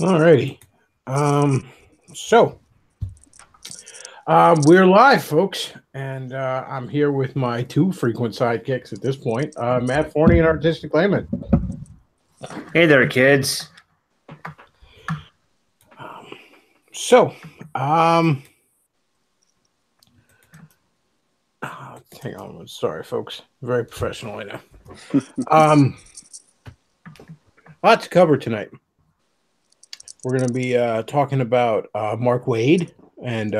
Alrighty. We're live, folks, and I'm here with my two frequent sidekicks at this point, Matt Forney and Artistic Layman. Hey there, kids. Hang on. Sorry, folks. Very professional right now. Lot to cover tonight. We're going to be talking about Mark Waid and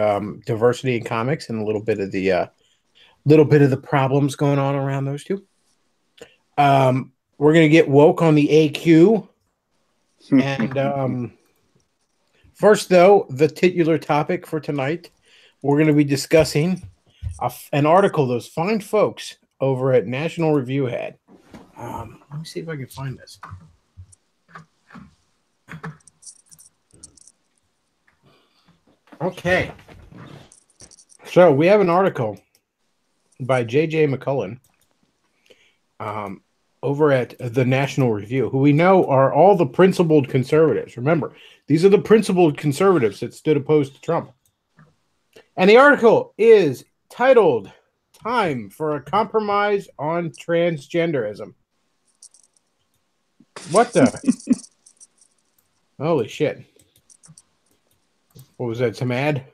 diversity in comics, and a little bit of the problems going on around those two. We're going to get woke on the AQ, and first, though, the titular topic for tonight, we're going to be discussing an article those fine folks over at National Review had. Let me see if I can find this. Okay. So we have an article by J.J. McCullen over at the National Review, who we know are all the principled conservatives. Remember, these are the principled conservatives that stood opposed to Trump. And the article is titled "Time for a Compromise on Transgenderism." What the? Holy shit. What was that, some ad?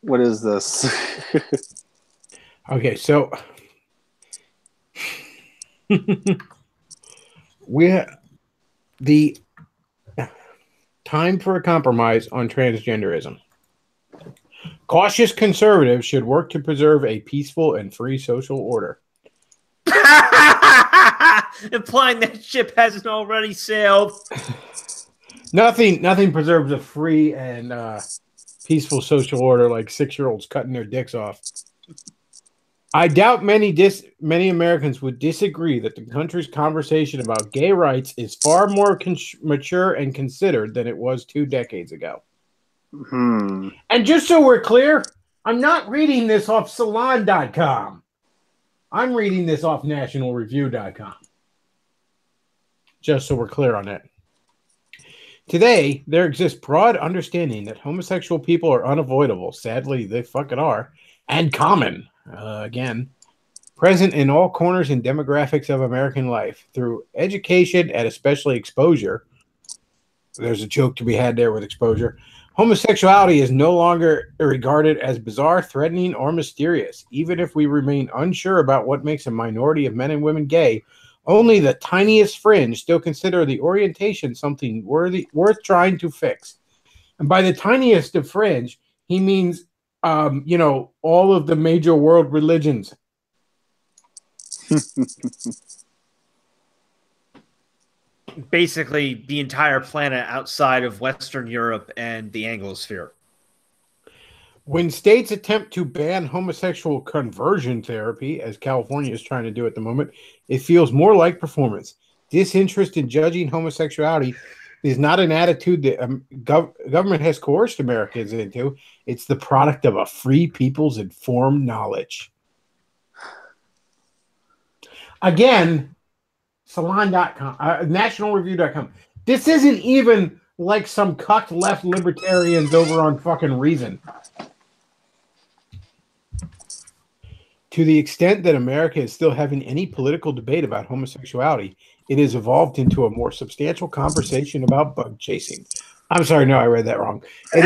What is this? Okay, so the time for a compromise on transgenderism. Cautious conservatives should work to preserve a peaceful and free social order. Implying that ship hasn't already sailed. Nothing preserves a free and peaceful social order like 6-year-olds cutting their dicks off. I doubt many Americans would disagree that the country's conversation about gay rights is far more mature and considered than it was 2 decades ago. And just so we're clear, I'm not reading this off Salon.com. I'm reading this off NationalReview.com. Just so we're clear on that. Today, there exists broad understanding that homosexual people are unavoidable. Sadly, they fucking are. And common, again, present in all corners and demographics of American life. Through education and especially exposure, there's a joke to be had there with exposure, homosexuality is no longer regarded as bizarre, threatening, or mysterious. Even if we remain unsure about what makes a minority of men and women gay, only the tiniest fringe still consider the orientation something worth trying to fix. And by the tiniest of fringe, he means, all of the major world religions. Basically, the entire planet outside of Western Europe and the Anglosphere. When states attempt to ban homosexual conversion therapy, as California is trying to do at the moment, it feels more like performance. Disinterest in judging homosexuality is not an attitude that government has coerced Americans into. It's the product of a free people's informed knowledge. Again, Salon.com, NationalReview.com. This isn't even like some cucked left libertarians over on fucking Reason. To the extent that America is still having any political debate about homosexuality, it has evolved into a more substantial conversation about bug chasing. I'm sorry, no, I read that wrong. It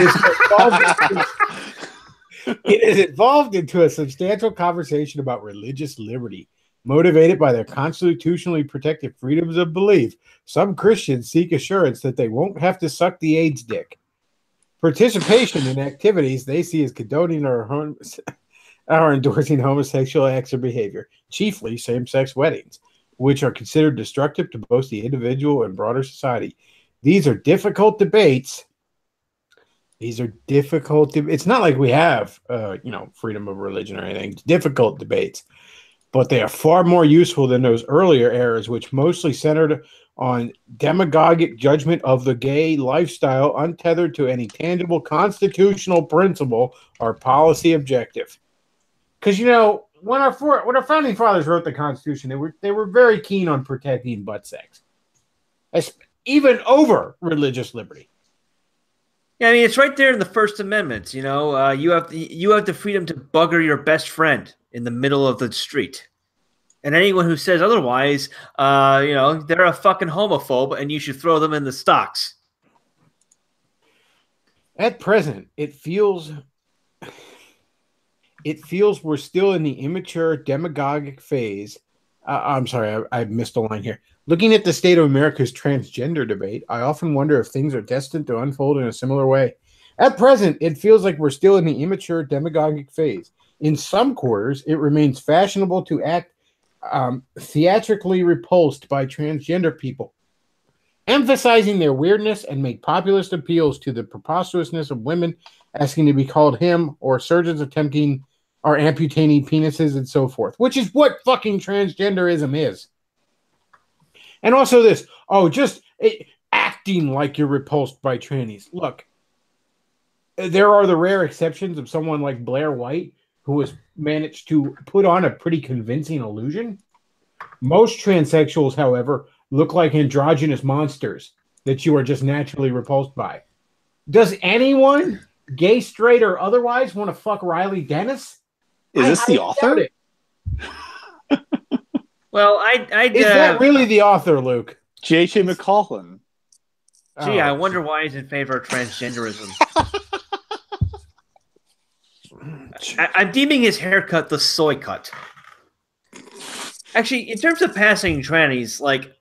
has evolved into a substantial conversation about religious liberty. Motivated by their constitutionally protected freedoms of belief, some Christians seek assurance that they won't have to suck the AIDS dick. Participation in activities they see as condoning or endorsing homosexual acts or behavior, chiefly same-sex weddings, which are considered destructive to both the individual and broader society. These are difficult debates. It's not like we have, freedom of religion or anything. It's difficult debates. but they are far more useful than those earlier eras, which mostly centered on demagogic judgment of the gay lifestyle, untethered to any tangible constitutional principle or policy objective. Because, you know, when our founding fathers wrote the Constitution, they were very keen on protecting butt sex, even over religious liberty. Yeah, I mean, it's right there in the First Amendment. You know, you have the freedom to bugger your best friend in the middle of the street, and anyone who says otherwise, you know, they're a fucking homophobe, and you should throw them in the stocks. At present, it feels we're still in the immature demagogic phase. I'm sorry, I missed a line here. Looking at the state of America's transgender debate, I often wonder if things are destined to unfold in a similar way. At present, it feels like we're still in the immature demagogic phase. In some quarters, it remains fashionable to act theatrically repulsed by transgender people, emphasizing their weirdness and make populist appeals to the preposterousness of women asking to be called him, or surgeons attempting or amputating penises and so forth, which is what fucking transgenderism is. And also this, acting like you're repulsed by trannies. Look, there are the rare exceptions of someone like Blair White, who has managed to put on a pretty convincing illusion. Most transsexuals, however, look like androgynous monsters that you are just naturally repulsed by. Does anyone, gay, straight, or otherwise, want to fuck Riley Dennis? Is this the author? Well, is that really the author, Luke? J.J. McCaulin. Gee, I wonder why he's in favor of transgenderism. I'm deeming his haircut the soy cut. Actually, in terms of passing trannies, like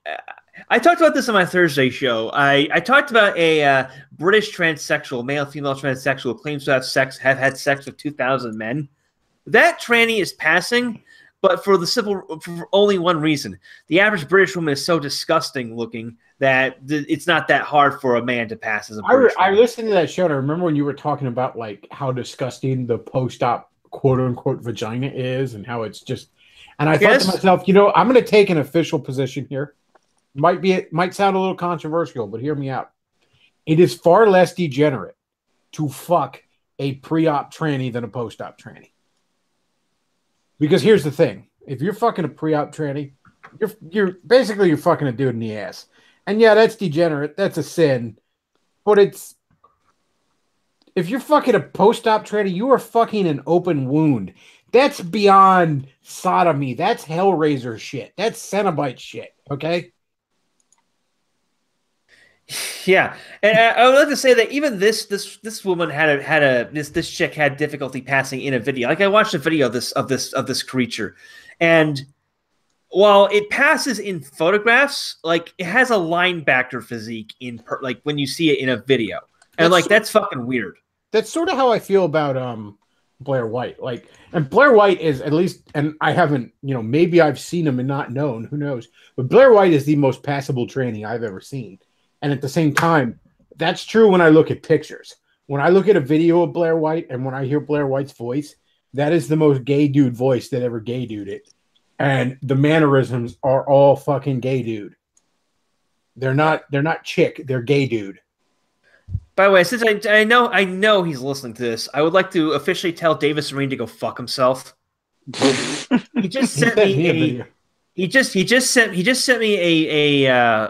I talked about this on my Thursday show. I talked about a British transsexual, male-female transsexual, who claims to have had sex with 2,000 men. That tranny is passing, but for only one reason. The average British woman is so disgusting looking that it's not that hard for a man to pass as a British woman. I listened to that show, and I remember when you were talking about like how disgusting the post-op quote-unquote vagina is, and how it's just. And I thought to myself, you know, I'm going to take an official position here. Might sound a little controversial, but hear me out. It is far less degenerate to fuck a pre-op tranny than a post-op tranny. Because here's the thing: if you're fucking a pre-op tranny, you're fucking a dude in the ass. And yeah, that's degenerate. That's a sin. But if you're fucking a post-op tranny, you are fucking an open wound. That's beyond sodomy. That's Hellraiser shit. That's Cenobite shit. Okay. Yeah, and I would like to say that even this woman this chick had difficulty passing in a video. Like I watched a video of this creature, and while it passes in photographs, like it has a linebacker physique like when you see it in a video, and that's fucking weird. That's sort of how I feel about Blair White. Like, and Blair White is, at least, and I haven't, you know, maybe I've seen him and not known, who knows? But Blair White is the most passable tranny I've ever seen. And at the same time, that's true when I look at pictures. When I look at a video of Blair White and when I hear Blair White's voice, that is the most gay dude voice that ever gay dude it. And the mannerisms are all fucking gay dude. They're not chick, they're gay dude. By the way, since I know he's listening to this, I would like to officially tell Davis Marine to go fuck himself. He just sent me a He just sent me a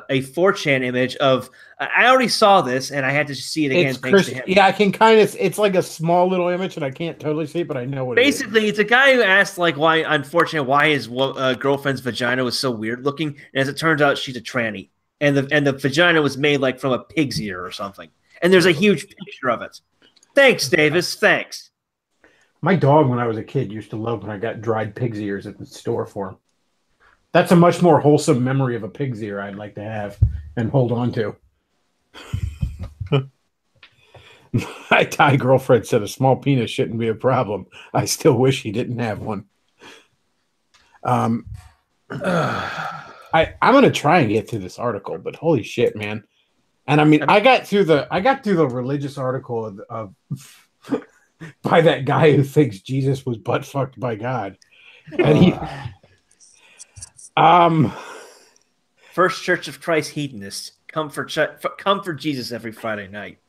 4chan image of. I already saw this, and I had to see it again. Thanks to him. Yeah, I can kind of. It's like a small little image, and I can't totally see it, but I know what. Basically, it's a guy who asked, like, why his girlfriend's vagina was so weird looking, and as it turns out, she's a tranny, and the vagina was made like from a pig's ear or something. And there's a huge picture of it. Thanks, Davis. Thanks. My dog, when I was a kid, used to love when I got dried pig's ears at the store for him. That's a much more wholesome memory of a pig's ear I'd like to have and hold on to. My Thai girlfriend said a small penis shouldn't be a problem. I still wish he didn't have one. I'm going to try and get to this article, but holy shit, man. And I mean, I got through the religious article of by that guy who thinks Jesus was butt fucked by God. And First Church of Christ hedonists. Come for Jesus every Friday night.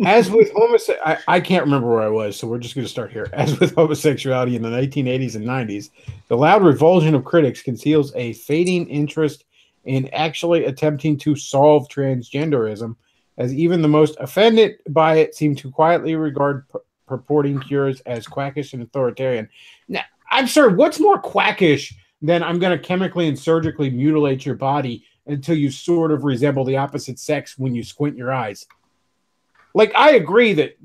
As with homosexuality, I can't remember where I was, so we're just going to start here. As with homosexuality in the 1980s and 90s, the loud revulsion of critics conceals a fading interest in actually attempting to solve transgenderism, as even the most offended by it seem to quietly regard purporting cures as quackish and authoritarian. Now, I'm sorry, what's more quackish than I'm going to chemically and surgically mutilate your body until you sort of resemble the opposite sex when you squint your eyes? Like, I agree that,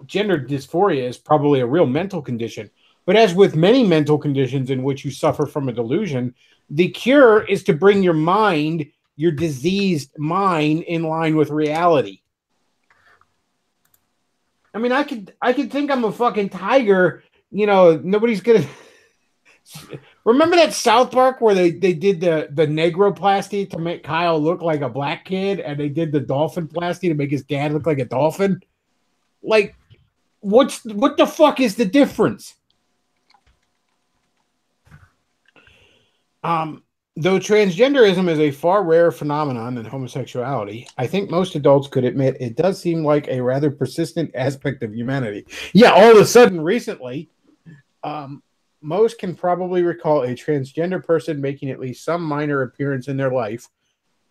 gender dysphoria is probably a real mental condition. But as with many mental conditions in which you suffer from a delusion, the cure is to bring your mind, your diseased mind, in line with reality. I mean, I could think I'm a fucking tiger. Nobody's going to... Remember that South Park where they did the negroplasty to make Kyle look like a black kid, and they did the dolphin plasty to make his dad look like a dolphin? Like, what the fuck is the difference? Though transgenderism is a far rarer phenomenon than homosexuality, I think most adults could admit it does seem like a rather persistent aspect of humanity. Yeah, all of a sudden, recently, most can probably recall a transgender person making at least some minor appearance in their life.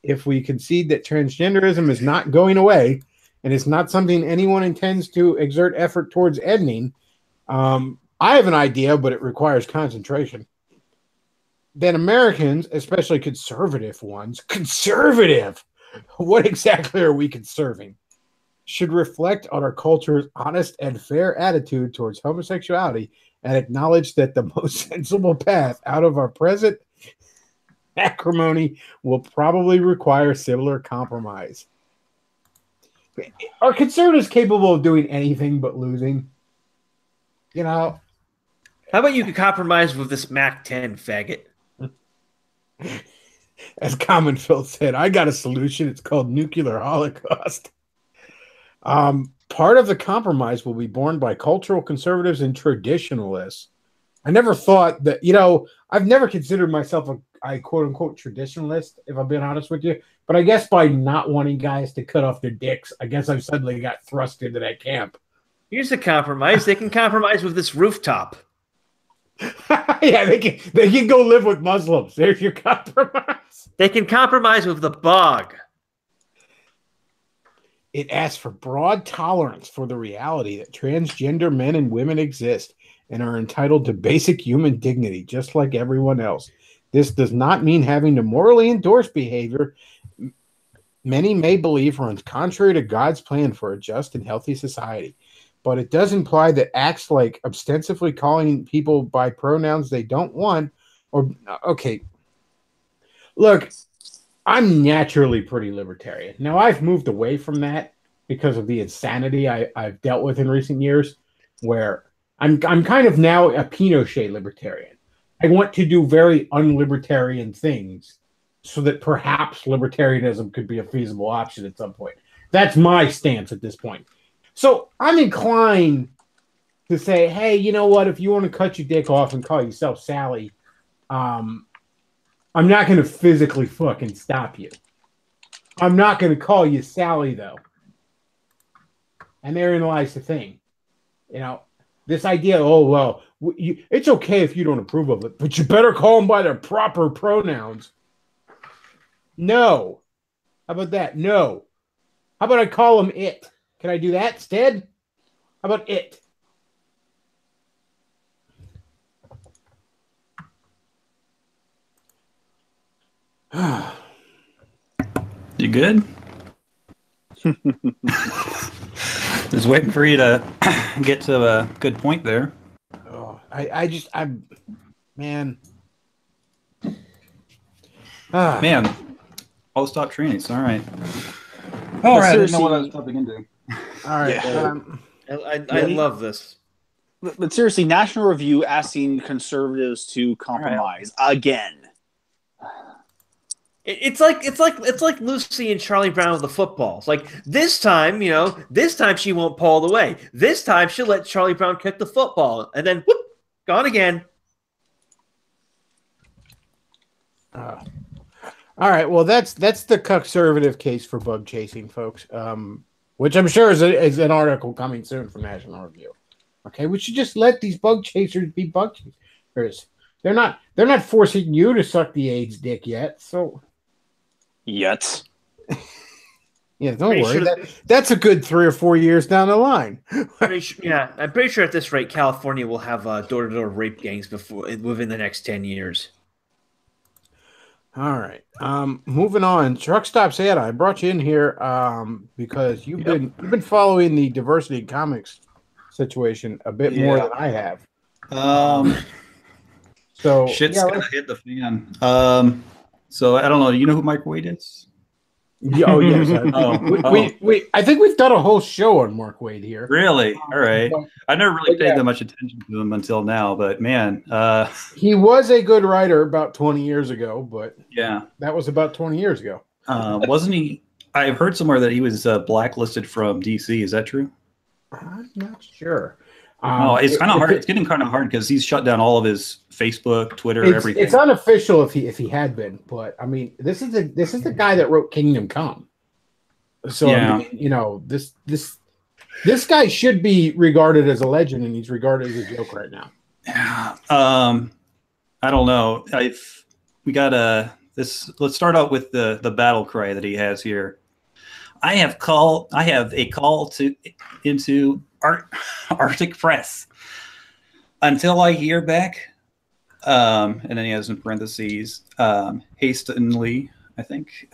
If we concede that transgenderism is not going away and it's not something anyone intends to exert effort towards ending, I have an idea, but it requires concentration. Then Americans, especially conservative ones, what exactly are we conserving? Should reflect on our culture's honest and fair attitude towards homosexuality and acknowledge that the most sensible path out of our present acrimony will probably require similar compromise. Are conservatives capable of doing anything but losing? How about you could compromise with this Mac 10, faggot? As Common Phil said, I got a solution. It's called nuclear holocaust. Part of the compromise will be borne by cultural conservatives and traditionalists. I never thought that, I've never considered myself a quote unquote traditionalist, if I'm being honest with you. But I guess by not wanting guys to cut off their dicks, I guess I've suddenly got thrust into that camp. Here's a compromise. They can compromise with this rooftop. Yeah, they can go live with Muslims. There's your compromise. They can compromise with the bog. It asks for broad tolerance for the reality that transgender men and women exist and are entitled to basic human dignity, just like everyone else. This does not mean having to morally endorse behavior many may believe runs contrary to God's plan for a just and healthy society. But it does imply that acts like ostensibly calling people by pronouns they don't want, look, I'm naturally pretty libertarian. Now, I've moved away from that because of the insanity I've dealt with in recent years, where I'm kind of now a Pinochet libertarian. I want to do very unlibertarian things so that perhaps libertarianism could be a feasible option at some point. That's my stance at this point. So I'm inclined to say, hey, you know what? If you want to cut your dick off and call yourself Sally, I'm not going to physically fucking stop you. I'm not going to call you Sally, though. And therein lies the thing. This idea, it's okay if you don't approve of it, but you better call them by their proper pronouns. No. How about that? No. How about I call them it? Can I do that instead? How about it? You good? Just waiting for you to get to a good point there. Oh, man. Man, I'll stop training. It's all right. All right, I didn't know what I was jumping into. All right. Yeah. I love this. But seriously, National Review asking conservatives to compromise again. It's like Lucy and Charlie Brown with the footballs. Like this time she won't pull the way. This time she'll let Charlie Brown kick the football, and then whoop, gone again. All right. Well, that's the Cuckservative case for bug chasing, folks. Which I'm sure is an article coming soon from National Review. Okay, we should just let these bug chasers be bug chasers. They're not forcing you to suck the AIDS dick yet. So Yet. yeah, don't worry. That's a good 3 or 4 years down the line. I'm pretty sure at this rate, California will have door-to-door rape gangs within the next 10 years. All right. Moving on. Truck Stop Santa, I brought you in here because you've been following the diversity in comics situation a bit more than I have. So shit's gonna hit the fan. So I don't know. Do you know who Mike Wade is? Oh yes. I think we've done a whole show on Mark Wade here. Really? All right. I never really paid that much attention to him until now, but man, he was a good writer about 20 years ago, but yeah, that was about 20 years ago. Wasn't he? I've heard somewhere that he was blacklisted from DC. Is that true? I'm not sure. It's kind of hard. It's getting kind of hard because he's shut down all of his Facebook, Twitter, everything. It's unofficial if he had been, but I mean, this is the guy that wrote Kingdom Come. So yeah. I mean, you know, this guy should be regarded as a legend, and he's regarded as a joke right now. Yeah. I don't know. We got this. Let's start out with the battle cry that he has here. I have a call into Arctic Press until I hear back. And then he has in parentheses, hastily, I think,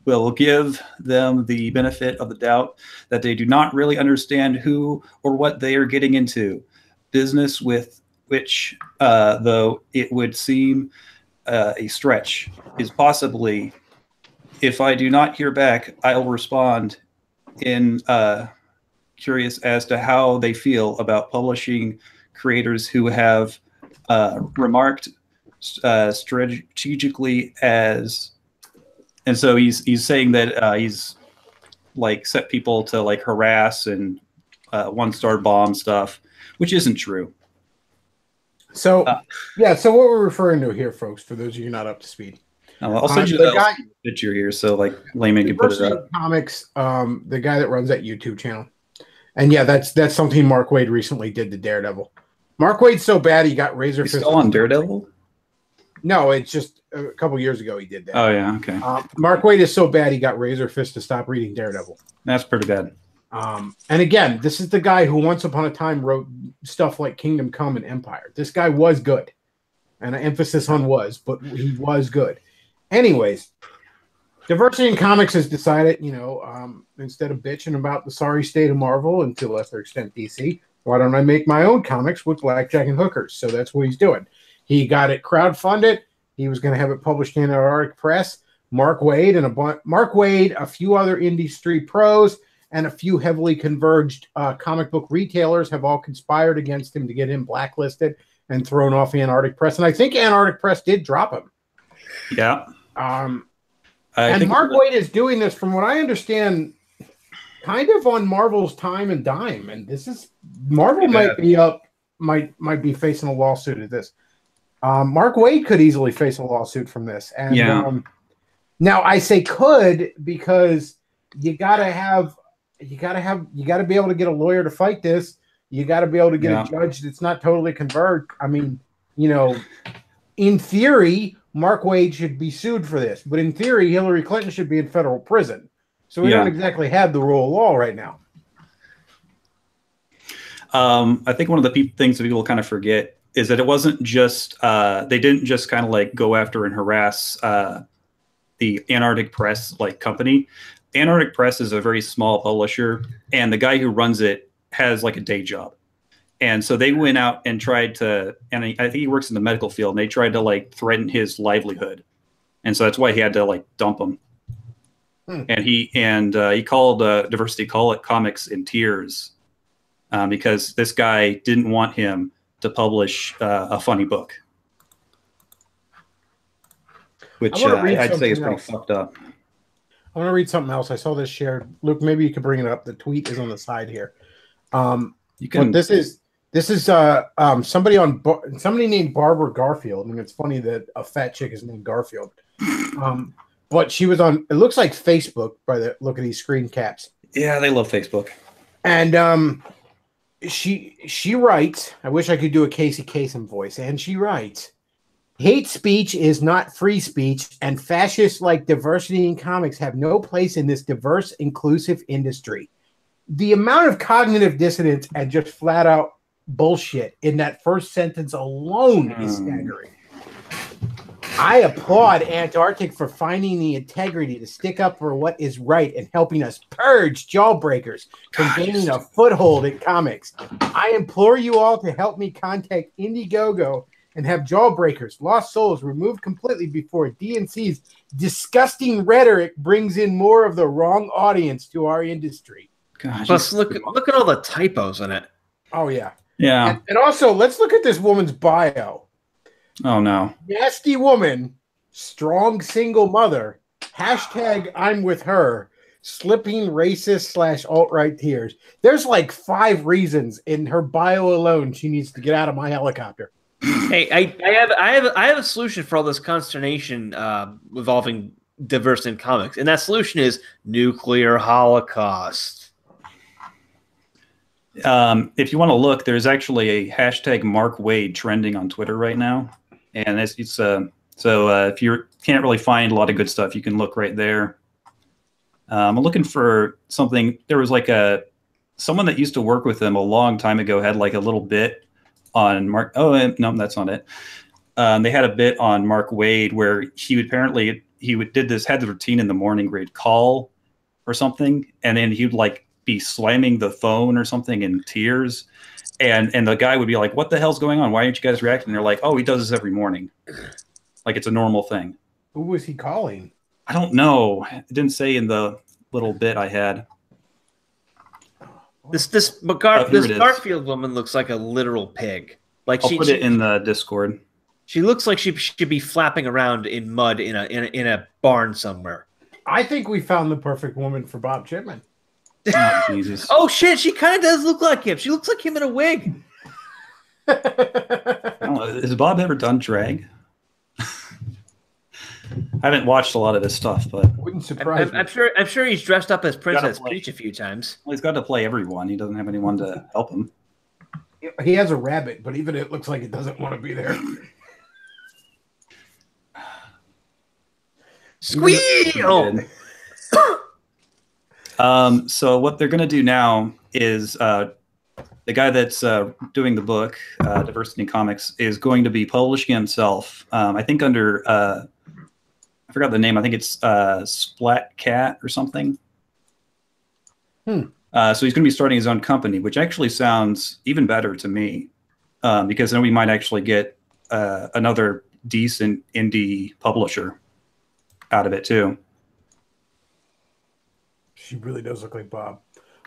will give them the benefit of the doubt that they do not really understand who or what they are getting into. Business with which, though it would seem a stretch, is possibly, if I do not hear back, I'll respond in curious as to how they feel about publishing creators who have remarked strategically as, and so he's saying that he's like set people to like harass and one-star bomb stuff, which isn't true. So so what we're referring to here, folks, for those of you not up to speed. I'll send you the picture here so like layman can put it up. Comics, the guy that runs that YouTube channel. And yeah, that's something Mark Wade recently did to Daredevil. Mark Wade's so bad he got Razor Fist. Still on Daredevil? No, it's just a couple years ago he did that. Oh yeah, okay. Mark Wade is so bad he got Razor Fist to stop reading Daredevil. That's pretty bad. And again, this is the guy who once upon a time wrote stuff like Kingdom Come and Empire. This guy was good. And an emphasis on was, but he was good. Anyways, Diversity in Comics has decided, you know, instead of bitching about the sorry state of Marvel and to a lesser extent DC, why don't I make my own comics with blackjack and hookers? So that's what he's doing. He got it crowdfunded. He was going to have it published in Arctic Press. Mark Wade, a few other industry pros, and a few heavily converged comic book retailers have all conspired against him to get him blacklisted and thrown off Antarctic Press. And I think Antarctic Press did drop him. Yeah. And Mark Wade is doing this, from what I understand, kind of on Marvel's time and dime. And this is Marvel might be facing a lawsuit at this. Mark Wade could easily face a lawsuit from this. And now I say could because you gotta be able to get a lawyer to fight this. You got to be able to get a judge that's not totally converged. I mean, you know, in theory, Mark Wade should be sued for this, but in theory, Hillary Clinton should be in federal prison. So we don't exactly have the rule of law right now. I think one of the things that people kind of forget is that it wasn't just they didn't just kind of like go after and harass the Antarctic Press like company. Antarctic Press is a very small publisher, and the guy who runs it has like a day job. And so they went out and tried to, and I think he works in the medical field, and they tried to like threaten his livelihood. And so that's why he had to like dump him. And he called Diversity Comics in tears because this guy didn't want him to publish a funny book, which I'd say is pretty fucked up. I want to read something else. I saw this shared. Luke, maybe you could bring it up. The tweet is on the side here. You can. This is This is somebody somebody named Barbara Garfield. I mean, it's funny that a fat chick is named Garfield. But she was on, it looks like Facebook by the look of these screen caps. Yeah, they love Facebook. And she writes, I wish I could do a Casey Kasem voice, and she writes, hate speech is not free speech, and fascists like diversity in comics have no place in this diverse, inclusive industry. The amount of cognitive dissonance and just flat out bullshit in that first sentence alone is staggering. I applaud Antarctic for finding the integrity to stick up for what is right and helping us purge jawbreakers from gaining a foothold in comics. I implore you all to help me contact Indiegogo and have jawbreakers, lost souls removed completely before DNC's disgusting rhetoric brings in more of the wrong audience to our industry. Gosh, plus, look at all the typos in it. Oh, yeah. Yeah. And also, let's look at this woman's bio. Oh, no. Nasty woman, strong single mother, hashtag I'm with her, slipping racist / alt-right tears. There's like 5 reasons in her bio alone she needs to get out of my helicopter. Hey, I have a solution for all this consternation involving diversity in comics, and that solution is nuclear holocaust. If you want to look, there's actually a hashtag Mark Wade trending on Twitter right now. And it's if you can't really find a lot of good stuff, you can look right there. I'm looking for something. There was like someone that used to work with him a long time ago had like a little bit on Mark. Oh, no, that's not it. They had a bit on Mark Wade where had the routine in the morning where he'd call or something, and then he'd like be slamming the phone or something in tears. And the guy would be like, what the hell's going on? Why aren't you guys reacting? And they're like, oh, he does this every morning. Like it's a normal thing. Who was he calling? I don't know. It didn't say in the little bit I had. This Garfield woman looks like a literal pig. Like I'll put it in the Discord. She looks like she should be flapping around in mud in a barn somewhere. I think we found the perfect woman for Bob Chipman. Oh, Jesus. Oh shit, she kind of does look like him. She looks like him in a wig. I don't know, has Bob ever done drag? I haven't watched a lot of his stuff, but wouldn't surprise me. I'm sure he's dressed up as Princess Peach a few times. Well, he's got to play everyone. He doesn't have anyone to help him. He has a rabbit, but even it looks like it doesn't want to be there. Squeal! So what they're going to do now is the guy that's doing the book, Diversity in Comics, is going to be publishing himself. I think under I forgot the name. I think it's Splat Cat or something. So he's going to be starting his own company, which actually sounds even better to me, because then we might actually get another decent indie publisher out of it too. She really does look like Bob.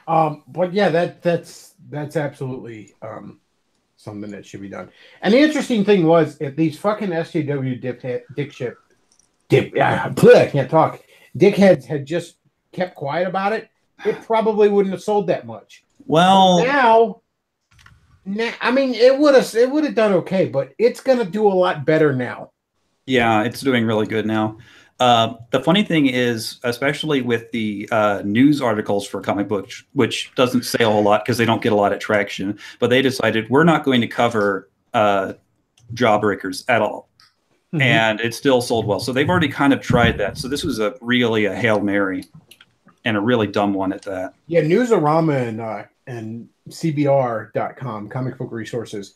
But yeah, that's absolutely something that should be done. And the interesting thing was, if these fucking SJW I can't talk. Dickheads had just kept quiet about it, it probably wouldn't have sold that much. Well, now I mean, it would have done okay, but it's gonna do a lot better now. Yeah, it's doing really good now. The funny thing is, especially with the news articles for comic books, which doesn't say a whole lot because they don't get a lot of traction, but they decided we're not going to cover Jawbreakers at all. Mm-hmm. And it still sold well. So they've already kind of tried that. So this was really a Hail Mary, and a really dumb one at that. Yeah, Newsarama and CBR.com, Comic Book Resources,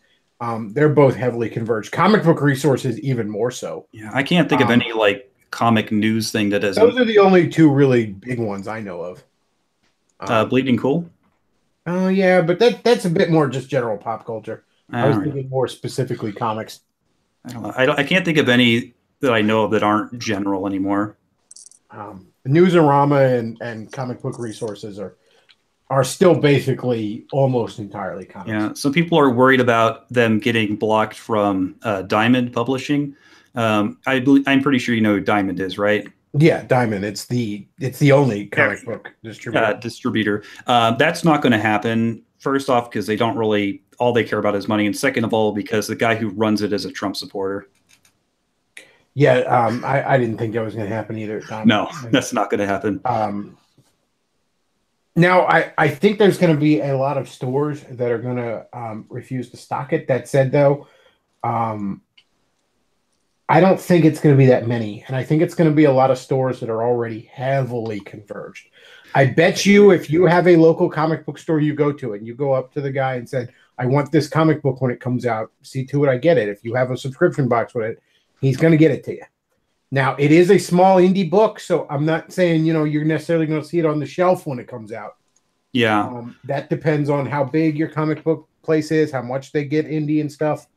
they're both heavily converged. Comic Book Resources even more so. Yeah, I can't think of any like comic news thing that isn't. Those are the only two really big ones I know of. Bleeding Cool? Oh, yeah, but that's a bit more just general pop culture. I was thinking more specifically comics. I don't know. I can't think of any that I know of that aren't general anymore. Newsarama and Comic Book Resources are still basically almost entirely comics. Yeah, some people are worried about them getting blocked from Diamond Publishing. I'm pretty sure you know who Diamond is, right? Yeah, Diamond. It's the only comic book distributor. That's not going to happen. First off, because they don't really all they care about is money, and second of all, because the guy who runs it is a Trump supporter. Yeah, I didn't think that was going to happen either. No, that's not going to happen. Now, I think there's going to be a lot of stores that are going to refuse to stock it. That said, though, I don't think it's going to be that many. And I think it's going to be a lot of stores that are already heavily converged. I bet you if you have a local comic book store you go to and you go up to the guy and said, I want this comic book when it comes out, see to it I get it. If you have a subscription box with it, he's going to get it to you. Now, it is a small indie book, so I'm not saying, you're necessarily going to see it on the shelf when it comes out. Yeah. That depends on how big your comic book place is, how much they get indie and stuff.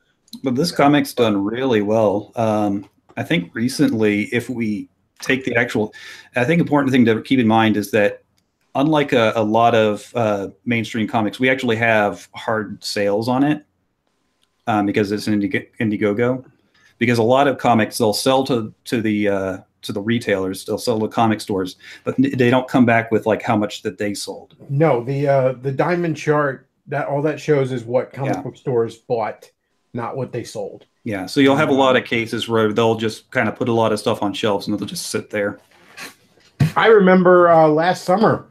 But this comic's done really well. I think recently, if we take the actual, I think important thing to keep in mind is that unlike a lot of mainstream comics, we actually have hard sales on it because it's an Indiegogo. Because a lot of comics, they'll sell to the retailers, they'll sell to comic stores, but they don't come back with like how much that they sold. No, the diamond chart, that all that shows is what comic book stores bought, not what they sold. Yeah, so you'll have a lot of cases where they'll just kind of put a lot of stuff on shelves and they'll just sit there. I remember last summer,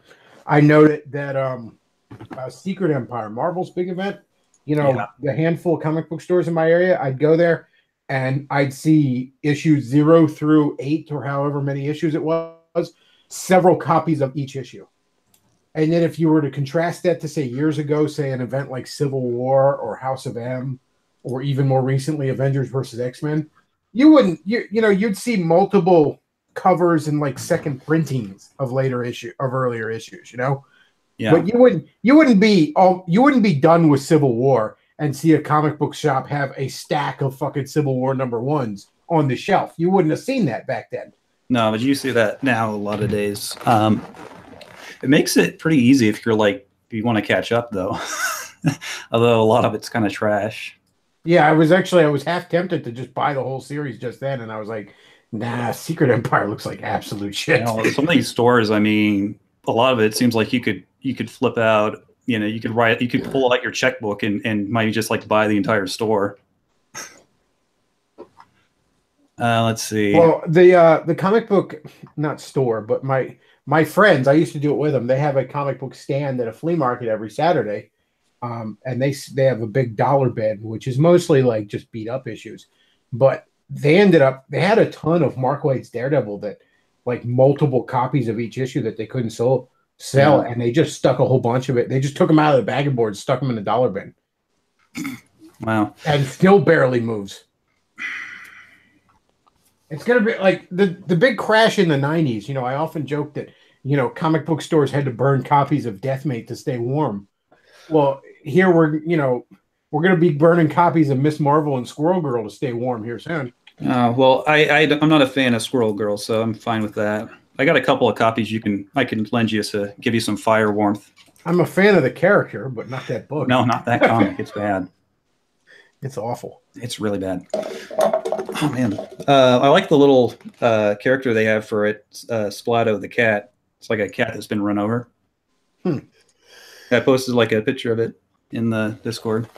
I noted that Secret Empire, Marvel's big event, the handful of comic book stores in my area, I'd go there and I'd see issues 0 through 8 or however many issues it was, several copies of each issue. And then if you were to contrast that to, say, years ago, say an event like Civil War or House of M, or even more recently Avengers versus X-Men, you'd see multiple covers and like second printings of earlier issues, Yeah. But you wouldn't be done with Civil War and see a comic book shop have a stack of fucking Civil War #1s on the shelf. You wouldn't have seen that back then. No, but you see that now a lot of days. It makes it pretty easy if you want to catch up, though. Although a lot of it's kind of trash. Yeah, I was half tempted to just buy the whole series just then, and I was like, nah, Secret Empire looks like absolute shit. Some of these stores, I mean, a lot of it seems like you could flip out. You could pull out your checkbook and might just like buy the entire store. Let's see. Well, the comic book, not store, but my friends, I used to do it with them. They have a comic book stand at a flea market every Saturday, and they have a big dollar bin, which is mostly like just beat up issues. But they had a ton of Mark Waid's Daredevil that like multiple copies of each issue that they couldn't sell, and they just stuck a whole bunch of it. They just took them out of the bagging board, stuck them in the dollar bin. Wow. And still barely moves. It's going to be like the big crash in the 90s. I often joke that, comic book stores had to burn copies of Deathmate to stay warm. Well, here we're going to be burning copies of Miss Marvel and Squirrel Girl to stay warm here soon. Well, I'm not a fan of Squirrel Girl, so I'm fine with that. I got a couple of copies I can lend you to give you some fire warmth. I'm a fan of the character, but not that book. No, not that comic. It's bad. It's awful. It's really bad. Oh man, I like the little character they have for it, Splato the cat. It's like a cat that's been run over. I posted like a picture of it in the Discord.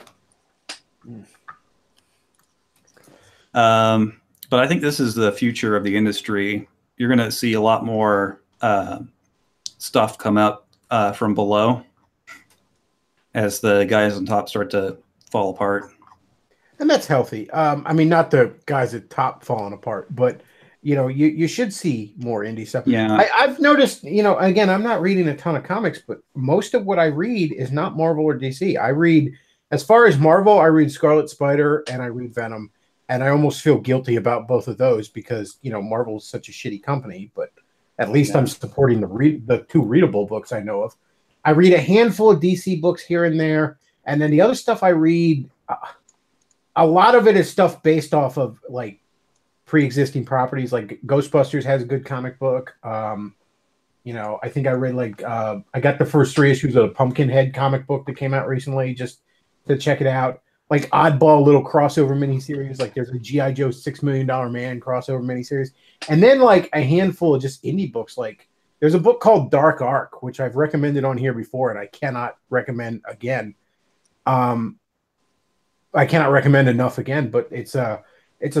But I think this is the future of the industry. You're going to see a lot more stuff come up from below as the guys on top start to fall apart. And that's healthy. I mean, not the guys at top falling apart, but you should see more indie stuff. Yeah, I've noticed. Again, I'm not reading a ton of comics, but most of what I read is not Marvel or DC. I read, as far as Marvel, I read Scarlet Spider and I read Venom, and I almost feel guilty about both of those because Marvel is such a shitty company. But at least I'm supporting the 2 readable books I know of. I read a handful of DC books here and there, and then the other stuff I read. A lot of it is stuff based off of like pre-existing properties. Like Ghostbusters has a good comic book. I think I read I got the first 3 issues of the Pumpkinhead comic book that came out recently just to check it out. Like oddball little crossover miniseries. Like there's a G.I. Joe $6 Million Man crossover miniseries. And then like a handful of just indie books. Like there's a book called Dark Ark, which I've recommended on here before and I cannot recommend again. I cannot recommend enough again. But it's a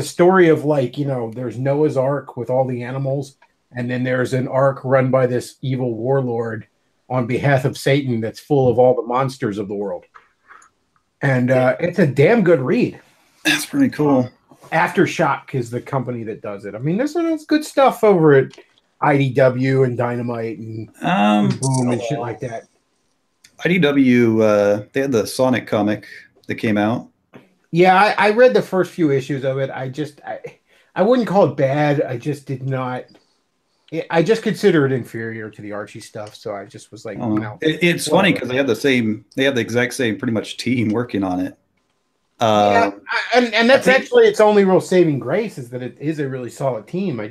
story of like, you know, there's Noah's Ark with all the animals, and then there's an ark run by this evil warlord on behalf of Satan that's full of all the monsters of the world. And it's a damn good read. That's pretty cool. Aftershock is the company that does it. I mean, there's good stuff over at IDW and Dynamite and Boom and shit like that. IDW, they had the Sonic comic that came out. Yeah, I read the first few issues of it. I wouldn't call it bad. I just did not. I just consider it inferior to the Archie stuff. So I just was like, no. It's funny because they had the exact same pretty much team working on it. Yeah, and that's actually its only real saving grace is that it is a really solid team. I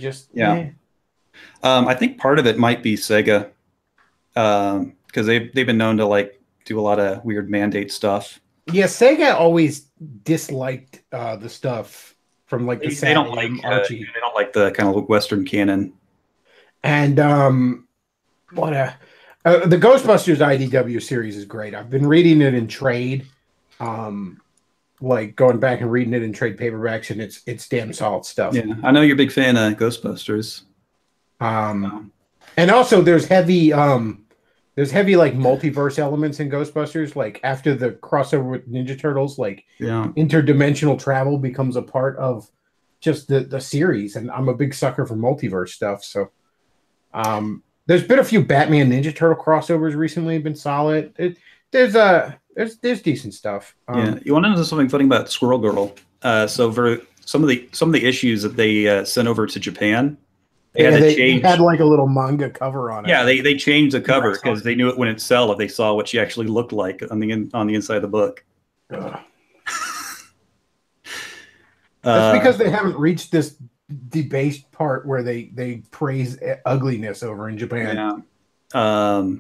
think part of it might be Sega, because they've been known to like do a lot of weird mandate stuff. Yeah, Sega always disliked the stuff from like the they don't like Archie. They don't like the kind of Western canon. And the Ghostbusters IDW series is great. I've been reading it in trade. Like going back and reading it in trade paperbacks, and it's damn solid stuff. Yeah, I know you're a big fan of Ghostbusters. And also there's heavy like multiverse elements in Ghostbusters. Like after the crossover with Ninja Turtles, like interdimensional travel becomes a part of just the series. And I'm a big sucker for multiverse stuff. So there's been a few Batman Ninja Turtle crossovers recently, been solid. There's decent stuff. You want to know something funny about Squirrel Girl? So for some of the issues that they sent over to Japan, they had like a little manga cover on it. Yeah, they changed the cover because they knew it wouldn't sell if they saw what she actually looked like on the inside of the book. That's because they haven't reached this debased part where they praise ugliness over in Japan. Yeah.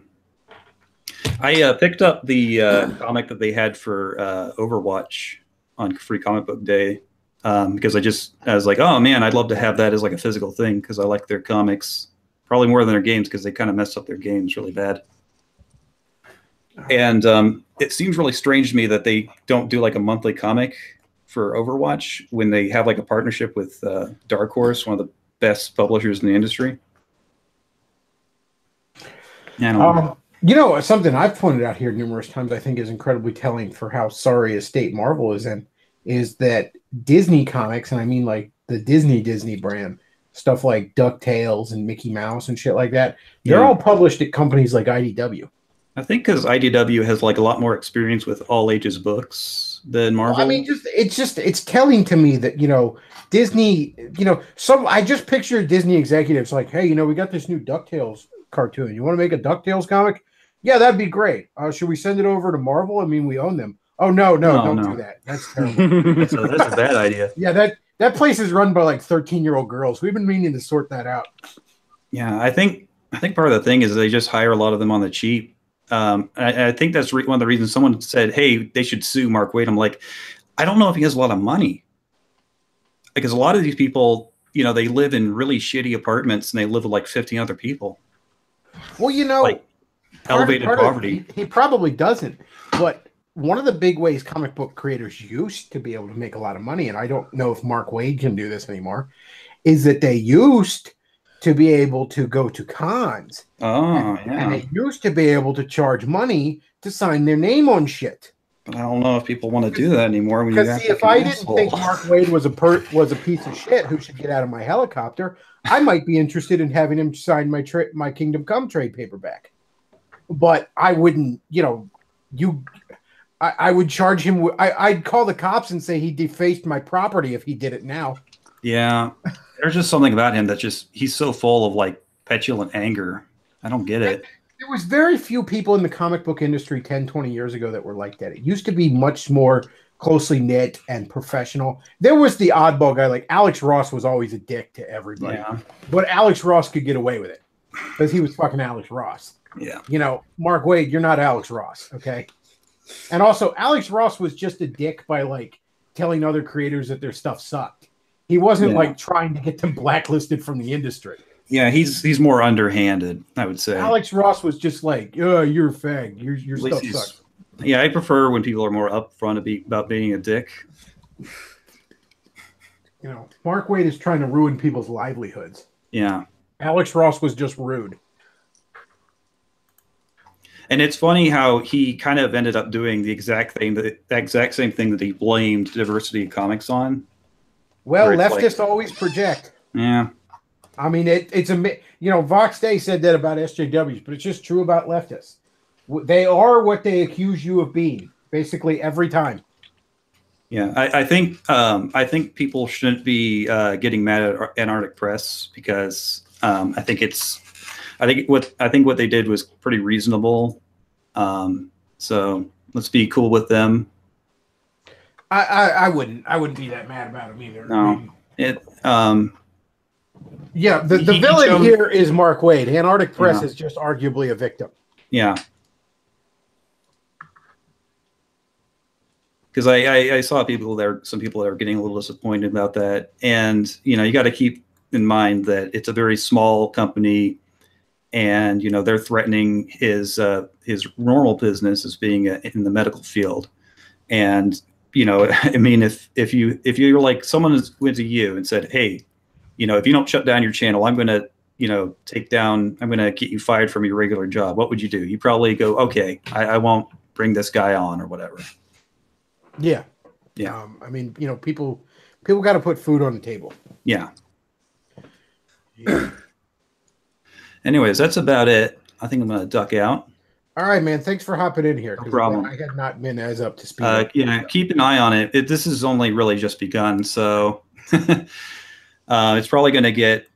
I picked up the comic that they had for Overwatch on Free Comic Book Day because I was like, oh man, I'd love to have that as like a physical thing because I like their comics probably more than their games because they kind of messed up their games really bad. And it seems really strange to me that they don't do like a monthly comic for Overwatch when they have like a partnership with Dark Horse, one of the best publishers in the industry. Yeah. You know, something I've pointed out here numerous times I think is incredibly telling for how sorry a state Marvel is in is that Disney comics, and I mean like the Disney brand, stuff like DuckTales and Mickey Mouse and shit like that, they're all published at companies like IDW. I think because IDW has like a lot more experience with all ages books than Marvel. Well, I mean, it's telling to me that, you know, Disney, you know, I just picture Disney executives like, hey, you know, we got this new DuckTales cartoon. You want to make a DuckTales comic? Yeah, that'd be great. Should we send it over to Marvel? I mean, we own them. Oh, no, don't do that. That's terrible. that's a bad idea. Yeah, that place is run by like 13-year-old girls. We've been meaning to sort that out. Yeah, I think part of the thing is they just hire a lot of them on the cheap. I think that's one of the reasons someone said, hey, they should sue Mark Waid. I'm like, I don't know if he has a lot of money. Because a lot of these people, you know, they live in really shitty apartments and they live with like 15 other people. Well, you know, like elevated poverty. He probably doesn't. But one of the big ways comic book creators used to be able to make a lot of money, and I don't know if Mark Waid can do this anymore, is that they used to be able to go to cons. And they used to be able to charge money to sign their name on shit. But I don't know if people want to do that anymore. Because see, if I didn't think Mark Waid was a piece of shit who should get out of my helicopter, I might be interested in having him sign my Kingdom Come trade paperback. But I wouldn't, you know, I would charge him. I'd call the cops and say he defaced my property if he did it now. Yeah. There's just something about him that he's so full of like petulant anger. I don't get it. There was very few people in the comic book industry 10, 20 years ago that were like that. It used to be much more closely knit and professional. There was the oddball guy, like Alex Ross was always a dick to everybody. Yeah. But Alex Ross could get away with it because he was fucking Alex Ross. Yeah. You know, Mark Waid, you're not Alex Ross, okay? And also, Alex Ross was just a dick by like telling other creators that their stuff sucked. He wasn't like trying to get them blacklisted from the industry. Yeah, he's more underhanded, I would say. Alex Ross was just like, "Oh, you're a fag. Your stuff sucks." Yeah, I prefer when people are more upfront about being a dick. You know, Mark Waid is trying to ruin people's livelihoods. Yeah. Alex Ross was just rude. And it's funny how he kind of ended up doing the exact same thing that he blamed diversity of comics on. Well, Where it's leftists like- always project. Yeah. I mean, it's Vox Day said that about SJWs, but it's just true about leftists. They are what they accuse you of being, basically every time. Yeah, I think people shouldn't be getting mad at Antarctic Press because I think what they did was pretty reasonable. So let's be cool with them. I wouldn't be that mad about him either. No, yeah, the villain here is Mark Waid. Antarctic Press is just arguably a victim. Yeah. Because I saw some people that are getting a little disappointed about that. And, you got to keep in mind that it's a very small company and, they're threatening his normal business as being in the medical field. And, I mean, if you're like someone went to you and said, hey, if you don't shut down your channel, I'm going to, I'm going to get you fired from your regular job. What would you do? You probably go, okay, I won't bring this guy on or whatever. Yeah. Yeah. I mean, people got to put food on the table. Yeah. Anyways, that's about it. I think I'm going to duck out. All right, man. Thanks for hopping in here. No problem. I had not been as up to speed. Yeah, keep an eye on it. This has only really just begun, so it's probably going to get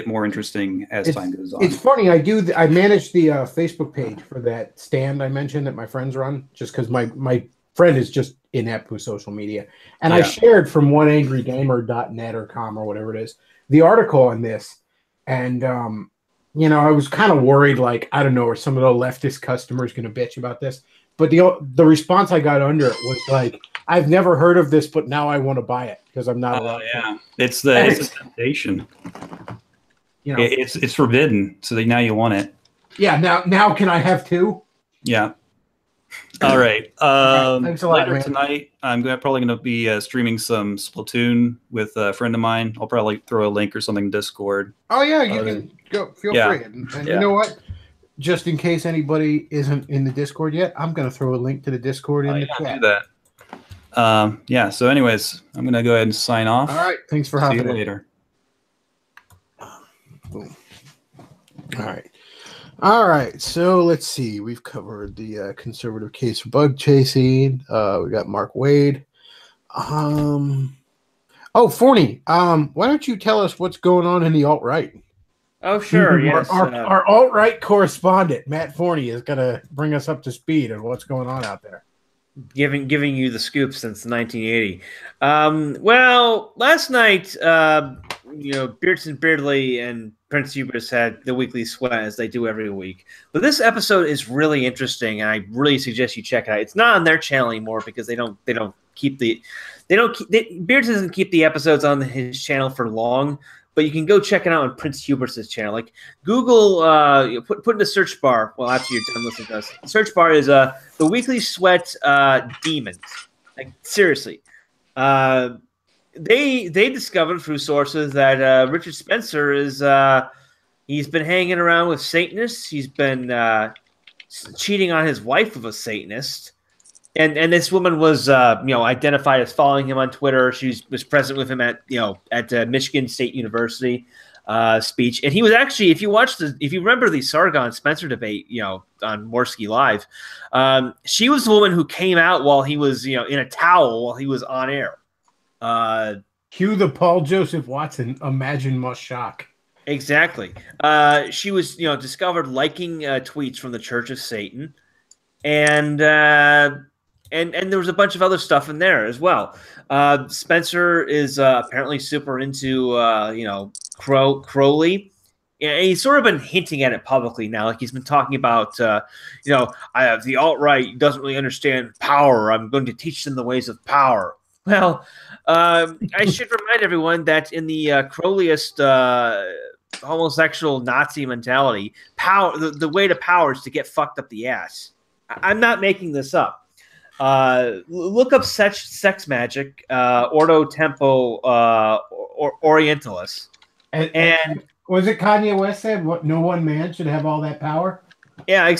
more interesting as time goes on. It's funny. I manage the Facebook page for that stand I mentioned that my friends run, just because my friend is just inept with social media. And I shared from oneangrygamer.net or com or whatever it is, the article on this. And, I was kind of worried, like, I don't know, are some of the leftist customers going to bitch about this? But the response I got under it was like, I've never heard of this, but now I want to buy it because I'm not allowed. Yeah, it's a temptation. It's forbidden, so now you want it. Yeah, now can I have two? Yeah. All right. Thanks a lot, later man. Tonight, I'm probably going to be streaming some Splatoon with a friend of mine. I'll probably throw a link or something in Discord. Oh yeah, you can go. Feel free. And you know what? Just in case anybody isn't in the Discord yet, I'm going to throw a link to the Discord in the chat. Do that. So anyways, I'm going to go ahead and sign off. All right. Thanks for having me. See you later. Boom. All right. So let's see. We've covered the conservative case for bug chasing. We got Mark Waid. Forney, why don't you tell us what's going on in the alt-right? Oh, sure. Yes. Our alt-right correspondent, Matt Forney, is going to bring us up to speed on what's going on out there. Giving you the scoop since 1980. Well, last night, Beardson Beardley and Prince Hubris had the weekly sweat as they do every week. But this episode is really interesting, and I really suggest you check it out. It's not on their channel anymore because Beardson doesn't keep the episodes on his channel for long. But you can go check it out on Prince Hubris' channel. Like Google, put in the search bar. Well, after you're done listening to us, the search bar is the Weekly Sweat Demons. Like seriously, they discovered through sources that Richard Spencer is he's been hanging around with Satanists. He's been cheating on his wife with a Satanist. And this woman was, identified as following him on Twitter. She was present with him at Michigan State University speech. And he was actually, if you remember the Sargon Spencer debate, on Morsky Live, she was the woman who came out while he was, in a towel while he was on air. Cue the Paul Joseph Watson. Imagine my shock. Exactly. She was, discovered liking tweets from the Church of Satan, and there was a bunch of other stuff in there as well. Spencer is apparently super into Crowley. And he's sort of been hinting at it publicly now. Like he's been talking about, the alt-right doesn't really understand power. I'm going to teach them the ways of power. Well, I should remind everyone that in the Crowleyist homosexual Nazi mentality, power the way to power is to get fucked up the ass. I'm not making this up. Look up sex magic, Ordo Tempo Orientalis. And was it Kanye West said, "What? No one man should have all that power"? Yeah.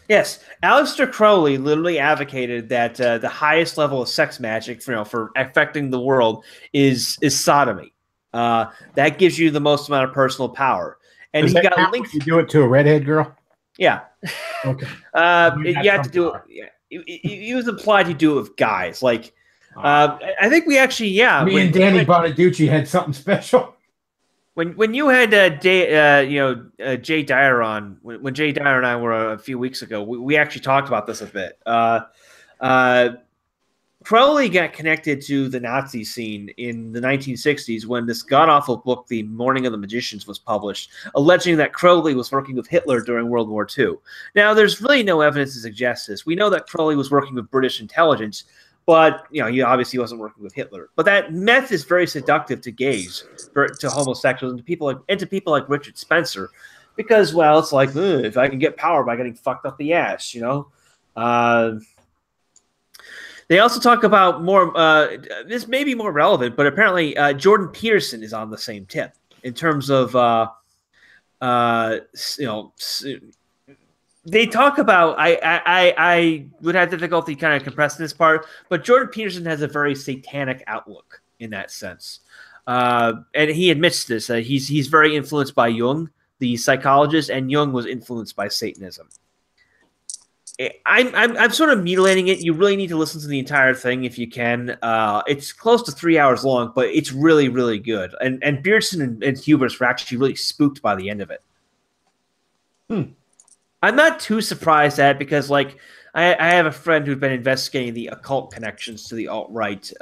Yes, Aleister Crowley literally advocated that the highest level of sex magic, for affecting the world, is sodomy. That gives you the most amount of personal power. And Does he that got count linked. when you do it to a redhead girl? Yeah. Okay. You have to do it. Yeah. It was implied you do it with guys. Like, I think we actually, Me and Danny Bonaducci had something special. When you had Jay Dyer on, when Jay Dyer and I were a few weeks ago, we actually talked about this a bit. Crowley got connected to the Nazi scene in the 1960s when this god-awful book, The Morning of the Magicians, was published, alleging that Crowley was working with Hitler during World War II. Now, there's really no evidence to suggest this. We know that Crowley was working with British intelligence, but he obviously wasn't working with Hitler. But that meth is very seductive to gays, to homosexuals, and to people like Richard Spencer, because, well, it's like, if I can get power by getting fucked up the ass, They also talk about more. This may be more relevant, but apparently Jordan Peterson is on the same tip in terms of, they talk about. I would have difficulty kind of compressing this part, but Jordan Peterson has a very satanic outlook in that sense, and he admits this. He's very influenced by Jung, the psychologist, and Jung was influenced by Satanism. I'm sort of mutilating it. You really need to listen to the entire thing if you can. It's close to 3 hours long, but it's really, really good. And Beardson and Hubris were actually really spooked by the end of it. I'm not too surprised at it because, like, I have a friend who'd been investigating the occult connections to the alt-right,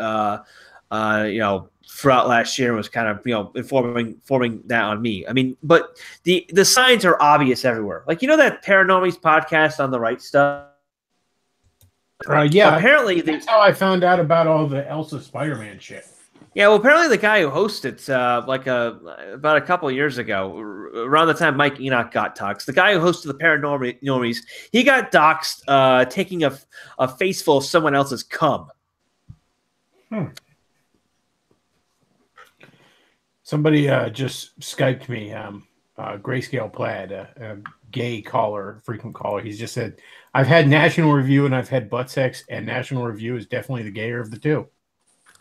throughout last year, and was kind of, informing that on me. I mean, but the signs are obvious everywhere. Like, that Paranormies podcast on the right stuff? Yeah. Apparently, that's how I found out about all the Elsa Spider-Man shit. Yeah, well, apparently the guy who hosted about a couple of years ago, around the time Mike Enoch got doxxed, the guy who hosted the Paranormies, he got doxxed taking a face full of someone else's cum. Somebody just Skyped me, Grayscale Plaid, a gay caller, frequent caller. He's just said, I've had National Review and I've had butt sex, and National Review is definitely the gayer of the two.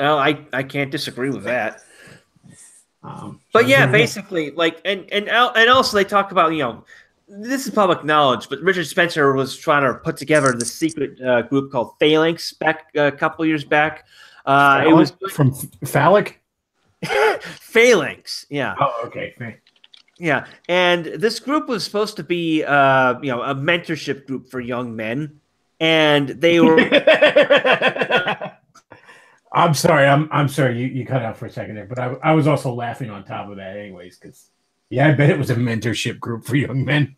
Oh, I can't disagree with that. But yeah, basically, like, and also they talk about, this is public knowledge, but Richard Spencer was trying to put together the secret group called Phalanx back a couple years back. It was from phallic. Phalanx, yeah. Oh, okay. Yeah, and this group was supposed to be, a mentorship group for young men, and they were. I'm sorry. I'm sorry. You cut out for a second there, but I was also laughing on top of that, anyways. Because I bet it was a mentorship group for young men.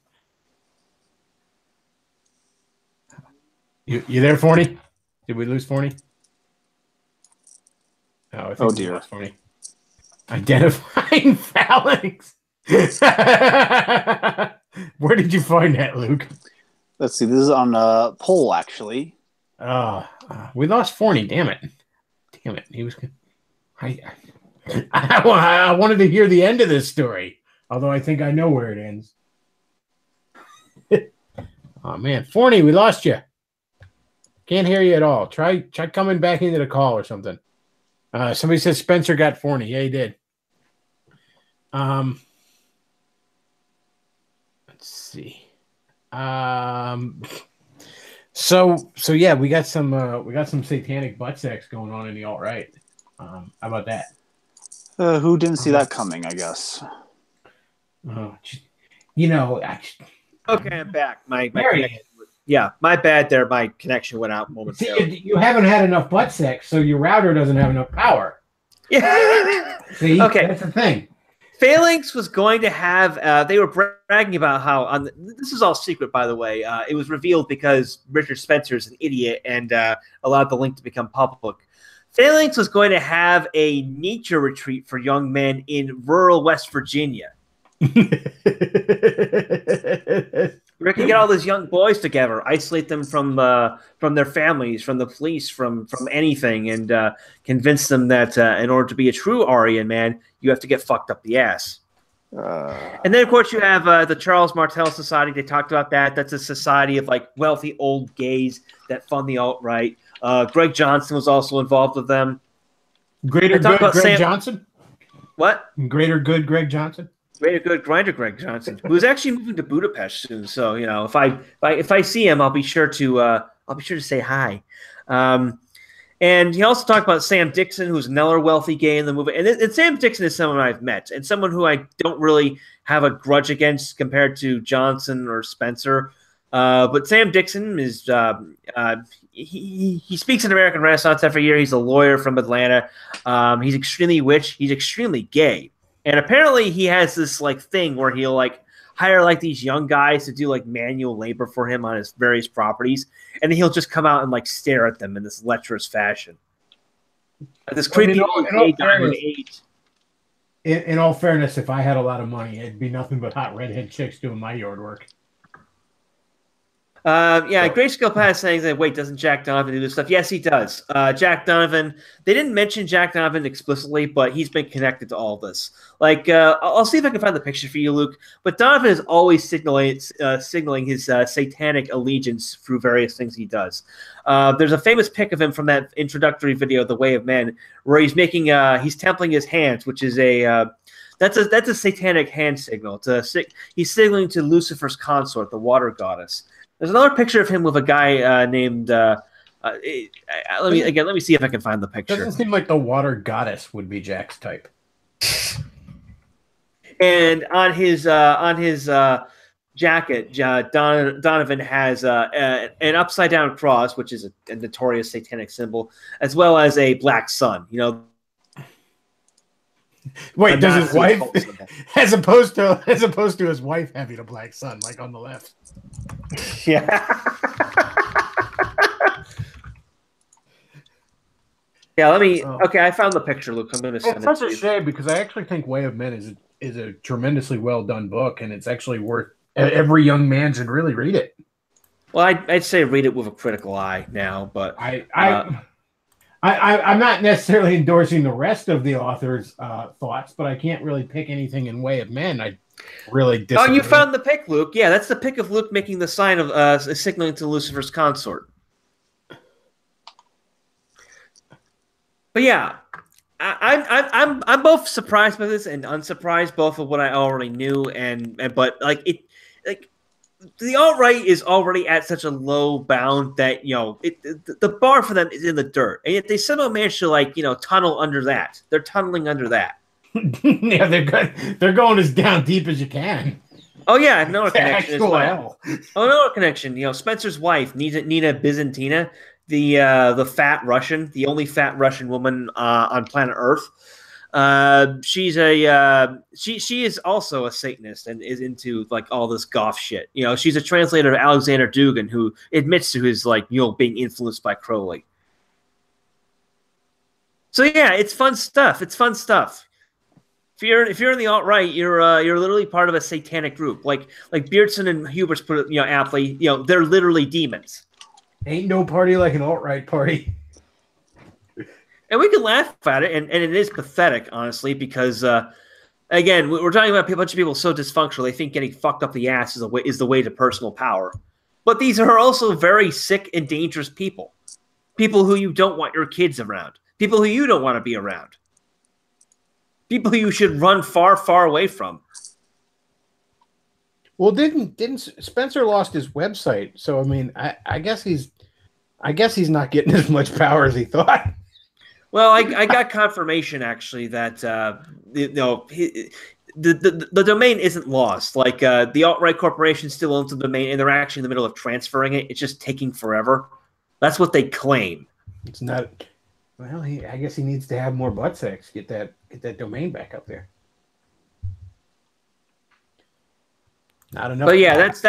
You there, Forney? Did we lose Forney? Oh, I think dear, we lost Forney. Identifying phalanx. Where did you find that, Luke? Let's see. This is on a poll, actually. We lost Forney. Damn it. He was. I wanted to hear the end of this story, although I think I know where it ends. Oh man, Forney, we lost you. Can't hear you at all. Try coming back into the call or something. Somebody says Spencer got Forney. Yeah, he did. Let's see. So yeah, we got some satanic butt sex going on in the alt-right. How about that? Who didn't see that coming, I guess. Okay, I'm back. My connection, my bad there. My connection went out momentarily. See, you haven't had enough butt sex, so your router doesn't have enough power. Yeah. See, okay, that's the thing. Phalanx was going to have. They were bragging about how this is all secret, by the way. It was revealed because Richard Spencer is an idiot and allowed the link to become public. Phalanx was going to have a nature retreat for young men in rural West Virginia. Ricky, You get all these young boys together, isolate them from their families, from the police, from anything, and convince them that in order to be a true Aryan man, you have to get fucked up the ass. And then, of course, you have the Charles Martel Society. They talked about that. That's a society of like wealthy old gays that fund the alt-right. Greg Johnson was also involved with them. Greater good Greg Johnson? What? Greater good Greg Johnson? Greater good grinder Greg Johnson, who's actually moving to Budapest soon. So if I see him, I'll be sure to say hi. And he also talked about Sam Dixon, who's another wealthy gay in the movie. And Sam Dixon is someone I've met and someone who I don't really have a grudge against compared to Johnson or Spencer. But Sam Dixon is he speaks at American Renaissance every year. He's a lawyer from Atlanta. He's extremely rich. He's extremely gay. And apparently he has this like thing where he'll like hire like these young guys to do like manual labor for him on his various properties, and then he'll just come out and like stare at them in this lecherous fashion. This creepy old gay guy with AIDS. In all fairness, if I had a lot of money, it'd be nothing but hot redhead chicks doing my yard work. Grayscale Pat saying that, wait, doesn't Jack Donovan do this stuff? Yes, he does. Jack Donovan, they didn't mention Jack Donovan explicitly, but he's been connected to all this. Like, I'll see if I can find the picture for you, Luke. But Donovan is always signaling his satanic allegiance through various things he does. There's a famous pic of him from that introductory video, The Way of Men, where he's making, he's templing his hands, which is that's a satanic hand signal. He's signaling to Lucifer's consort, the water goddess. There's another picture of him with a guy named. Let me see if I can find the picture. Doesn't seem like the water goddess would be Jack's type. And on his jacket, Donovan has an upside down cross, which is a notorious satanic symbol, as well as a black sun. You know. Wait, does his wife, as opposed to his wife having a black sun, like on the left? Yeah. Yeah, let me. Okay, I found the picture, Luke. I'm going to send it. It's such a shame because I actually think Way of Men is a tremendously well done book, and it's actually worth. Every young man should really read it. Well, I'd say read it with a critical eye now, but I'm not necessarily endorsing the rest of the author's thoughts, but I can't really pick anything in Way of Men. I really disagree. Oh, you found the pic, Luke. Yeah, that's the pic of Luke making the sign of signaling to Lucifer's consort. But yeah, I'm both surprised by this and unsurprised, both of what I already knew, but the alt-right is already at such a low bound that the bar for them is in the dirt, and yet they somehow managed to tunnel under that. They're tunneling under that. Yeah, they're going as down deep as you can. Oh yeah, another connection as well. Another connection. Spencer's wife, Nina Byzantina, the fat Russian, the only fat Russian woman on planet Earth. She is also a Satanist and is into like all this goth shit. She's a translator of Alexander Dugin, who admits to his being influenced by Crowley. So yeah, it's fun stuff. It's fun stuff. If you're in the alt-right, you're literally part of a satanic group. Like Beardson and Huber's put it aptly. They're literally demons. Ain't no party like an alt-right party. And we can laugh at it, and it is pathetic, honestly, because again, we're talking about a bunch of people so dysfunctional they think getting fucked up the ass is the way to personal power. But these are also very sick and dangerous people. People who you don't want your kids around. People who you don't want to be around. People who you should run far, far away from. Well, didn't Spencer lost his website? So I mean, I guess he's not getting as much power as he thought. Well, I got confirmation actually that the domain isn't lost. Like the alt-right corporation still owns the domain, and they're actually in the middle of transferring it. It's just taking forever. That's what they claim. It's not. Well, I guess he needs to have more butt sex. Get that domain back up there. Not enough. But yeah, that's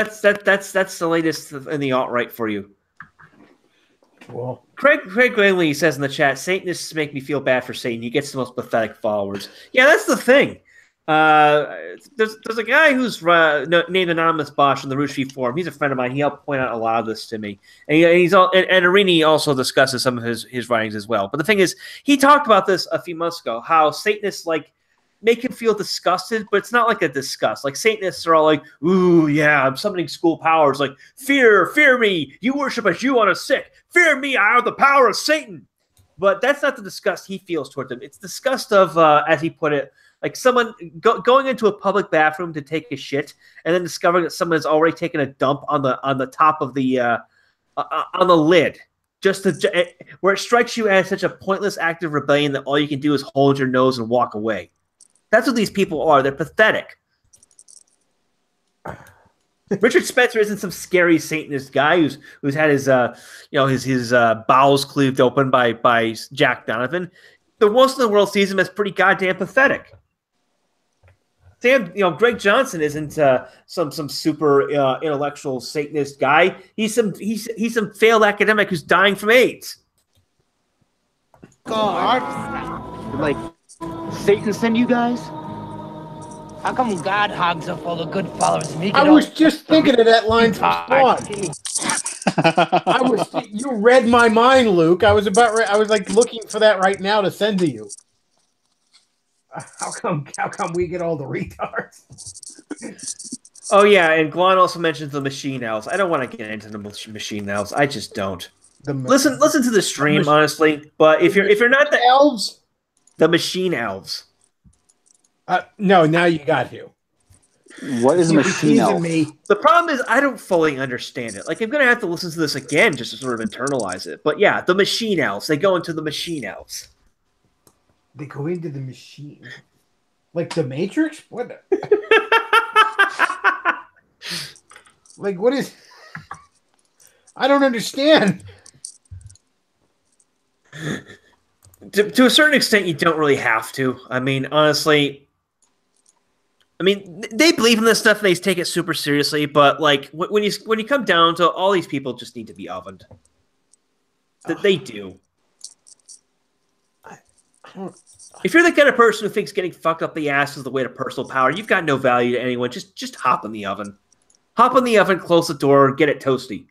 the latest in the alt-right for you. Well, Craig Granley says in the chat, Satanists make me feel bad for Satan. He gets the most pathetic followers. Yeah, that's the thing. There's a guy who's named Anonymous Bosch in the Roosh forum. He's a friend of mine. He helped point out a lot of this to me, and Arini also discusses some of his writings as well. But the thing is, he talked about this a few months ago. How Satanists like make him feel disgusted, but it's not like a disgust. Like Satanists are all like, "Ooh, yeah, I'm summoning school powers. Like fear me. You worship as you want to sick. Fear me. I have the power of Satan." But that's not the disgust he feels toward them. It's disgust of, as he put it, like someone going into a public bathroom to take a shit, and then discovering that someone has already taken a dump on the top of the on the lid, where it strikes you as such a pointless act of rebellion that all you can do is hold your nose and walk away. That's what these people are. They're pathetic. Richard Spencer isn't some scary Satanist guy who's had his his bowels cleaved open by Jack Donovan. The most of the world sees him as pretty goddamn pathetic. Greg Johnson isn't some super intellectual Satanist guy. He's some failed academic who's dying from AIDS. God, like Satan send you guys? How come God hogs up all the good followers? I was just thinking of that line from Spawn. You read my mind, Luke. I was like looking for that right now to send to you. How come we get all the retards? Oh yeah, and Glon also mentions the machine elves. I don't want to get into the machine elves. I just don't. Listen to the stream, honestly. But if you're not the elves, the machine elves. No, now you got to. What is machine elf? The problem is I don't fully understand it. Like I'm gonna have to listen to this again just to sort of internalize it. But yeah, the machine elves. They go into the machine elves. They go into the machine, like the Matrix. What? Like what is? I don't understand. To a certain extent, you don't really have to. I mean, honestly. I mean, they believe in this stuff and they take it super seriously, but like when you come down to all these people just need to be ovened. They do. If you're the kind of person who thinks getting fucked up the ass is the way to personal power, you've got no value to anyone. Just hop in the oven. Hop in the oven, close the door, get it toasty.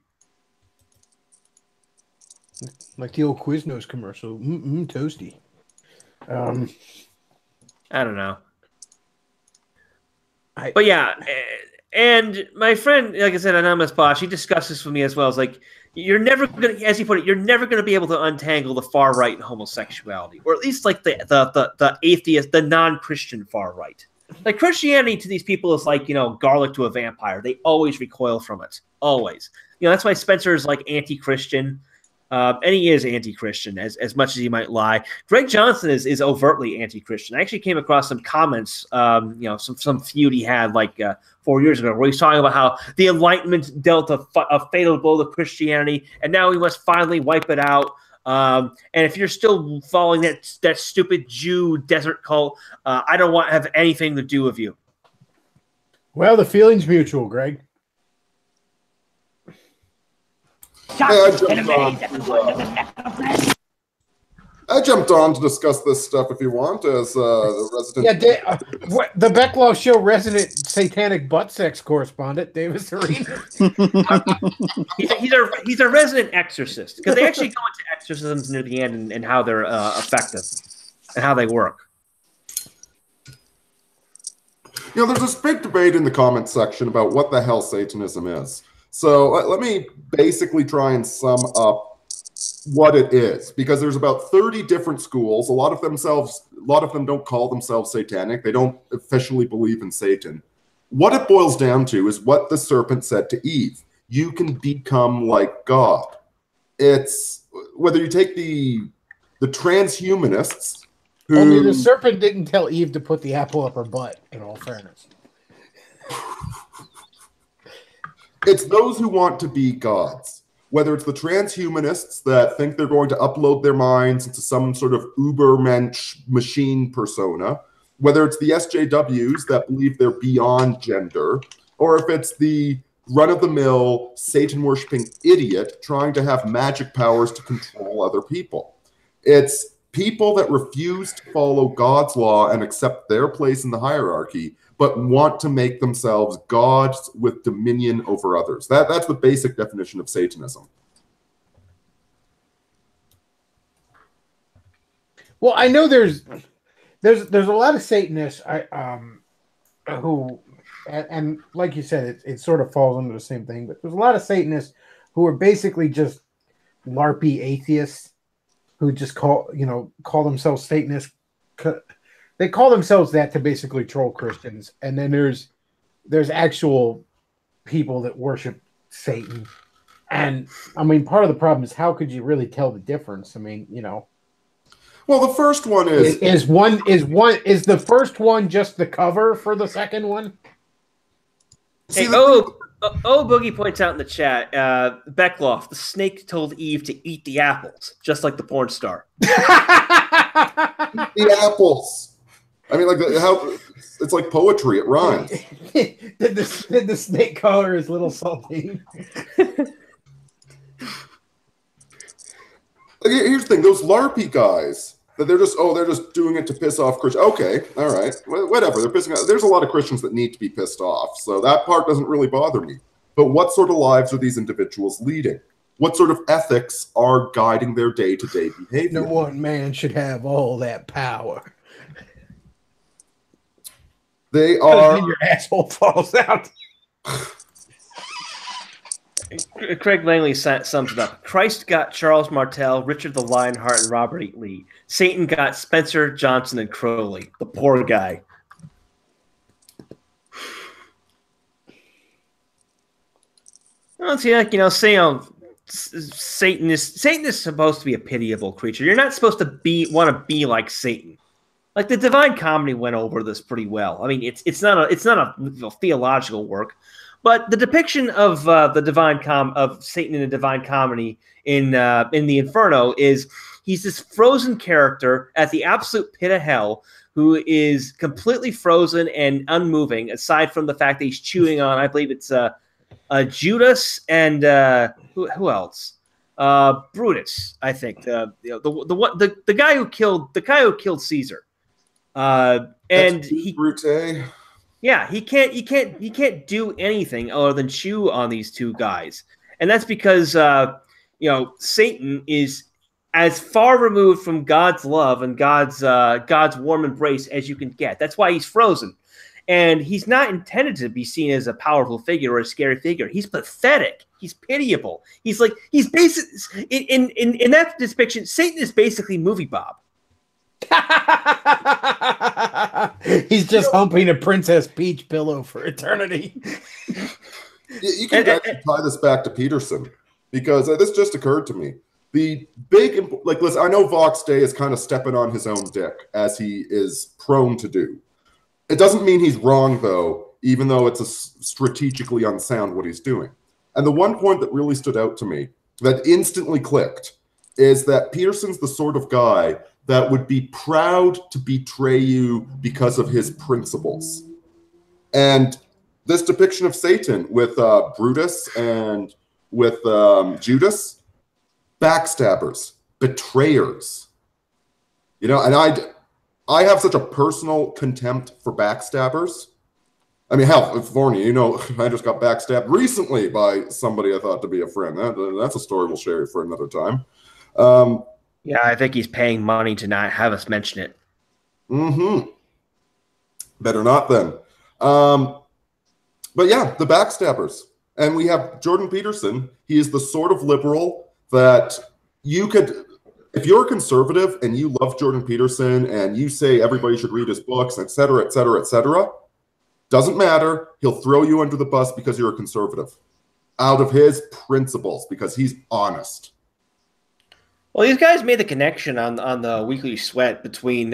Like the old Quiznos commercial. Toasty. I don't know. But yeah, and my friend, like I said, Anonymous Bosch, he discussed this with me as well. It's like, you're never going to, as he put it, you're never going to be able to untangle the far right and homosexuality, or at least like the atheist, the non-Christian far right. Like Christianity to these people is like, garlic to a vampire. They always recoil from it. Always. That's why Spencer is like anti-Christian. And he is anti-Christian as much as he might lie. Greg Johnson is overtly anti-Christian. I actually came across some comments, some feud he had like 4 years ago, where he's talking about how the Enlightenment dealt a fatal blow to Christianity, and now we must finally wipe it out. And if you're still following that stupid Jew desert cult, I don't want to have anything to do with you. Well, the feeling's mutual, Greg. I jumped on to discuss this stuff if you want, as the resident. Yeah, the Bechtloff Show resident satanic butt sex correspondent, Davis Arena. he's a resident exorcist, because they actually go into exorcisms near the end and how they're effective and how they work. There's this big debate in the comments section about what the hell Satanism is. So let me basically try and sum up what it is, because there's about 30 different schools. A lot of them don't call themselves satanic. They don't officially believe in Satan. What it boils down to is what the serpent said to Eve. You can become like God. It's whether you take the transhumanists who... Only the serpent didn't tell Eve to put the apple up her butt, in all fairness. It's those who want to be gods. Whether it's the transhumanists that think they're going to upload their minds into some sort of ubermensch machine persona, whether it's the SJWs that believe they're beyond gender, or if it's the run-of-the-mill, Satan-worshipping idiot trying to have magic powers to control other people. It's people that refuse to follow God's law and accept their place in the hierarchy, but want to make themselves gods with dominion over others. That's the basic definition of Satanism. Well, I know there's a lot of Satanists who, and like you said, it sort of falls under the same thing. But there's a lot of Satanists who are basically just LARPy atheists who just call themselves Satanists. They call themselves that to basically troll Christians. And then there's actual people that worship Satan. And I mean, part of the problem is how could you really tell the difference? I mean, Well, the first one is the first one just the cover for the second one? Hey, Boogie points out in the chat, Bechtloff, the snake told Eve to eat the apples, just like the porn star. the apples. I mean, it's like poetry. It rhymes. did the snake call her his little saltine? Here's the thing: those LARPy guys, that they're just doing it to piss off Christians. Okay, all right, whatever. They're pissing off. There's a lot of Christians that need to be pissed off, so that part doesn't really bother me. But what sort of lives are these individuals leading? What sort of ethics are guiding their day-to-day behavior? No one man should have all that power. They are. Your asshole falls out. Craig Langley sums it up. Christ got Charles Martel, Richard the Lionheart, and Robert E. Lee. Satan got Spencer, Johnson, and Crowley. The poor guy. Well, see, Satan is supposed to be a pitiable creature. You're not supposed to want to be like Satan. Like the Divine Comedy went over this pretty well. I mean, it's not a theological work, but the depiction of of Satan in the Divine Comedy in the Inferno is he's this frozen character at the absolute pit of hell who is completely frozen and unmoving, aside from the fact that he's chewing on, I believe it's Judas and who else? Brutus, I think. The guy who killed Caesar. And he can't do anything other than chew on these two guys. And that's because Satan is as far removed from God's love and God's warm embrace as you can get. That's why he's frozen. And he's not intended to be seen as a powerful figure or a scary figure. He's pathetic. He's pitiable. He's basically in that depiction, Satan is basically Movie Bob. He's just humping a Princess Peach pillow for eternity. You can actually tie this back to Peterson, because this just occurred to me. The big, listen, I know Vox Day is kind of stepping on his own dick, as he is prone to do. It doesn't mean he's wrong, though, even though it's strategically unsound what he's doing. And the one point that really stood out to me, that instantly clicked, is that Peterson's the sort of guy that would be proud to betray you because of his principles. And this depiction of Satan with Brutus and with Judas, backstabbers, betrayers. And I have such a personal contempt for backstabbers. I mean, hell, California, I just got backstabbed recently by somebody I thought to be a friend. That's a story we'll share for another time. Yeah, I think he's paying money to not have us mention it. Mm-hmm. Better not then. But yeah, the backstabbers. And we have Jordan Peterson. He is the sort of liberal that you could, if you're a conservative and you love Jordan Peterson and you say everybody should read his books, et cetera, et cetera, et cetera, doesn't matter. He'll throw you under the bus because you're a conservative. Out of his principles, because he's honest. Well, these guys made the connection on the Weekly Sweat between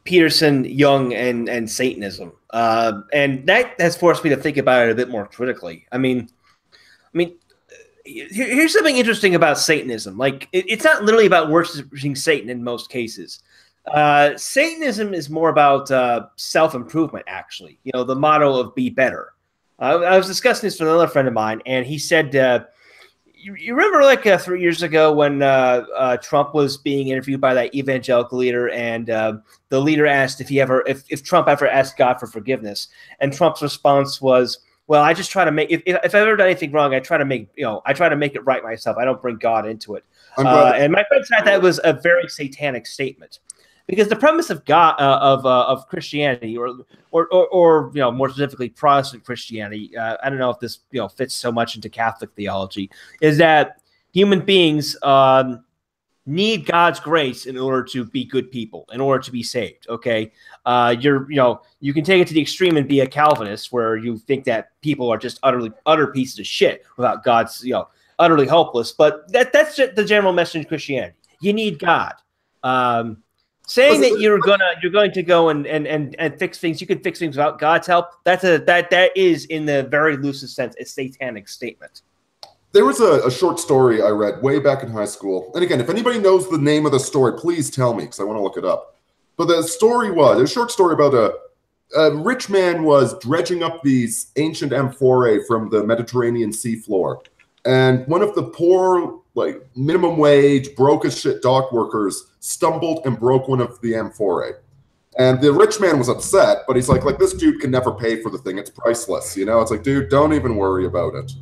Peterson, Jung, and Satanism, and that has forced me to think about it a bit more critically. I mean, here's something interesting about Satanism. Like, it's not literally about worshiping Satan in most cases. Satanism is more about self-improvement, actually. The motto of "be better." I was discussing this with another friend of mine, and he said, You remember like 3 years ago when Trump was being interviewed by that evangelical leader, and the leader asked if Trump ever asked God for forgiveness, and Trump's response was, "Well, I just try to make if I've ever done anything wrong, I try to make it right myself. I don't bring God into it." And my friend said that was a very satanic statement, because the premise of God of Christianity, or more specifically Protestant Christianity, I don't know if this fits so much into Catholic theology, is that human beings need God's grace in order to be good people, in order to be saved. Okay, you can take it to the extreme and be a Calvinist, where you think that people are just utter pieces of shit without God's utterly hopeless. But that's the general message of Christianity. You need God. Saying that you're going to go and fix things, you can fix things without God's help. That is, in the very loosest sense, a satanic statement. There was a short story I read way back in high school. And again, if anybody knows the name of the story, please tell me, because I want to look it up. But the story was a short story about a rich man was dredging up these ancient amphorae from the Mediterranean seafloor. And one of the poor, like, minimum wage, broke as shit dock workers stumbled and broke one of the amphorae. And the rich man was upset, but he's like, this dude can never pay for the thing. It's priceless. It's like, dude, don't even worry about it.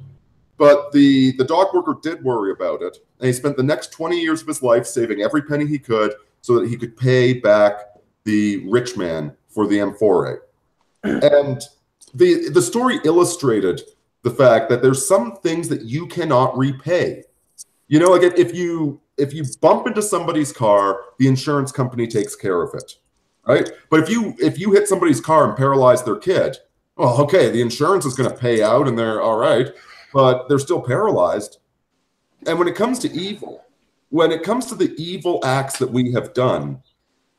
But the dock worker did worry about it. And he spent the next 20 years of his life saving every penny he could so that he could pay back the rich man for the amphorae. And the story illustrated the fact that there's some things that you cannot repay. Like if you bump into somebody's car, the insurance company takes care of it, right? But if you hit somebody's car and paralyze their kid, well, okay, the insurance is going to pay out and they're all right, but they're still paralyzed. And when it comes to evil, when it comes to the evil acts that we have done,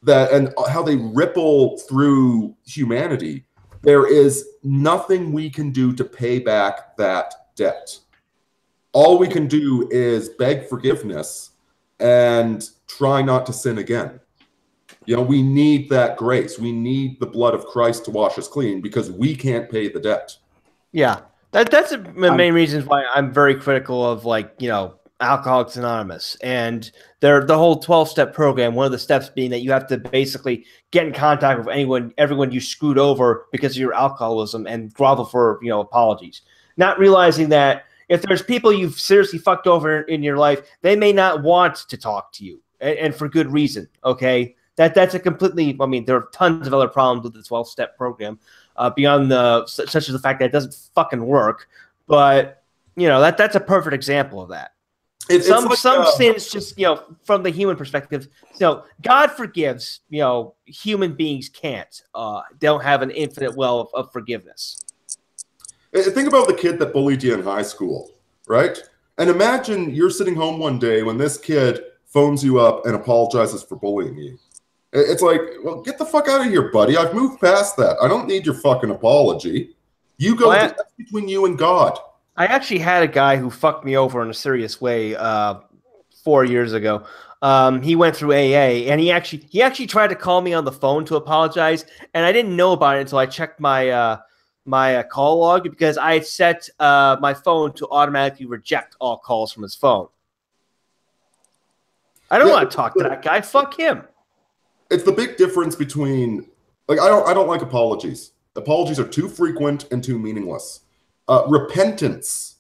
and how they ripple through humanity, there is nothing we can do to pay back that debt. All we can do is beg forgiveness and try not to sin again. We need that grace. We need the blood of Christ to wash us clean, because we can't pay the debt. Yeah, that's the main reasons why I'm very critical of Alcoholics Anonymous and the whole 12-step program. One of the steps being that you have to basically get in contact with everyone you screwed over because of your alcoholism, and grovel for apologies. Not realizing that if there's people you've seriously fucked over in your life, they may not want to talk to you, and for good reason. Okay, that's a completely. I mean, there are tons of other problems with the 12-step program, beyond such as the fact that it doesn't fucking work. But that's a perfect example of that. Some sins, just from the human perspective, God forgives. Human beings can't. Don't have an infinite well of forgiveness. Think about the kid that bullied you in high school, right? And imagine you're sitting home one day when this kid phones you up and apologizes for bullying you. It's like, well, get the fuck out of here, buddy. I've moved past that. I don't need your fucking apology. You go between you and God. I actually had a guy who fucked me over in a serious way 4 years ago. He went through AA, and he actually tried to call me on the phone to apologize, and I didn't know about it until I checked my my call log, because I had set my phone to automatically reject all calls from his phone. I don't want to talk to that guy. Fuck him. It's the big difference between, like, I don't like apologies. Apologies are too frequent and too meaningless. Repentance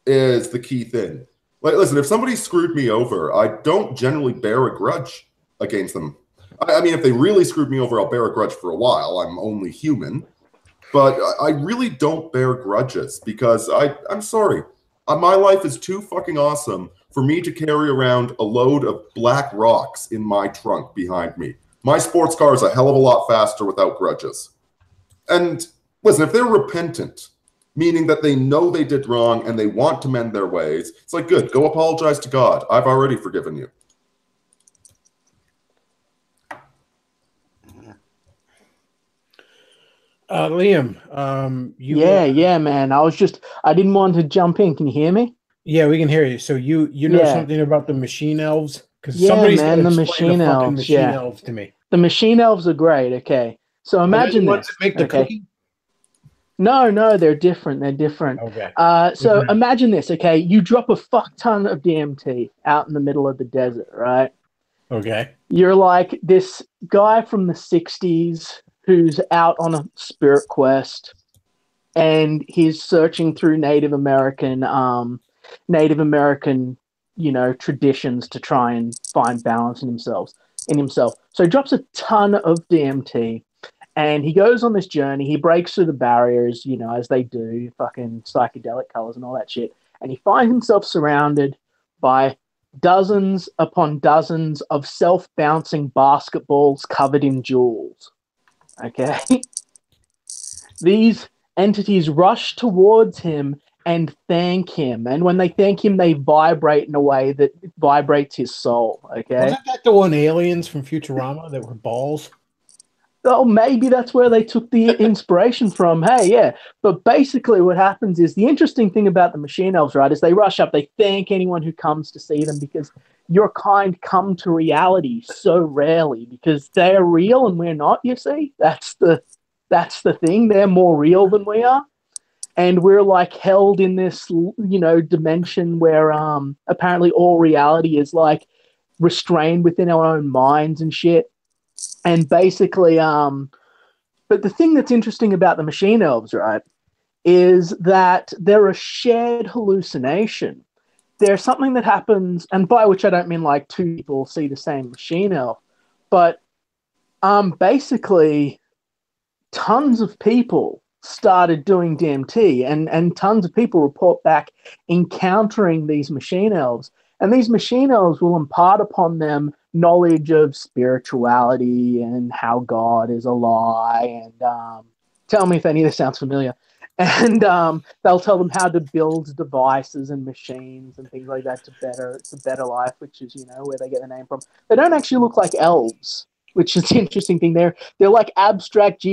is the key thing. Like, listen, if somebody screwed me over, I don't generally bear a grudge against them. I mean, if they really screwed me over, I'll bear a grudge for a while. I'm only human. But I really don't bear grudges, because I'm sorry. My life is too fucking awesome for me to carry around a load of black rocks in my trunk behind me. My sports car is a hell of a lot faster without grudges. And listen, if they're repentant, meaning that they know they did wrong and they want to mend their ways, it's like, good, go apologize to God. I've already forgiven you. Liam, yeah, man. I didn't want to jump in. Can you hear me? Yeah, we can hear you. So you know something about the machine elves? Because somebody's man, the machine elves to me. The machine elves are great. Okay, so imagine this. this. Make the cookie? No, they're different. They're different. Okay. So imagine this, okay? You drop a fuck ton of DMT out in the middle of the desert, right? Okay. You're like this guy from the 60s who's out on a spirit quest, and he's searching through Native American, traditions to try and find balance in himself. So he drops a ton of DMT, and he goes on this journey. He breaks through the barriers, as they do, fucking psychedelic colors and all that shit. And he finds himself surrounded by dozens upon dozens of self-bouncing basketballs covered in jewels. Okay? These entities rush towards him and thank him. And when they thank him, they vibrate in a way that vibrates his soul. Okay? Wasn't that the one aliens from Futurama that were balls? Oh, maybe that's where they took the inspiration from. Hey, yeah. But basically what happens is the interesting thing about the machine elves, right, is they rush up, they thank anyone who comes to see them because your kind come to reality so rarely because they're real and we're not, you see? That's the thing. They're more real than we are. And we're like held in this, dimension where apparently all reality is like restrained within our own minds and shit. And basically, but the thing that's interesting about the machine elves, right, is that they're a shared hallucination. There's something that happens, and by which I don't mean like two people see the same machine elf, but basically tons of people started doing DMT, and tons of people report back encountering these machine elves. And these machine elves will impart upon them knowledge of spirituality and how God is a lie. And tell me if any of this sounds familiar. And they'll tell them how to build devices and machines and things like that to better life, which is, where they get the name from. They don't actually look like elves, which is the interesting thing. They're like abstract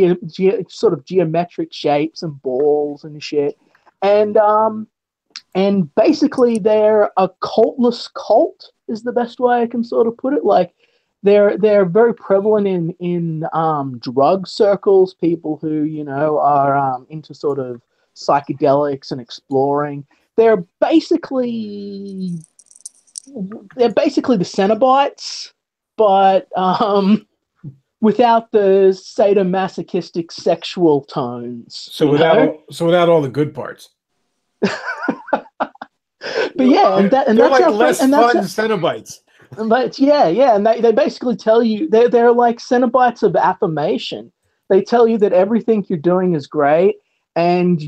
sort of geometric shapes and balls and shit. And basically, they're a cultless cult is the best way I can sort of put it. Like, they're very prevalent in drug circles. People who are into sort of psychedelics and exploring. They're basically the Cenobites, but without the sadomasochistic sexual tones. So without all the good parts. But yeah, and they're that's like how less fun Cenobites. But yeah, and they basically tell you they're like Cenobites of affirmation. They tell you that everything you're doing is great, and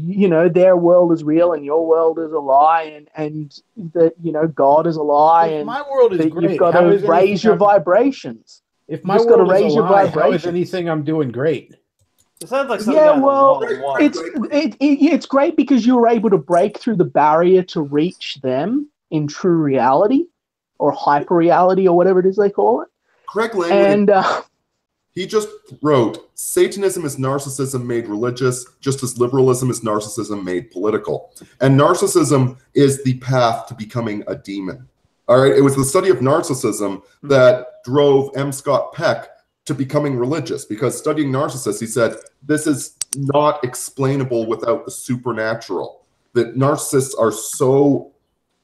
their world is real and your world is a lie, and that God is a lie, and my world is great. You've got to raise your vibrations. If my world is a lie, how is vibrations. anything I'm doing great? It sounds like something it's great because you're able to break through the barrier to reach them in true reality or hyper reality or whatever it is they call it. Craig Langley, And he just wrote, Satanism is narcissism made religious, just as liberalism is narcissism made political. And narcissism is the path to becoming a demon. All right, it was the study of narcissism that drove M. Scott Peck to becoming religious, because studying narcissists, he said, this is not explainable without the supernatural. That narcissists are so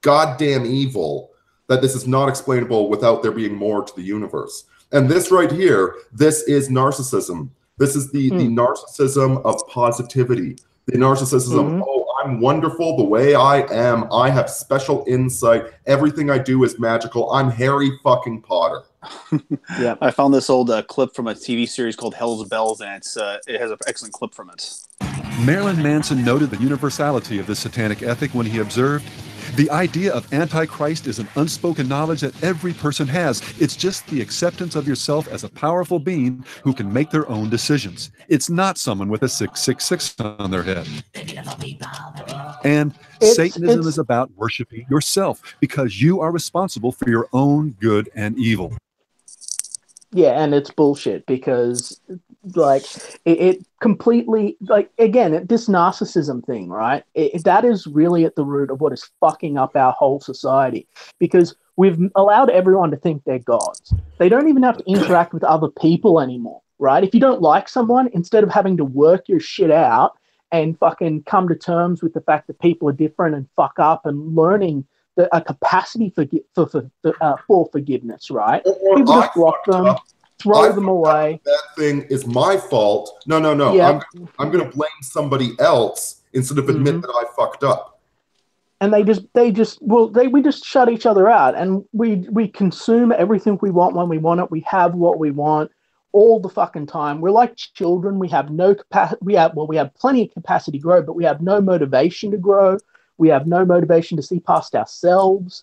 goddamn evil that this is not explainable without there being more to the universe. And this right here, this is narcissism. This is the narcissism of positivity. The narcissism, I'm wonderful the way I am. I have special insight. Everything I do is magical. I'm Harry fucking Potter. Yeah, I found this old clip from a TV series called Hell's Bells, and it has an excellent clip from it. Marilyn Manson noted the universality of this satanic ethic when he observed, the idea of Antichrist is an unspoken knowledge that every person has. It's just the acceptance of yourself as a powerful being who can make their own decisions. It's not someone with a 666 on their head. And Satanism is about worshiping yourself because you are responsible for your own good and evil. Yeah, and it's bullshit because, like, it completely, like, again, this narcissism thing, right? That is really at the root of what is fucking up our whole society, because we've allowed everyone to think they're gods. They don't even have to interact with other people anymore, right? If you don't like someone, instead of having to work your shit out and fucking come to terms with the fact that people are different and fuck up, and learning a capacity for forgiveness, right? Or People I just block fucked them, up. throw I them fucked up, away. that thing is my fault. No. Yeah. I'm going to blame somebody else instead of admit that I fucked up. And we just shut each other out, and we consume everything we want when we want it. We have what we want all the fucking time. We're like children. We have no capacity. We have plenty of capacity to grow, but we have no motivation to grow. We have no motivation to see past ourselves,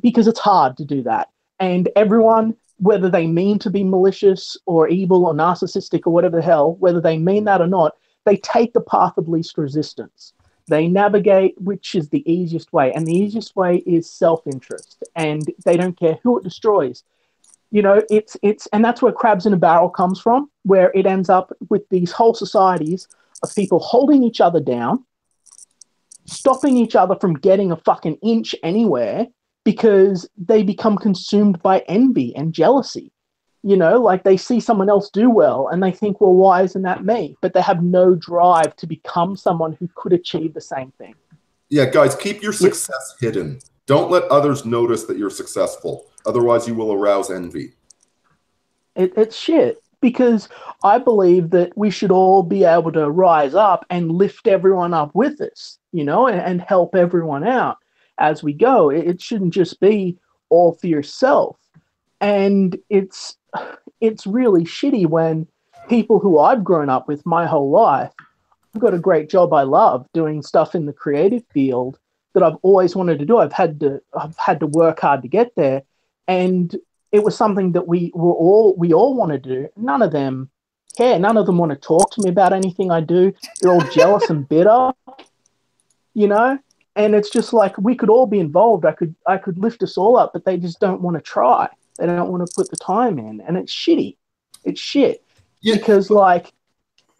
because it's hard to do that. And everyone, whether they mean to be malicious or evil or narcissistic or whatever the hell, whether they mean that or not, they take the path of least resistance. They navigate which is the easiest way, and the easiest way is self-interest, and they don't care who it destroys. You know, and that's where crabs in a barrel comes from, where it ends up with these whole societies of people holding each other down, stopping each other from getting a fucking inch anywhere, because they become consumed by envy and jealousy. You know, like they see someone else do well and they think, well, why isn't that me? But they have no drive to become someone who could achieve the same thing. Yeah, guys, keep your success hidden. Don't let others notice that you're successful. Otherwise, you will arouse envy. It's shit, because I believe that we should all be able to rise up and lift everyone up with us, you know, and help everyone out as we go. It shouldn't just be all for yourself. And it's really shitty when people who I've grown up with my whole life, I've got a great job I love doing stuff in the creative field that I've always wanted to do. I've had to work hard to get there, and it was something that we all want to do. None of them care. None of them want to talk to me about anything I do. They're all jealous and bitter, you know. And it's just like, we could all be involved. I could lift us all up, but they just don't want to try. They don't want to put the time in, and it's shitty. It's shit. Yeah. Because like,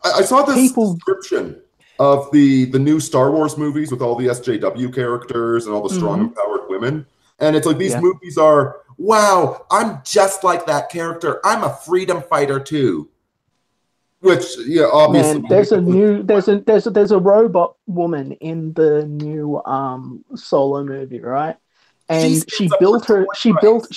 I saw this description of the new Star Wars movies with all the SJW characters and all the strong, empowered women. And it's like, these movies are, wow, I'm just like that character. I'm a freedom fighter too. Which, yeah, obviously. Man, there's a robot woman in the new Solo movie, right? And she built herself. And she built.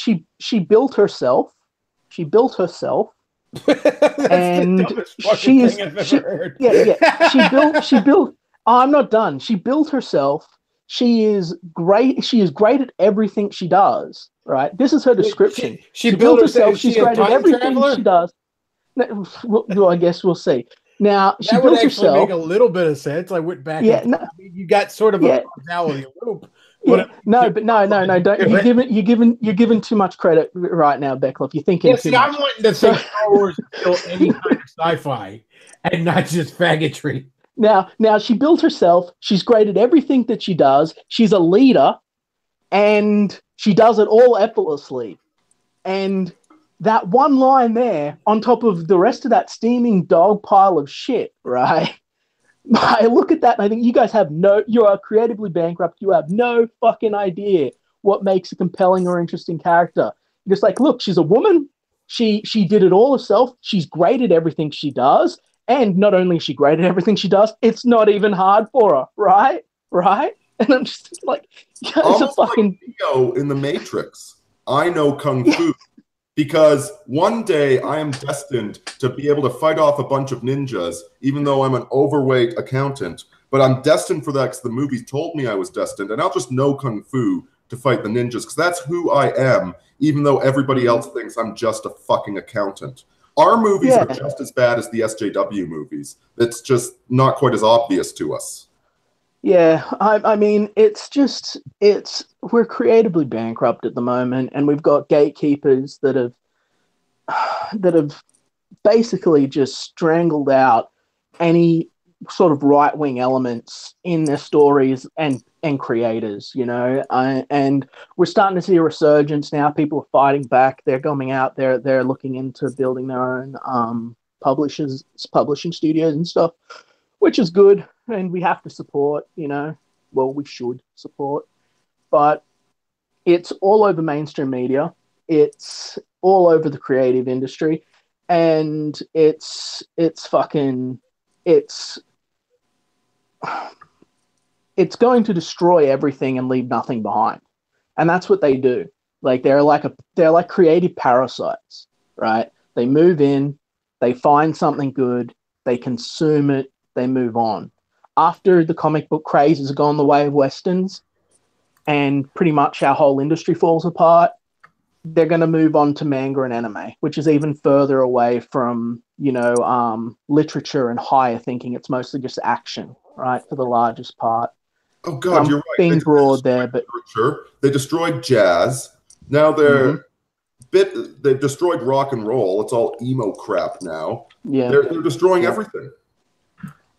Oh, I'm not done. She built herself. She is great. She is great at everything she does. Right. This is her description. She built herself. She's great at everything she does. Well, I guess we'll see. Now she that built would actually herself. make a little bit of sense. I went back. Yeah, you got sort of a personality loop. Yeah, no, don't. You're giving too much credit right now, Bechtloff. You're thinking too much. I'm wanting to say Star Wars is still any kind of sci-fi and not just faggotry. Now she built herself. She's great at everything that she does. She's a leader, and she does it all effortlessly. And that one line there, on top of the rest of that steaming dog pile of shit, right? I look at that and I think you guys you are creatively bankrupt. You have no fucking idea what makes a compelling or interesting character. You're just like, look, she's a woman. She did it all herself. She's great at everything she does. And not only is she great at everything she does, it's not even hard for her, right? Right? And I'm just like, it's a fucking... like Neo in the Matrix. I know Kung Fu. Because one day I am destined to be able to fight off a bunch of ninjas, even though I'm an overweight accountant. But I'm destined for that because the movies told me I was destined. And I'll just know Kung Fu to fight the ninjas because that's who I am, even though everybody else thinks I'm just a fucking accountant. Our movies are just as bad as the SJW movies. It's just not quite as obvious to us. Yeah, I mean, we're creatively bankrupt at the moment, and we've got gatekeepers that have basically just strangled out any sort of right-wing elements in their stories and creators, you know, and we're starting to see a resurgence now. People are fighting back. They're coming out. They're looking into building their own publishing studios and stuff, which is good, and we have to support, you know. Well, we should support. But it's all over mainstream media. It's all over the creative industry. And it's it's going to destroy everything and leave nothing behind. And that's what they do. Like they're like creative parasites, right? They move in, they find something good, they consume it, they move on. After the comic book craze has gone the way of Westerns and pretty much our whole industry falls apart, they're going to move on to manga and anime, which is even further away from, literature and higher thinking. It's mostly just action, right, for the largest part. Oh God, you're right. Being broad there, but literature. They destroyed jazz. Now they've destroyed rock and roll. It's all emo crap now. Yeah, they're destroying everything.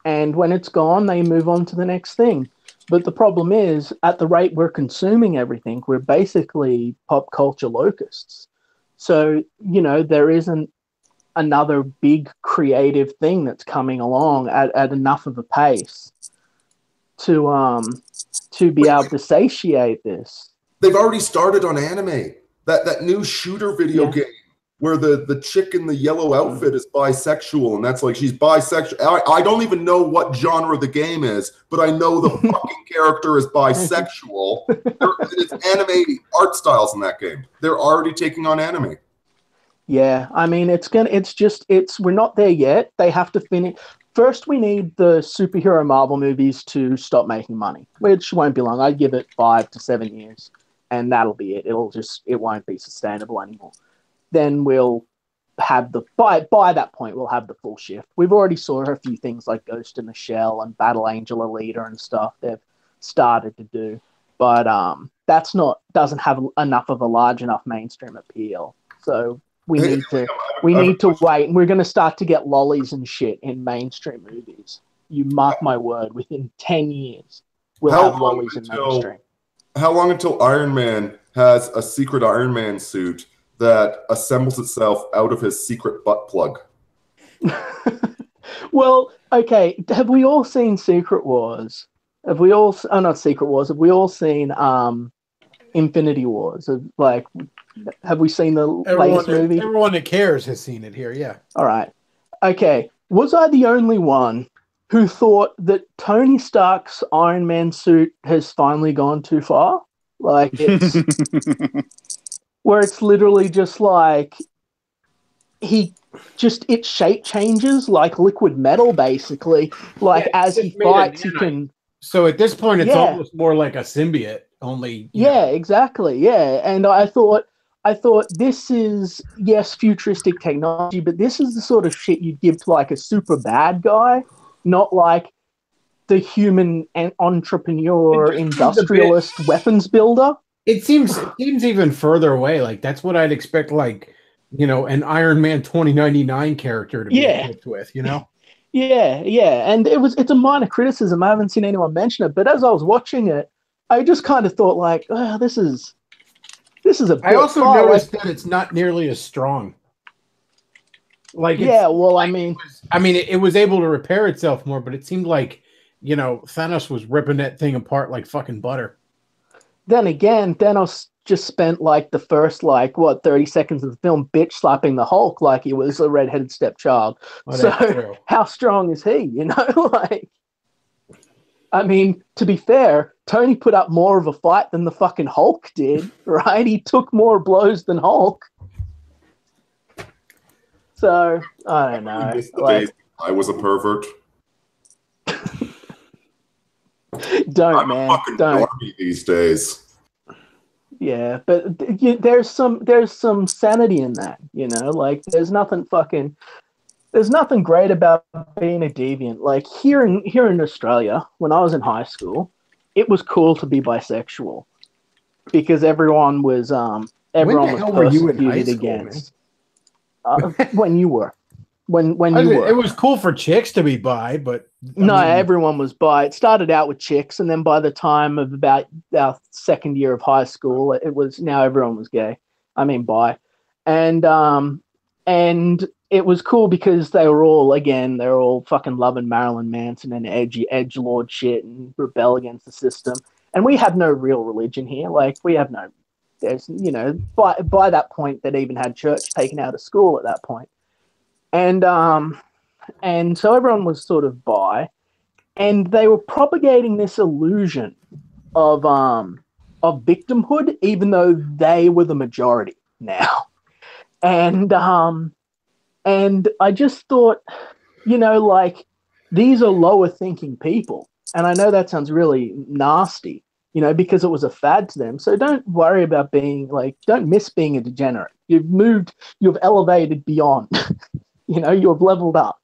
And when it's gone, they move on to the next thing. But the problem is, at the rate we're consuming everything, we're basically pop culture locusts. So, there isn't another big creative thing that's coming along at enough of a pace to be able to satiate this. They've already started on anime. That new shooter video game where the chick in the yellow outfit is bisexual, and that's like she's bisexual. I don't even know what genre the game is, but I know the fucking character is bisexual. It's anime art styles in that game. They're already taking on anime. Yeah, I mean, we're not there yet. They have to finish. First, we need the superhero Marvel movies to stop making money, which won't be long. I'd give it 5 to 7 years, and that'll be it. It won't be sustainable anymore. Then we'll have by that point, we'll have the full shift. We've already saw a few things like Ghost in the Shell and Battle Angel Alita and stuff they've started to do, but doesn't have enough of a large enough mainstream appeal. So we need to wait, and we're going to start to get lollies and shit in mainstream movies. You mark my word, within 10 years, we'll have lollies in mainstream. How long until Iron Man has a secret Iron Man suit that assembles itself out of his secret butt plug? Well, okay, have we all seen Secret Wars? Have we all... Oh, not Secret Wars. Have we all seen Infinity Wars? Have we seen the latest movie? Everyone that cares has seen it here, yeah. All right. Okay, was I the only one who thought that Tony Stark's Iron Man suit has finally gone too far? Like, it's... where it's literally just like it shape changes like liquid metal, basically. Like as he fights, he can. So at this point, it's almost more like a symbiote. Only. Exactly. Yeah, and I thought this is futuristic technology, but this is the sort of shit you'd give to like a super bad guy, not like the human and entrepreneur, industrialist weapons builder. It seems even further away. Like that's what I'd expect, like, an Iron Man 2099 character to be equipped with, Yeah, and it's a minor criticism. I haven't seen anyone mention it, but as I was watching it, I just kind of thought like, oh, this is a bit I also noticed that it's not nearly as strong. Like it was able to repair itself more, but it seemed like, Thanos was ripping that thing apart like fucking butter. Then again, Thanos just spent like the first 30 seconds of the film bitch slapping the Hulk like he was a redheaded stepchild. Well, so how strong is he? I mean, to be fair, Tony put up more of a fight than the fucking Hulk did, right? He took more blows than Hulk. So I don't know. I was a pervert. I'm a fucking normie these days. Yeah, but there's some sanity in that, like there's nothing great about being a deviant. Like here in Australia, when I was in high school, it was cool to be bisexual because everyone was persecuted against. When you were. It was cool for chicks to be bi, but everyone was bi. It started out with chicks, and then by the time of about our second year of high school, now everyone was gay. I mean bi, and it was cool because they were all fucking loving Marilyn Manson and edgelord shit and rebel against the system. And we have no real religion here. Like by that point, they'd even had church taken out of school at that point. And so everyone was sort of bi, and they were propagating this illusion of victimhood, even though they were the majority now. And I just thought, like, these are lower thinking people. And I know that sounds really nasty, because it was a fad to them. So don't worry about don't miss being a degenerate. You've elevated beyond, you've leveled up.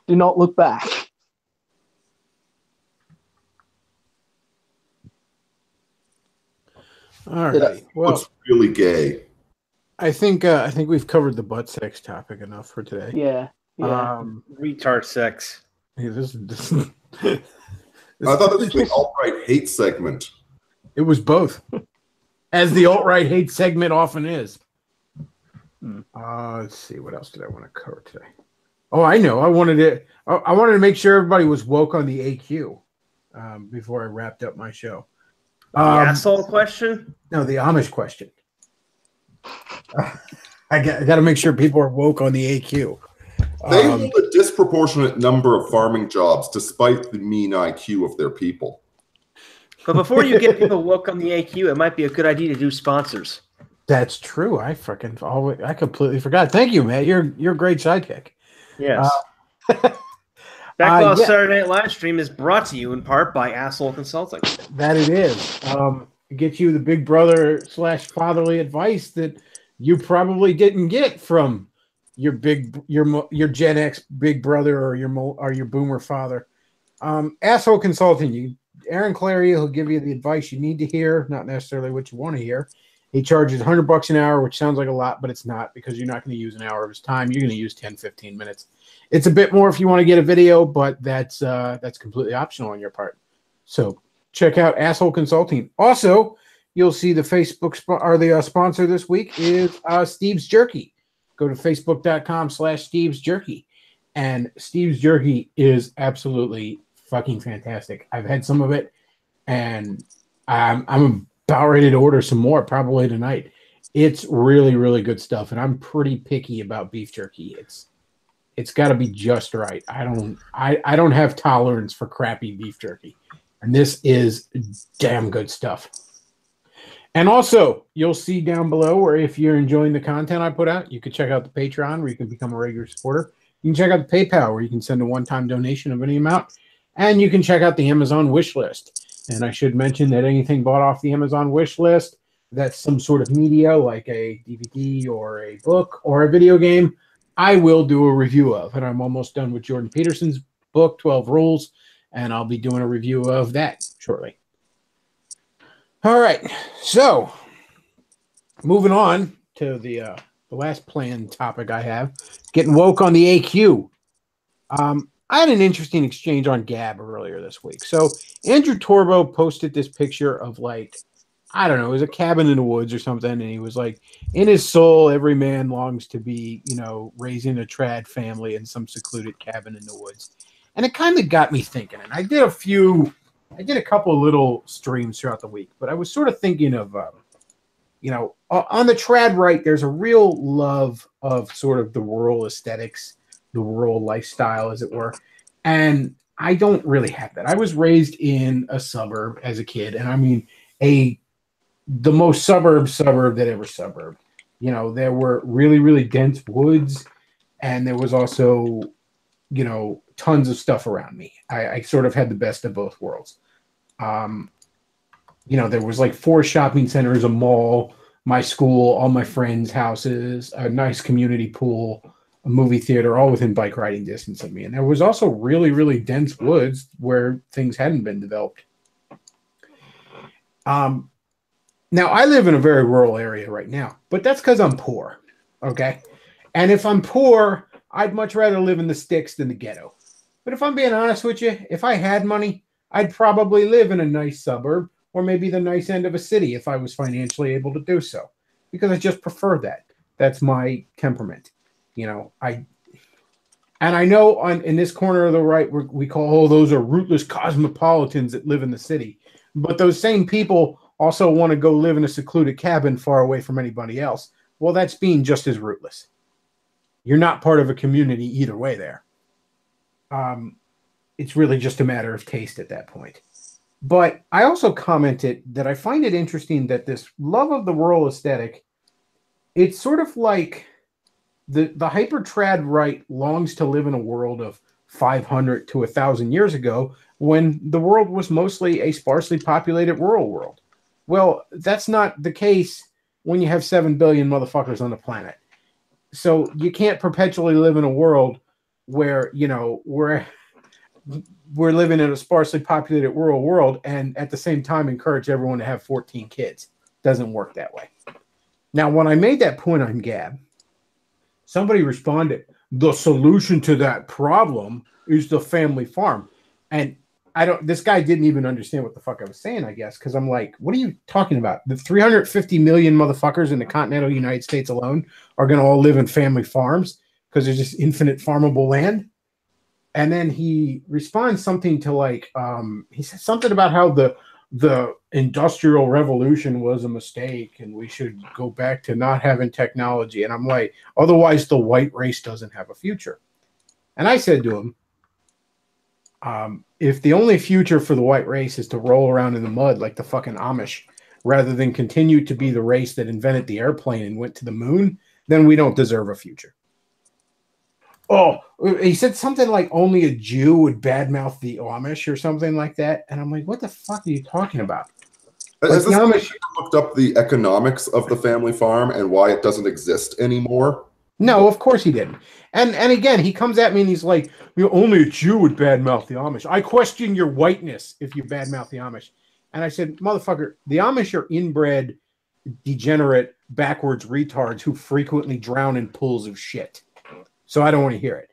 Do not look back. All right. Well, looks really gay. I think we've covered the butt sex topic enough for today. Yeah. Retard sex. Hey, this I thought this was the alt-right hate segment. It was both, as the alt-right hate segment often is. Let's see, what else did I want to cover today? Oh, I know. I wanted to make sure everybody was woke on the AQ before I wrapped up my show. The asshole question? No, the Amish question. I got to make sure people are woke on the AQ. They hold a disproportionate number of farming jobs despite the mean IQ of their people. But before you get people woke on the AQ, it might be a good idea to do sponsors. That's true. I completely forgot. Thank you, Matt. You're a great sidekick. Yes. Bechtloff Saturday Night Livestream is brought to you in part by Asshole Consulting. That it is. It gets you the big brother / fatherly advice that you probably didn't get from your Gen X big brother or your boomer father. Asshole Consulting. Aaron Clary will give you the advice you need to hear, not necessarily what you want to hear. He charges $100 an hour, which sounds like a lot, but it's not, because you're not going to use an hour of his time. You're going to use 10, 15 minutes. It's a bit more if you want to get a video, but that's completely optional on your part. So check out Asshole Consulting. Also, you'll see the Facebook the sponsor this week is Steve's Jerky. Go to facebook.com/Steve's Jerky. And Steve's Jerky is absolutely fucking fantastic. I've had some of it, and I'm about ready to order some more probably tonight. It's really, really good stuff, and I'm pretty picky about beef jerky. It's got to be just right. I don't have tolerance for crappy beef jerky, and this is damn good stuff. And also, you'll see down below where if you're enjoying the content I put out, you can check out the Patreon where you can become a regular supporter. You can check out the PayPal where you can send a one-time donation of any amount, and you can check out the Amazon wish list. And I should mention that anything bought off the Amazon wish list, that's some sort of media like a DVD or a book or a video game, I will do a review of. And I'm almost done with Jordan Peterson's book, 12 Rules, and I'll be doing a review of that shortly. All right, so moving on to the last planned topic I have, getting woke on the AQ. I had an interesting exchange on Gab earlier this week. So Andrew Torbo posted this picture of, like, I don't know, it was a cabin in the woods or something, and he was like, in his soul, every man longs to be, raising a trad family in some secluded cabin in the woods. And it kind of got me thinking, and I did a couple of little streams throughout the week, but I was sort of thinking of, on the trad right, there's a real love of sort of the rural aesthetics, the rural lifestyle, as it were. And I don't really have that. I was raised in a suburb as a kid, and I mean the most suburb that ever suburbed. There were really, really dense woods, and there was also, tons of stuff around me. I sort of had the best of both worlds. There was like 4 shopping centers, a mall, my school, all my friends' houses, a nice community pool, a movie theater, all within bike riding distance of me. And there was also really, really dense woods where things hadn't been developed. Now, I live in a very rural area right now, but that's because I'm poor, okay? And if I'm poor, I'd much rather live in the sticks than the ghetto. But if I'm being honest with you, if I had money, I'd probably live in a nice suburb or maybe the nice end of a city if I was financially able to do so, because I just prefer that. That's my temperament. I know in this corner of the right, we call those are rootless cosmopolitans that live in the city. But those same people also want to go live in a secluded cabin far away from anybody else. Well, that's being just as rootless. You're not part of a community either way there. it's really just a matter of taste at that point. But I also commented that I find it interesting that this love of the rural aesthetic, it's sort of like the hyper-trad right longs to live in a world of 500 to 1,000 years ago when the world was mostly a sparsely populated rural world. Well, that's not the case when you have 7 billion motherfuckers on the planet. So you can't perpetually live in a world where, you know, we're living in a sparsely populated rural world and at the same time encourage everyone to have 14 kids. Doesn't work that way. Now, when I made that point on Gab, somebody responded, the solution to that problem is the family farm. And this guy didn't even understand what the fuck I was saying, I guess, because I'm like, what are you talking about? The 350 million motherfuckers in the continental United States alone are going to all live in family farms because there's just infinite farmable land. And then he responds something to like, he said something about how the Industrial Revolution was a mistake and we should go back to not having technology. And I'm like, otherwise the white race doesn't have a future. And I said to him, if the only future for the white race is to roll around in the mud like the fucking Amish, rather than continue to be the race that invented the airplane and went to the moon, then we don't deserve a future. Oh, he said something like only a Jew would badmouth the Amish or something like that. And I'm like, what the fuck are you talking about? Has Like, this Amish looked up the economics of the family farm and why it doesn't exist anymore? No, of course he didn't. And again, he comes at me and he's like, you know, only a Jew would badmouth the Amish. I question your whiteness if you badmouth the Amish. And I said, motherfucker, the Amish are inbred, degenerate, backwards retards who frequently drown in pools of shit. So I don't want to hear it.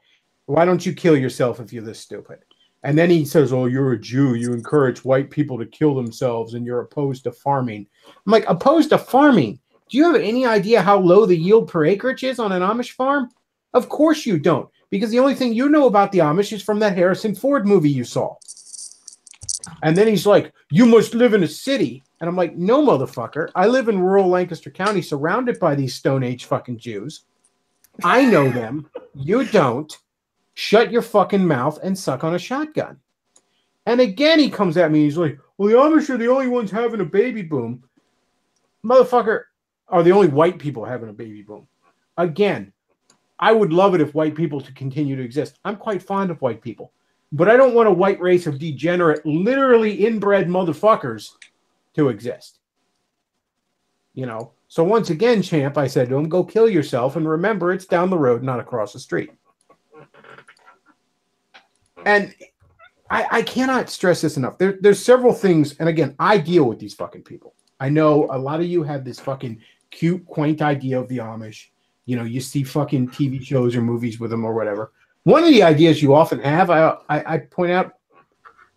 Why don't you kill yourself if you're this stupid? And then he says, oh, you're a Jew. You encourage white people to kill themselves and you're opposed to farming. I'm like, opposed to farming? Do you have any idea how low the yield per acreage is on an Amish farm? Of course you don't, because the only thing you know about the Amish is from that Harrison Ford movie you saw. And then he's like, you must live in a city. And I'm like, no, motherfucker. I live in rural Lancaster County surrounded by these Stone Age fucking Jews. I know them. You don't. Shut your fucking mouth and suck on a shotgun. And again, he comes at me. He's like, well, the Amish are the only ones having a baby boom. Motherfucker, are the only white people having a baby boom. Again, I would love it if white people to continue to exist. I'm quite fond of white people. But I don't want a white race of degenerate, literally inbred motherfuckers to exist. You know? So once again, champ, I said to him, go kill yourself, and remember, it's down the road, not across the street. And I cannot stress this enough. There's several things, and again, I deal with these fucking people. I know a lot of you have this fucking cute, quaint idea of the Amish. You know, you see fucking TV shows or movies with them or whatever. One of the ideas you often have, I point out,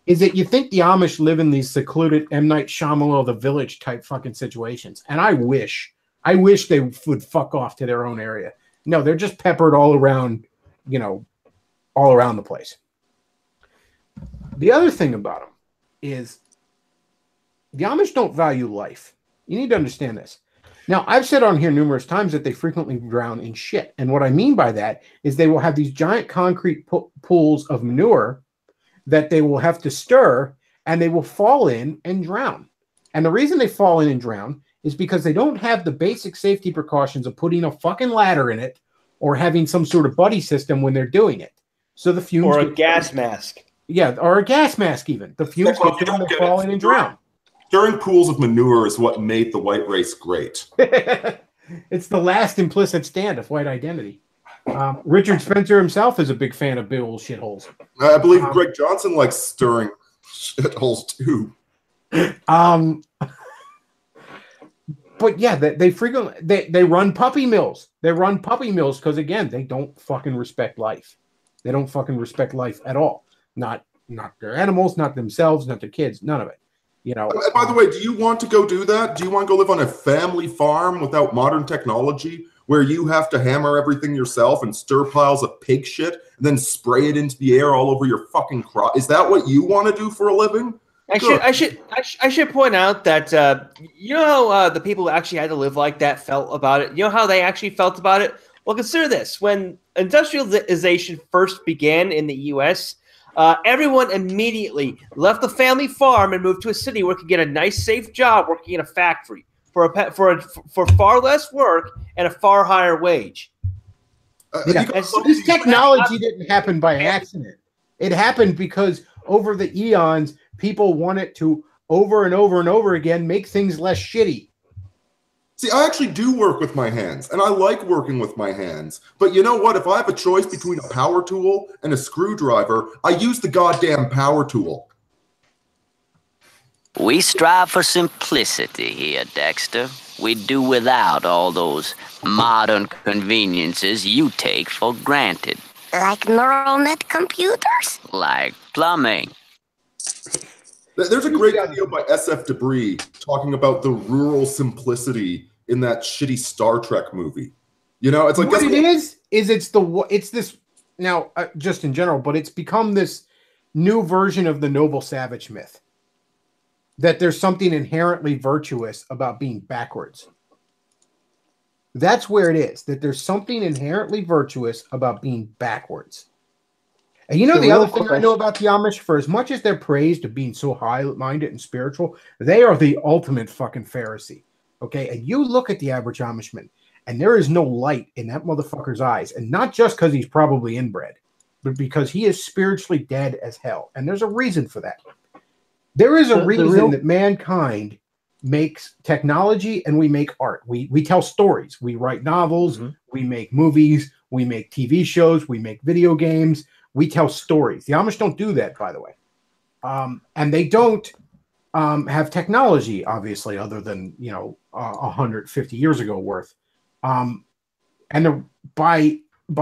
is that you think the Amish live in these secluded M. Night Shyamalan, The Village type fucking situations. And I wish they would fuck off to their own area. No, they're just peppered all around, you know, all around the place. The other thing about them is the Amish don't value life. You need to understand this. Now, I've said on here numerous times that they frequently drown in shit. And what I mean by that is they will have these giant concrete pools of manure that they will have to stir, and they will fall in and drown. And the reason they fall in and drown is because they don't have the basic safety precautions of putting a fucking ladder in it or having some sort of buddy system when they're doing it. So the fumes... Or a gas mask. Yeah, or a gas mask even. The fumes get them to fall in and drown. Stirring pools of manure is what made the white race great. It's the last implicit stand of white identity. Richard Spencer himself is a big fan of big old shitholes. I believe Greg Johnson likes stirring shitholes too. But yeah, they frequently they run puppy mills. They run puppy mills because again, they don't fucking respect life. They don't fucking respect life at all. Not their animals, not themselves, not their kids, none of it. You know. By the way, do you want to go do that? Do you want to go live on a family farm without modern technology, where you have to hammer everything yourself and stir piles of pig shit and then spray it into the air all over your fucking crop? Is that what you want to do for a living? I should point out that you know how the people who actually had to live like that felt about it. You know how they actually felt about it. Well, consider this: when industrialization first began in the U.S., Everyone immediately left the family farm and moved to a city where they could get a nice, safe job working in a factory for far less work and a far higher wage. This technology didn't happen by accident. It happened because over the eons, people wanted to over and over and over again make things less shitty. See, I actually do work with my hands, and I like working with my hands. But you know what? If I have a choice between a power tool and a screwdriver, I use the goddamn power tool. We strive for simplicity here, Dexter. We do without all those modern conveniences you take for granted. Like neural net computers? Like plumbing. There's a great video by SF Debris talking about the rural simplicity in that shitty Star Trek movie. You know, it's like what it is it's this now just in general, but it's become this new version of the noble savage myth. That there's something inherently virtuous about being backwards. That's where it is. That there's something inherently virtuous about being backwards. And you know the other thing I know about the Amish, for as much as they're praised of being so high-minded and spiritual, they are the ultimate fucking Pharisee. Okay? And you look at the average Amishman, and there is no light in that motherfucker's eyes. And not just because he's probably inbred, but because he is spiritually dead as hell. And there's a reason for that. There is a reason that mankind makes technology and we make art. We tell stories. We write novels. We make movies. We make TV shows. We make video games. We tell stories. The Amish don't do that, by the way. And they don't have technology, obviously, other than, 150 years ago worth. And by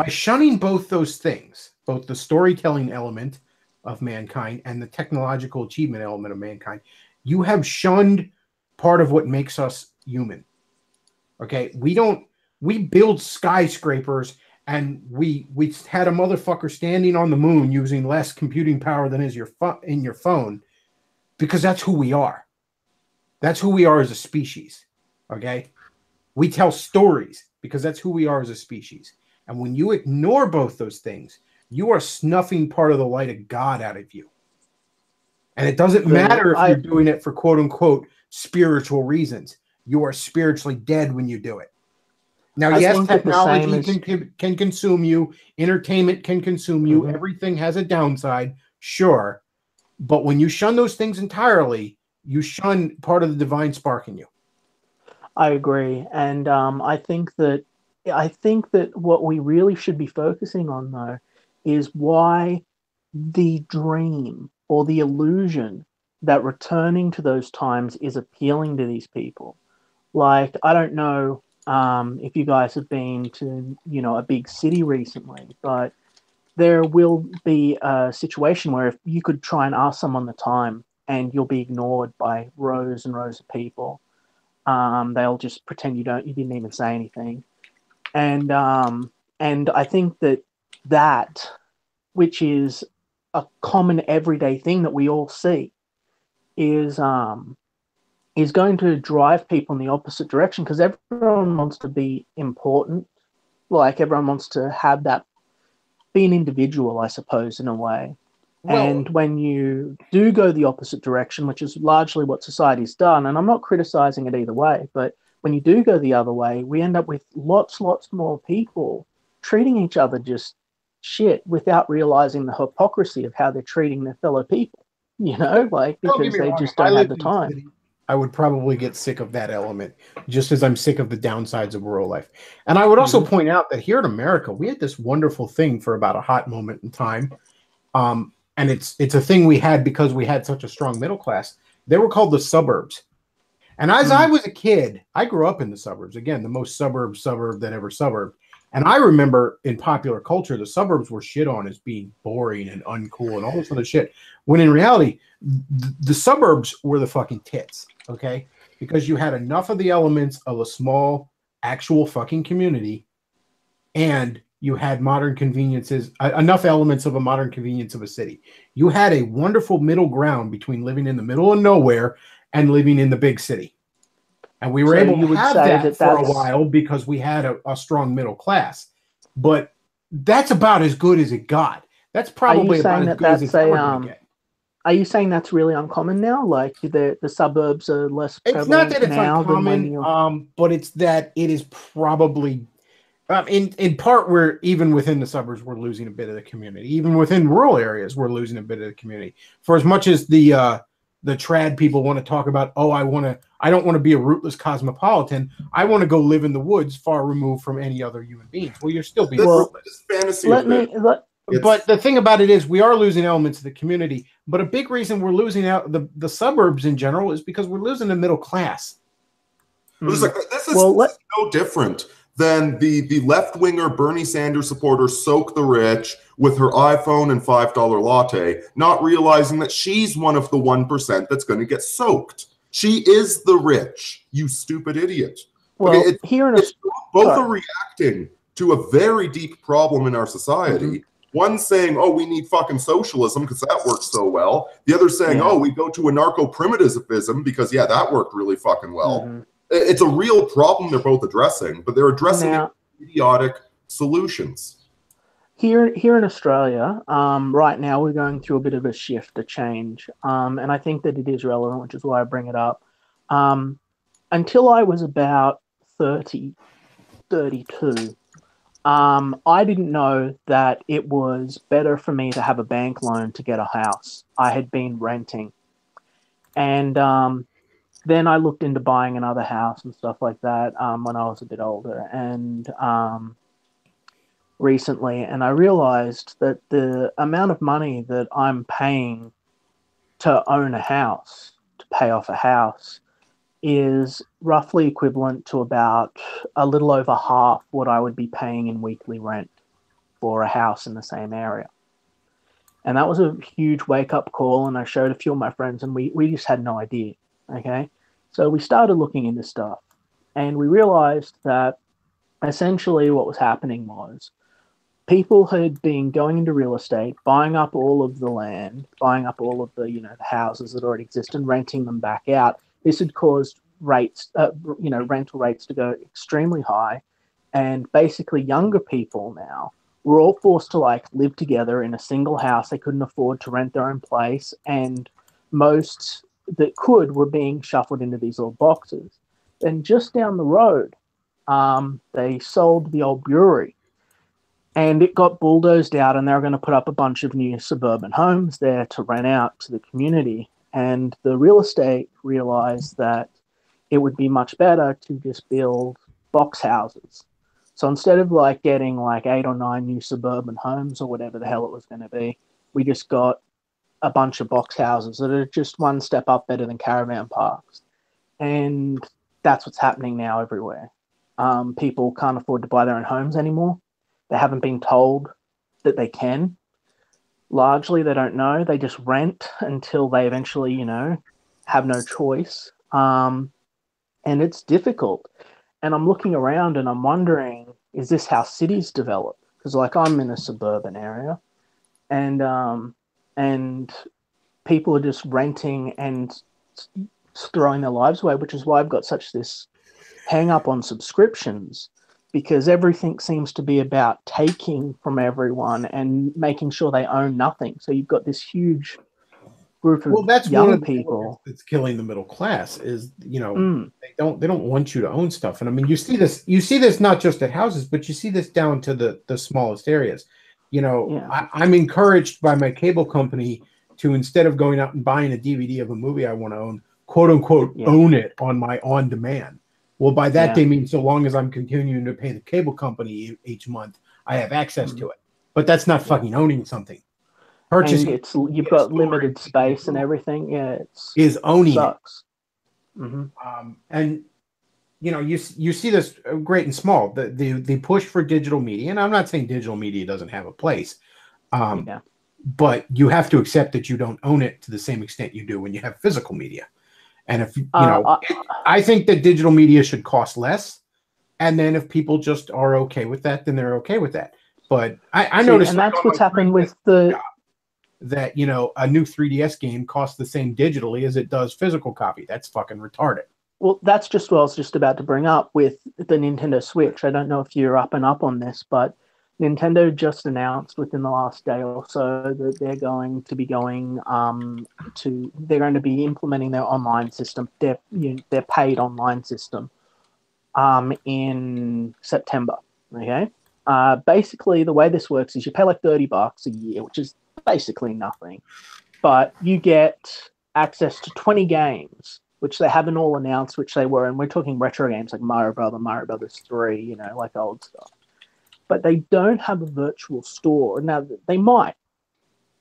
shunning both those things, both the storytelling element of mankind and the technological achievement element of mankind, you have shunned part of what makes us human. Okay? We build skyscrapers and we had a motherfucker standing on the moon using less computing power than is in your phone because that's who we are. That's who we are as a species. Okay? We tell stories because that's who we are as a species. And when you ignore both those things, you are snuffing part of the light of God out of you. And it doesn't matter if you're doing it for quote unquote spiritual reasons. You are spiritually dead when you do it. Now, yes, technology can consume you. Entertainment can consume you. Everything has a downside, sure. But when you shun those things entirely, you shun part of the divine spark in you. I agree. And I think that what we really should be focusing on, though, is why the dream or the illusion that returning to those times is appealing to these people. Like, I don't know if you guys have been to, a big city recently, but there will be a situation where if you could try and ask someone the time and you'll be ignored by rows and rows of people. They'll just pretend you didn't even say anything. And I think that, which is a common everyday thing that we all see, is going to drive people in the opposite direction because everyone wants to be important. Like, everyone wants to have that, be an individual, I suppose, in a way. Well, and when you do go the opposite direction, which is largely what society's done, and I'm not criticizing it either way, but when you do go the other way, we end up with lots more people treating each other just shit without realizing the hypocrisy of how they're treating their fellow people, because they just don't have the time. I would probably get sick of that element, just as I'm sick of the downsides of rural life. And I would also point out that here in America, we had this wonderful thing for about a hot moment in time. And it's a thing we had because we had such a strong middle class. They were called the suburbs. And as I was a kid, I grew up in the suburbs. Again, the most suburb that ever suburb. And I remember in popular culture, the suburbs were shit on as being boring and uncool and all this other shit. When in reality, the suburbs were the fucking tits, okay? Because you had enough of the elements of a small, actual fucking community, and you had modern conveniences, enough elements of a modern convenience of a city. You had a wonderful middle ground between living in the middle of nowhere and living in the big city. And we were able to have that for a while because we had a strong middle class. But that's about as good as it got. That's probably about saying as good as it's ever going to get. Are you saying that's really uncommon now? Like the suburbs are less It's prevalent not that it's now uncommon, but it's that it is probably in part where even within the suburbs we're losing a bit of the community. Even within rural areas we're losing a bit of the community. For as much as the trad people want to talk about, I don't want to be a rootless cosmopolitan. I want to go live in the woods far removed from any other human beings. Well, you're still being rootless. Fantasy. But the thing about it is we are losing elements of the community. But a big reason we're losing out the suburbs in general is because we're losing the middle class. This is no different than the left-winger Bernie Sanders supporter Soak the Rich with her iPhone and $5 latte, not realizing that she's one of the 1% that's going to get soaked. She is the rich, you stupid idiot. Well, both are reacting to a very deep problem in our society. One saying, we need fucking socialism because that works so well. The other saying, we go to anarcho-primitivism because, that worked really fucking well. It's a real problem they're both addressing, but they're addressing idiotic solutions. Here in Australia, right now we're going through a bit of a shift, a change, and I think that it is relevant, which is why I bring it up. Until I was about 30, 32, I didn't know that it was better for me to have a bank loan to get a house. I had been renting. And then I looked into buying another house and stuff like that when I was a bit older. And recently, and I realized that the amount of money that I'm paying to own a house, to pay off a house, is roughly equivalent to about a little over half what I would be paying in weekly rent for a house in the same area. And that was a huge wake-up call, and I showed a few of my friends, and we just had no idea, okay? So we started looking into stuff, and we realized that essentially what was happening was people had been going into real estate, buying up all of the land, buying up all of the, the houses that already exist and renting them back out. This had caused rental rates to go extremely high, and basically younger people now were all forced to live together in a single house. They couldn't afford to rent their own place, and most that could were being shuffled into these little boxes. Then just down the road, they sold the old brewery, and it got bulldozed out, and they were going to put up a bunch of new suburban homes there to rent out to the community. And the real estate realized that it would be much better to just build box houses. So instead of getting 8 or 9 new suburban homes or whatever the hell it was going to be, we just got a bunch of box houses that are just one step up better than caravan parks. And that's what's happening now everywhere. People can't afford to buy their own homes anymore. They haven't been told that they can. Largely, they don't know. They just rent until they eventually, have no choice. And it's difficult. And I'm looking around and I'm wondering, is this how cities develop? Because I'm in a suburban area, and people are just renting and throwing their lives away, which is why I've got such this hang up on subscriptions, because everything seems to be about taking from everyone and making sure they own nothing. So you've got this huge group of that's young one of the people that's killing the middle class is, they don't want you to own stuff. And I mean, you see this not just at houses, but you see this down to the smallest areas. I'm encouraged by my cable company to, instead of going out and buying a DVD of a movie I want to own, quote unquote, own it on my on demand. Well, by that they mean so long as I'm continuing to pay the cable company each month, I have access to it. But that's not fucking owning something. Purchasing you've got limited space and everything. Yeah, is owning sucks. It. And you see this great and small. The push for digital media, and I'm not saying digital media doesn't have a place, but you have to accept that you don't own it to the same extent you do when you have physical media. And if I think that digital media should cost less, and then if people just are okay with that, then they're okay with that. But I noticed, and that's what's happened with that a new 3DS game costs the same digitally as it does physical copy. That's fucking retarded. Well, that's just what I was just about to bring up with the Nintendo Switch. I don't know if you're up on this, but Nintendo just announced within the last day or so that they're going to be they're going to be implementing their online system, their paid online system, in September. Okay. Basically, the way this works is you pay like $30 a year, which is basically nothing, but you get access to 20 games, which they haven't all announced, which they were, and we're talking retro games like Mario Brothers 3, like old stuff. But they don't have a virtual store. Now, they might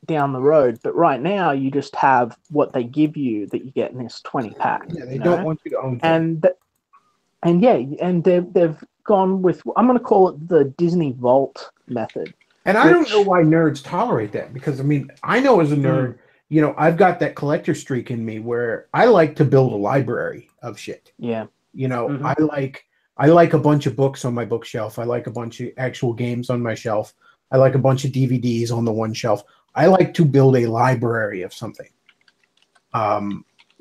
down the road, but right now you just have what they give you that you get in this 20 pack. Yeah, they don't want you to own things. And they've gone with, I'm going to call it the Disney Vault method. And I don't know why nerds tolerate that, because, I mean, I know as a nerd, I've got that collector streak in me where I like to build a library of shit. Yeah. I like a bunch of books on my bookshelf. I like a bunch of actual games on my shelf. I like a bunch of DVDs on the one shelf. I like to build a library of something.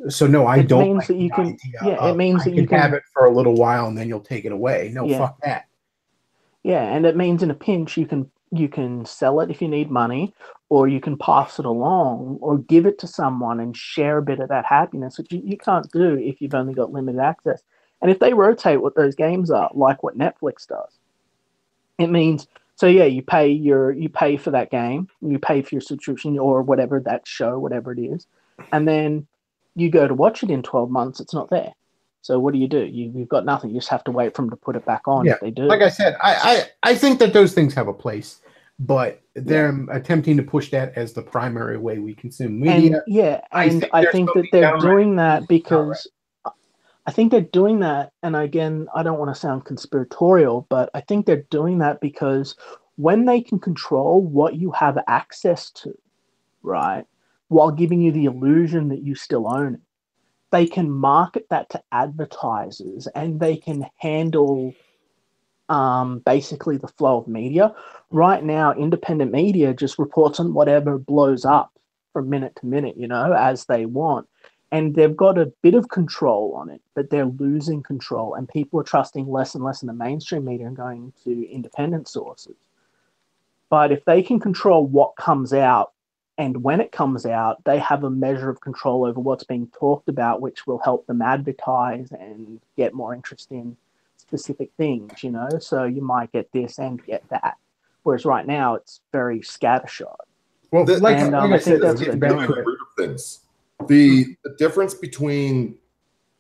So no, I don't. Means that you can. Yeah, it means that you can have it for a little while and then you'll take it away. No, fuck that. Yeah, and it means in a pinch you can sell it if you need money, or you can pass it along, or give it to someone and share a bit of that happiness, which you can't do if you've only got limited access. And if they rotate what those games are, like what Netflix does, it means, so yeah, you pay for that game, you pay for your subscription or whatever, that show, whatever it is, and then you go to watch it in 12 months, it's not there. So what do? You've got nothing. You just have to wait for them to put it back on if they do. Like I said, I think that those things have a place, but they're attempting to push that as the primary way we consume media. And I think that they're doing that because I think they're doing that, and again, I don't want to sound conspiratorial, but I think they're doing that because when they can control what you have access to, right, while giving you the illusion that you still own it, they can market that to advertisers, and they can handle basically the flow of media. Right now, independent media just reports on whatever blows up from minute to minute, as they want. And they've got a bit of control on it, but they're losing control, and people are trusting less and less in the mainstream media and going to independent sources. But if they can control what comes out and when it comes out, they have a measure of control over what's being talked about, which will help them advertise and get more interest in specific things, So you might get this and get that. Whereas right now, it's very scattershot. Well, I think that's what they're doing. Things. The difference between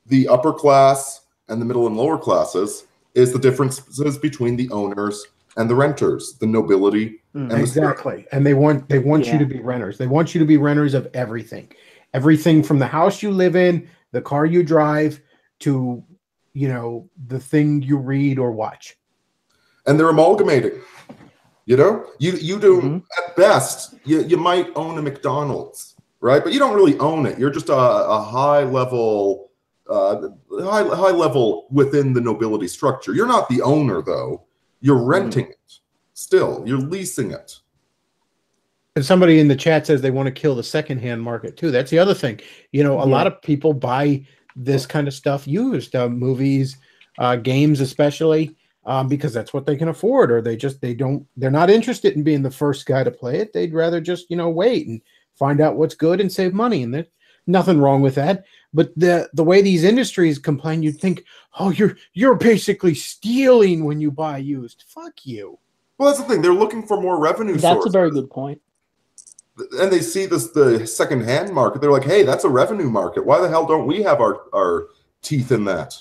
the upper class and the middle and lower classes is the differences between the owners and the renters, the nobility. Exactly. And they want you to be renters. They want you to be renters of everything. Everything from the house you live in, the car you drive, to, the thing you read or watch. And they're amalgamating. You do at best, you might own a McDonald's. Right, but you don't really own it. You're just a high level within the nobility structure. You're not the owner, though. You're renting it. Still, you're leasing it. And somebody in the chat says they want to kill the secondhand market too. That's the other thing. A lot of people buy this kind of stuff used, movies, games, especially, because that's what they can afford, or they're not interested in being the first guy to play it. They'd rather just wait and find out what's good and save money, and there's nothing wrong with that. But the way these industries complain, you'd think, oh, you're basically stealing when you buy used. Fuck you. Well, that's the thing. They're looking for more revenue sources. That's a very good point. And they see the second-hand market. They're like, hey, that's a revenue market. Why the hell don't we have our teeth in that?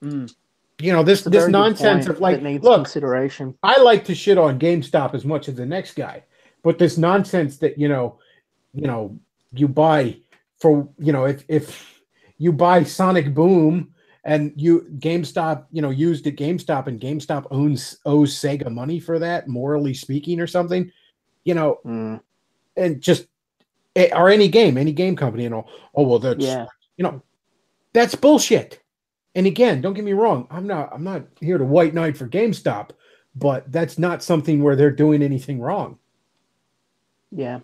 This nonsense of like, look, consideration. I like to shit on GameStop as much as the next guy. But this nonsense that you buy for if you buy Sonic Boom and GameStop used at GameStop, and GameStop owes Sega money for that, morally speaking, or something, and just or any game company, that's bullshit. And again, don't get me wrong, I'm not here to white knight for GameStop, but that's not something where they're doing anything wrong. Yeah,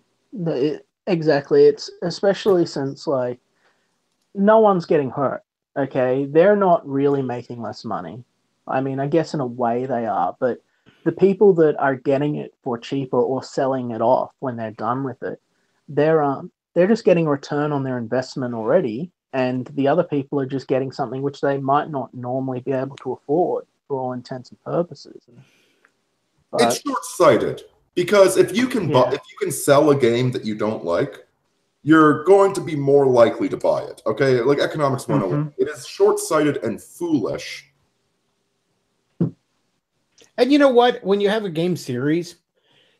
exactly. It's especially since no one's getting hurt. Okay, they're not really making less money. I mean, I guess in a way they are, but the people that are getting it for cheaper or selling it off when they're done with it, they're just getting a return on their investment already, and the other people are just getting something which they might not normally be able to afford for all intents and purposes. It's short-sighted because if you can sell a game that you don't like, you're going to be more likely to buy it. Okay, like economics 101. It is short-sighted and foolish. And you know what? When you have a game series,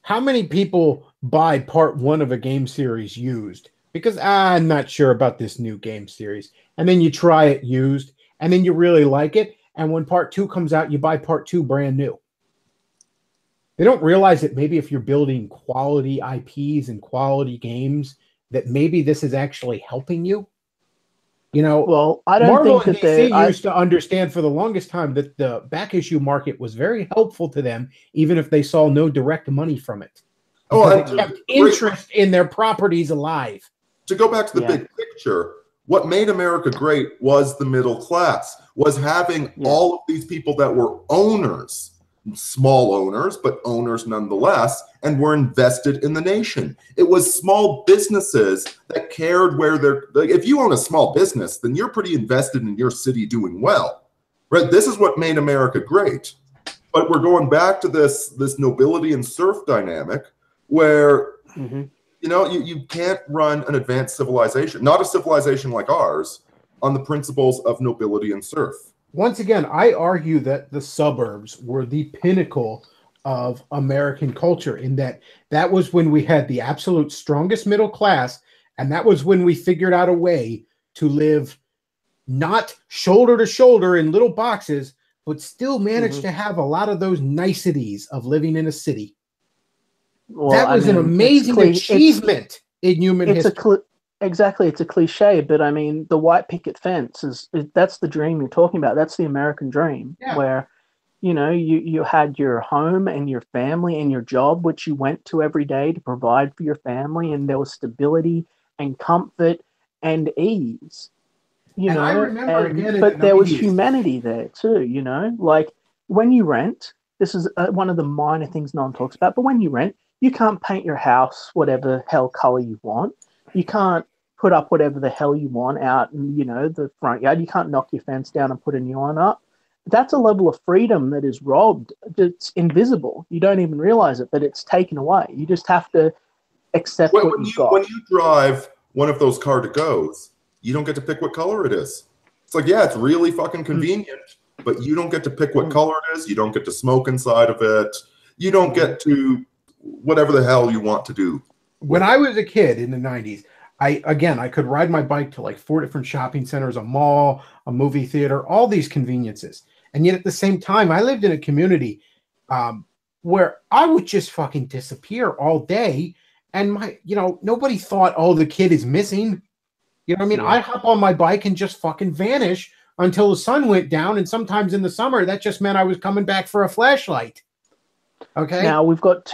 how many people buy part 1 of a game series used? Because I'm not sure about this new game series. And then you try it used, and then you really like it. And when part 2 comes out, you buy part 2 brand new. They don't realize that maybe if you're building quality IPs and quality games, that maybe this is actually helping you. You know, well, I don't Marvel think and that DC used to understand for the longest time that the back issue market was very helpful to them, even if they saw no direct money from it. Because it kept interest in their properties alive. To go back to the big picture, what made America great was the middle class, was having all of these people that were owners, small owners, but owners nonetheless, and were invested in the nation. It was small businesses that cared where they're, like, if you own a small business, then you're pretty invested in your city doing well, right? This is what made America great. But we're going back to this nobility and serf dynamic where, you know, you can't run an advanced civilization, not a civilization like ours, on the principles of nobility and serf. Once again, I argue that the suburbs were the pinnacle of American culture, in that was when we had the absolute strongest middle class, and that was when we figured out a way to live not shoulder to shoulder in little boxes, but still manage to have a lot of those niceties of living in a city. Well, that was an amazing achievement in human history. Exactly, it's a cliche, but I mean, the white picket fence that's the dream you're talking about. That's the American dream, where, you know, you had your home and your family and your job, which you went to every day to provide for your family, and there was stability and comfort and ease. You know, I remember again, but there was humanity there too. You know, like when you rent, this is one of the minor things no one talks about. But when you rent, you can't paint your house whatever hell color you want. You can't put up whatever the hell you want out in, you know, the front yard. You can't knock your fence down and put a new one up. That's a level of freedom that is robbed. It's invisible. You don't even realize it, but it's taken away. You just have to accept what you've got. When you drive one of those car-to-goes, you don't get to pick what color it is. It's like, yeah, it's really fucking convenient, but you don't get to pick what color it is. You don't get to smoke inside of it. You don't get to whatever the hell you want to do. When I was a kid in the 90s, I could ride my bike to like 4 different shopping centers, a mall, a movie theater, all these conveniences. And yet at the same time, I lived in a community where I would just fucking disappear all day. And nobody thought, oh, the kid is missing. You know what I mean? I'd hop on my bike and just fucking vanish until the sun went down. And sometimes in the summer, that just meant I was coming back for a flashlight. Okay. Now we've got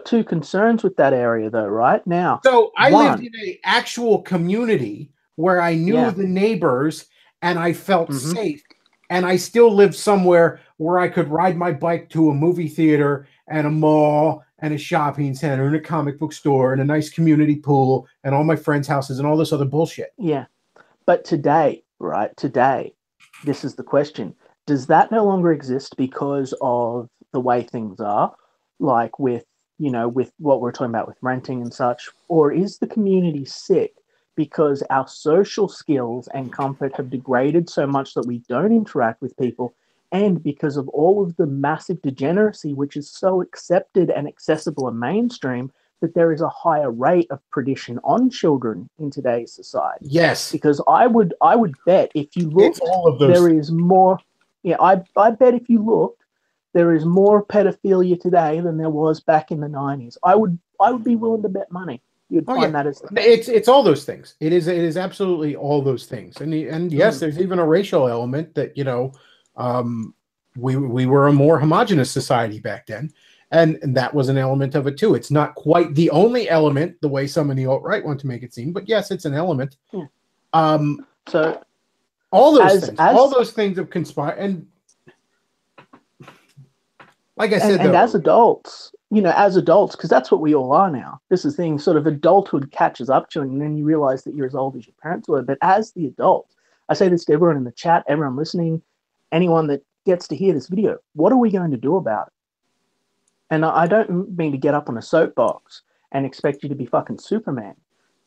two concerns with that area, though, right? Now, so I lived in an actual community where I knew the neighbors and I felt safe, and I still lived somewhere where I could ride my bike to a movie theater and a mall and a shopping center and a comic book store and a nice community pool and all my friends' houses and all this other bullshit. Yeah, but today, this is the question: does that no longer exist because of the way things are, like with what we're talking about with renting and such, or is the community sick because our social skills and comfort have degraded so much that we don't interact with people, and because of all of the massive degeneracy which is so accepted and accessible and mainstream that there is a higher rate of predation on children in today's society? Yes, because I would bet if you look, is more. Yeah, I bet if you look, there is more pedophilia today than there was back in the 90s. I would be willing to bet money. You'd find that as the case. It's all those things. It is absolutely all those things. And yes, there's even a racial element that, we were a more homogenous society back then, and that was an element of it too. It's not quite the only element the way some in the alt-right want to make it seem, but yes, it's an element. So all those things have conspired. And Like I said, and as adults, because that's what we all are now. This is the thing, sort of adulthood catches up to you, and then you realize that you're as old as your parents were. But as the adult, I say this to everyone in the chat, everyone listening, anyone that gets to hear this video, what are we going to do about it? And I don't mean to get up on a soapbox and expect you to be fucking Superman,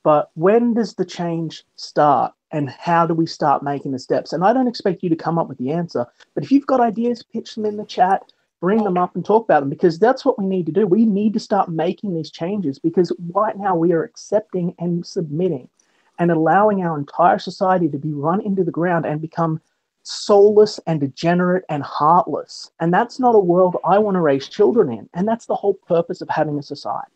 but when does the change start, and how do we start making the steps? And I don't expect you to come up with the answer, but if you've got ideas, pitch them in the chat, bring them up and talk about them, because that's what we need to do. We need to start making these changes, because right now we are accepting and submitting and allowing our entire society to be run into the ground and become soulless and degenerate and heartless. And that's not a world I want to raise children in. And that's the whole purpose of having a society.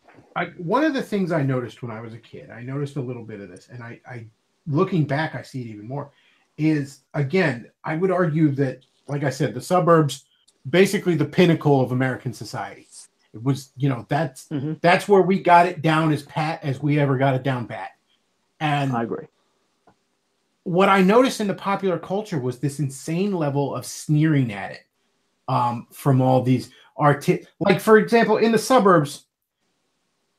One of the things I noticed when I was a kid, I noticed a little bit of this, and I looking back, I see it even more, is, again, I would argue that, like I said, the suburbs, basically the pinnacle of American society. It was, that's where we got it down as pat as we ever got it down pat. And I agree. What I noticed in the popular culture was this insane level of sneering at it from all these like, for example, in the suburbs,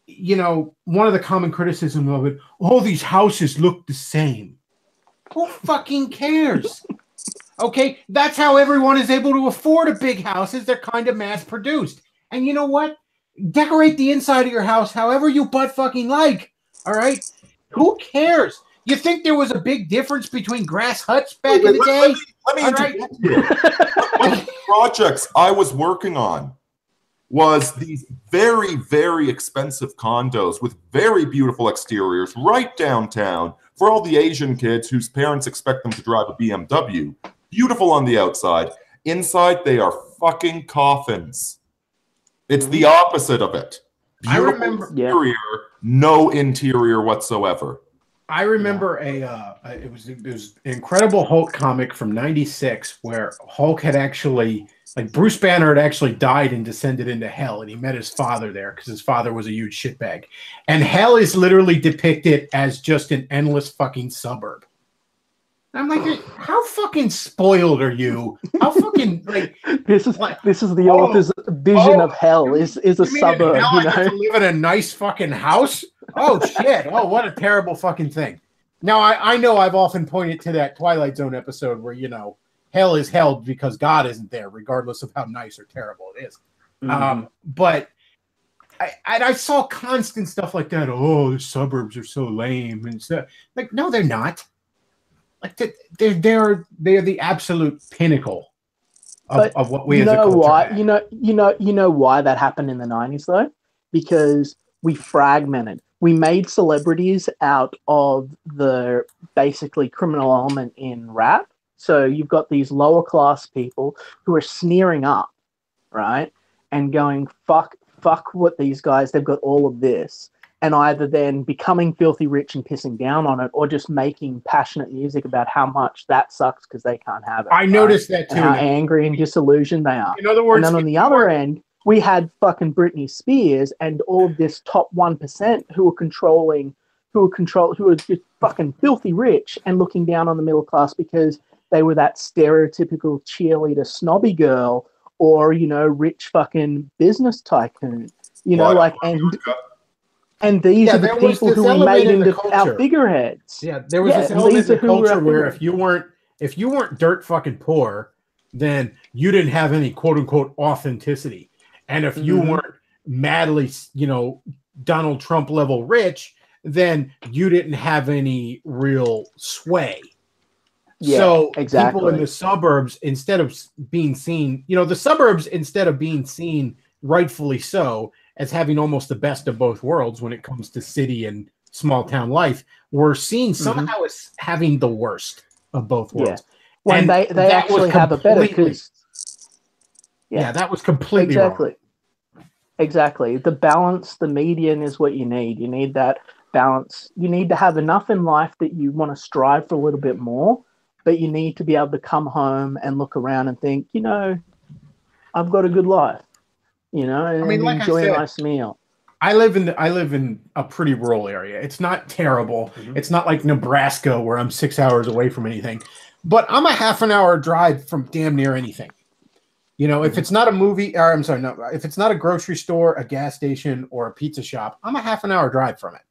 one of the common criticism of it, all these houses look the same. Who fucking cares? Okay, that's how everyone is able to afford a big house, is they're kind of mass produced. And you know what? Decorate the inside of your house however you butt fucking like. All right? Who cares? You think there was a big difference between grass huts back in the day? Let me interject here. One of the projects I was working on was these very, very expensive condos with very beautiful exteriors right downtown for all the Asian kids whose parents expect them to drive a BMW. Beautiful on the outside. Inside, they are fucking coffins. It's the opposite of it. Beautiful exterior, no interior whatsoever. I remember it was an Incredible Hulk comic from '96 where Hulk had actually, like, Bruce Banner had actually died and descended into hell, and he met his father there because his father was a huge shitbag. And hell is literally depicted as just an endless fucking suburb. I'm like, how fucking spoiled are you? How fucking this is the author's vision of hell is a suburb. I get to live in a nice fucking house. Oh shit! Oh, what a terrible fucking thing. Now I know I've often pointed to that Twilight Zone episode where hell is held because God isn't there, regardless of how nice or terrible it is. But I saw constant stuff like that. Oh, the suburbs are so lame and stuff. Like, no, they're not. Like, they're the absolute pinnacle of what we as a culture have. You know why that happened in the 90s though? Because we fragmented. We made celebrities out of the basically criminal element in rap. So you've got these lower class people who are sneering up, right? And going, fuck what these guys, they've got all of this. And either then becoming filthy rich and pissing down on it, or just making passionate music about how much that sucks because they can't have it. I noticed that too. And how angry and disillusioned they are. In other words, and then on the other end, we had fucking Britney Spears and all of this top 1% who were just fucking filthy rich and looking down on the middle class because they were that stereotypical cheerleader snobby girl or, rich fucking business tycoon, and these are the people who we made into our figureheads. Yeah, there was this element in the culture where if you weren't dirt fucking poor, then you didn't have any quote unquote authenticity. And if you weren't madly, Donald Trump level rich, then you didn't have any real sway. Yeah, so exactly. People in the suburbs, instead of being seen, the suburbs, instead of being seen rightfully so as having almost the best of both worlds when it comes to city and small town life, were seen somehow as having the worst of both worlds. Yeah. When they actually have a better, because that was completely wrong. Exactly. The balance, the median is what you need. You need that balance. You need to have enough in life that you want to strive for a little bit more, but you need to be able to come home and look around and think, I've got a good life, and enjoy a nice meal. I live in a pretty rural area. It's not terrible. It's not like Nebraska where I'm 6 hours away from anything, but I'm a half an hour drive from damn near anything. You know, if it's not a movie, or I'm sorry, no, if it's not a grocery store, a gas station, or a pizza shop, I'm a half an hour drive from it.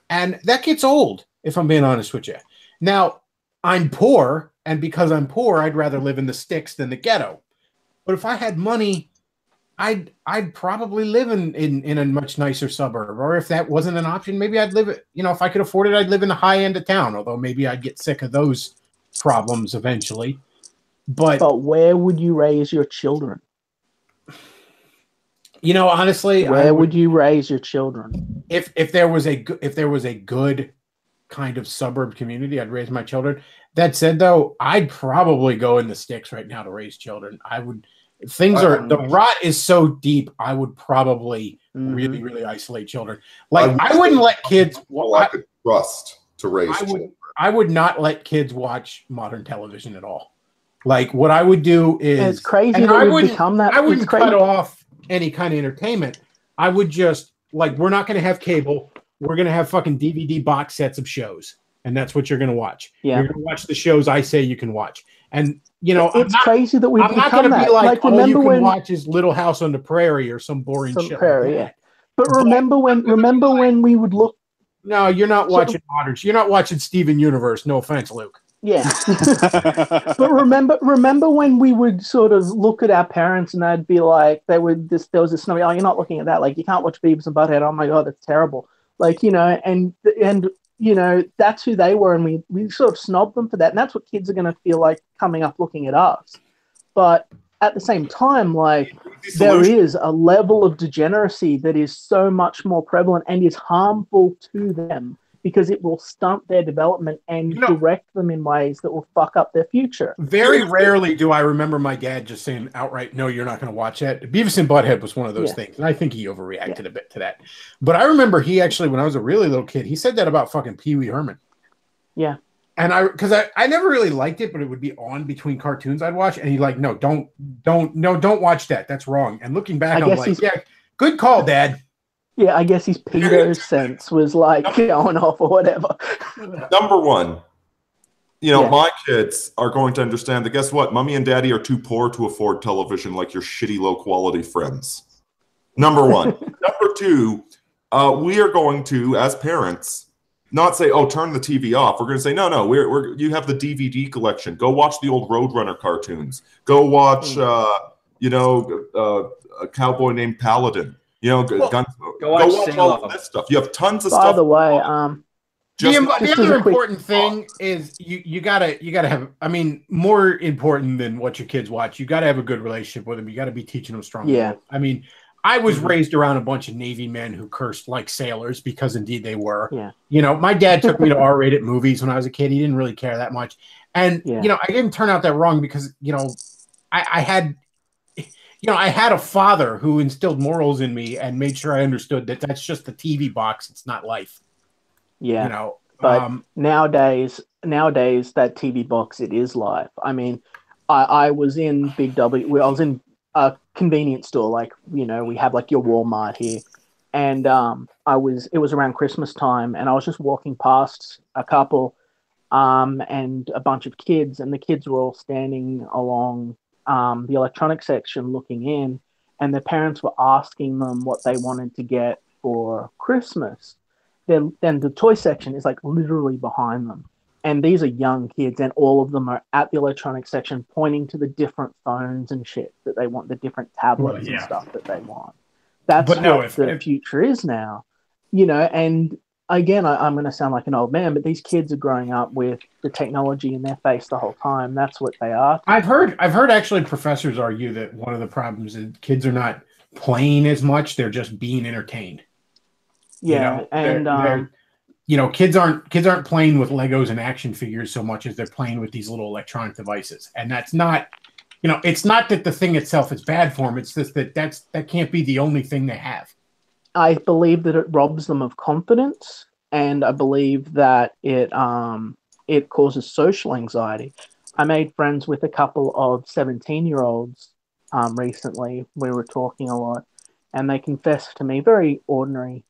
And that gets old, if I'm being honest with you. Now, I'm poor, and because I'm poor, I'd rather live in the sticks than the ghetto. But if I had money, I'd probably live in a much nicer suburb. Or if that wasn't an option, maybe I'd live it. You know, if I could afford it, I'd live in the high end of town. Although maybe I'd get sick of those problems eventually. But where would you raise your children? You know, honestly, where would you raise your children? If there was a good kind of suburb community, I'd raise my children. That said, though, I'd probably go in the sticks right now to raise children. I would. The rot is so deep. I would probably really, really isolate children. Like I wouldn't let kids. I could trust to raise children. I would not let kids watch modern television at all. Like what I would do is it's crazy that we've become that. I wouldn't cut off any kind of entertainment. I would just we're not going to have cable. We're going to have fucking DVD box sets of shows, and that's what you're going to watch. Yeah. You're going to watch the shows I say you can watch. And you know, it's crazy that we've become that. I'm not going to be like all you can when watch is Little House on the Prairie or some boring shit. Prairie, yeah. But remember when we would look. No, you're not watching modern. You're not watching Steven Universe. No offense, Luke. Yeah. But remember when we would sort of look at our parents and they'd be like, there was this snobby, oh, you're not looking at that. Like, you can't watch Beavis and Butthead. Oh my God, that's terrible. Like, you know, and you know, that's who they were. And we sort of snob them for that. And that's what kids are going to feel like coming up looking at us. But at the same time, like, there is a level of degeneracy that is so much more prevalent and is harmful to them, because it will stunt their development and direct them in ways that will fuck up their future. Very rarely do I remember my dad just saying outright, no, you're not going to watch that. Beavis and Butthead was one of those things, and I think he overreacted a bit to that. But I remember he actually, when I was a really little kid, he said that about fucking Pee Wee Herman. Yeah. And I never really liked it, but it would be on between cartoons I'd watch, and he's like, no, don't watch that. That's wrong. And looking back, I'm like, yeah, good call, Dad. Yeah, I guess his pedo sense was like going off or whatever. Number one, you know, my kids are going to understand that, guess what? Mommy and daddy are too poor to afford television like your shitty, low-quality friends. Number one. Number two, we are going to, as parents, not say, oh, turn the TV off. We're going to say, no, you have the DVD collection. Go watch the old Roadrunner cartoons. Go watch, A Cowboy Named Paladin. You know, Gunsmoke. Go watch all of this stuff. You have tons of stuff. By the way, the other important thing is you gotta have. I mean, more important than what your kids watch, you gotta have a good relationship with them. You gotta be teaching them strong. Yeah. I mean, I was raised around a bunch of Navy men who cursed like sailors, because indeed they were. Yeah. You know, my dad took me to R-rated movies when I was a kid. He didn't really care that much, and you know, I didn't turn out that wrong, because you know, I had a father who instilled morals in me and made sure I understood that that's just the TV box. It's not life. Yeah. You know, but nowadays that TV box, it is life. I mean, I was in Big W. I was in a convenience store, like, you know, we have like your Walmart here. And it was around Christmas time, and I was just walking past a couple and a bunch of kids, and the kids were all standing along the electronics section looking in, and their parents were asking them what they wanted to get for Christmas. Then the toy section is like literally behind them, and these are young kids, and all of them are at the electronics section pointing to the different phones and shit that they want, the different tablets and stuff that they want. That's what the future is now, you know. And again, I'm going to sound like an old man, but these kids are growing up with the technology in their face the whole time. That's what they are. I've heard actually professors argue that one of the problems is kids are not playing as much; they're just being entertained. Yeah, you know, you know, kids aren't playing with Legos and action figures so much as they're playing with these little electronic devices, and that's not, you know, it's not that the thing itself is bad for them. It's just that can't be the only thing they have. I believe that it robs them of confidence, and I believe that it causes social anxiety. I made friends with a couple of 17-year-olds recently. We were talking a lot, and they confessed to me, very ordinary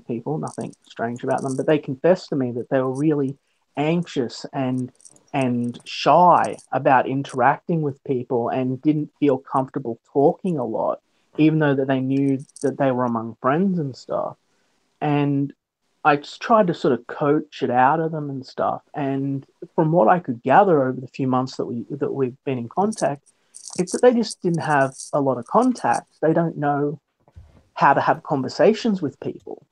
people, nothing strange about them, but they confessed to me that they were really anxious and and shy about interacting with people and didn't feel comfortable talking a lot, even though that they knew that they were among friends and stuff. And I just tried to sort of coach it out of them and stuff. And from what I could gather over the few months that we've been in contact, it's that they just didn't have a lot of contacts. They don't know how to have conversations with people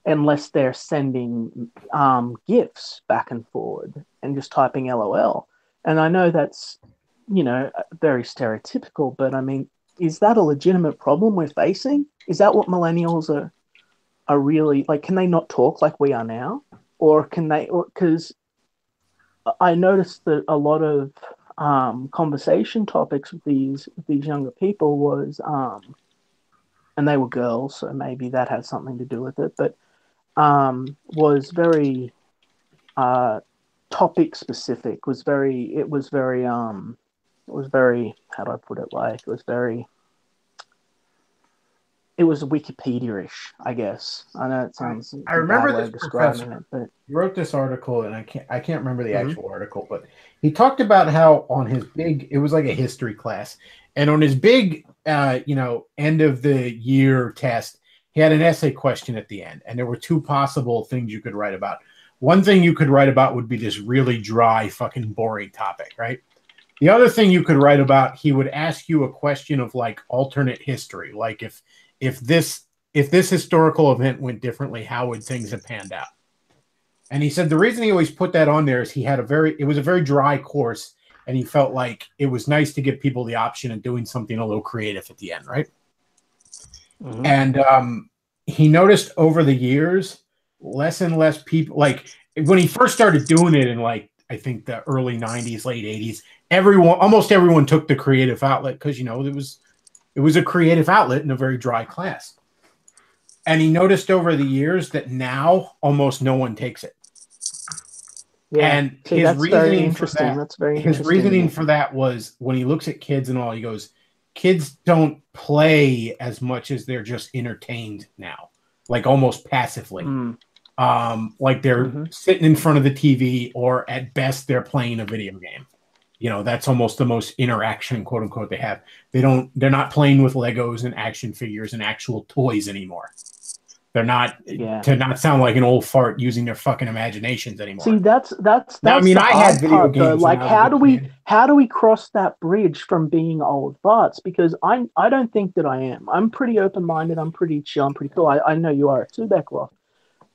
unless they're sending GIFs back and forward and just typing LOL. And I know that's, very stereotypical, but I mean, is that a legitimate problem we're facing? Is that what millennials are really like? Can they not talk like we are now? Or can they, because I noticed that a lot of conversation topics with these younger people was, and they were girls, so maybe that had something to do with it, but was very topic specific. It was very how do I put it? Like it was Wikipedia-ish, I guess. I know it sounds. I remember this describing professor it, but he wrote this article, and I can't remember the actual article, but he talked about how on his it was like a history class, and on his big, end of the year test, he had an essay question at the end, and there were two possible things you could write about. One thing you could write about would be this really dry, fucking boring topic, right? The other thing you could write about, he would ask you a question of like alternate history, like if this historical event went differently, how would things have panned out? And he said the reason he always put that on there is it was a very dry course, and he felt like it was nice to give people the option of doing something a little creative at the end, right? Mm-hmm. And he noticed over the years, less and less people, like when he first started doing it in like, I think the early 90s, late 80s, almost everyone took the creative outlet because, it was a creative outlet in a very dry class. And he noticed over the years that now almost no one takes it. Yeah, and his reasoning for that, his reasoning for that was when he looks at kids and all, he goes, kids don't play as much as they're just entertained now, like almost passively. Like they're sitting in front of the TV, or at best they're playing a video game. That's almost the most interaction, quote unquote, they have. They're not playing with Legos and action figures and actual toys anymore. They're not, to not sound like an old fart, using their fucking imaginations anymore. See, that's I mean, I had video part, games. though. Like, how do we cross that bridge from being old farts? Because I don't think that I am. I'm pretty open-minded. I'm pretty chill. I'm pretty cool. I know you are too, Bechtloff.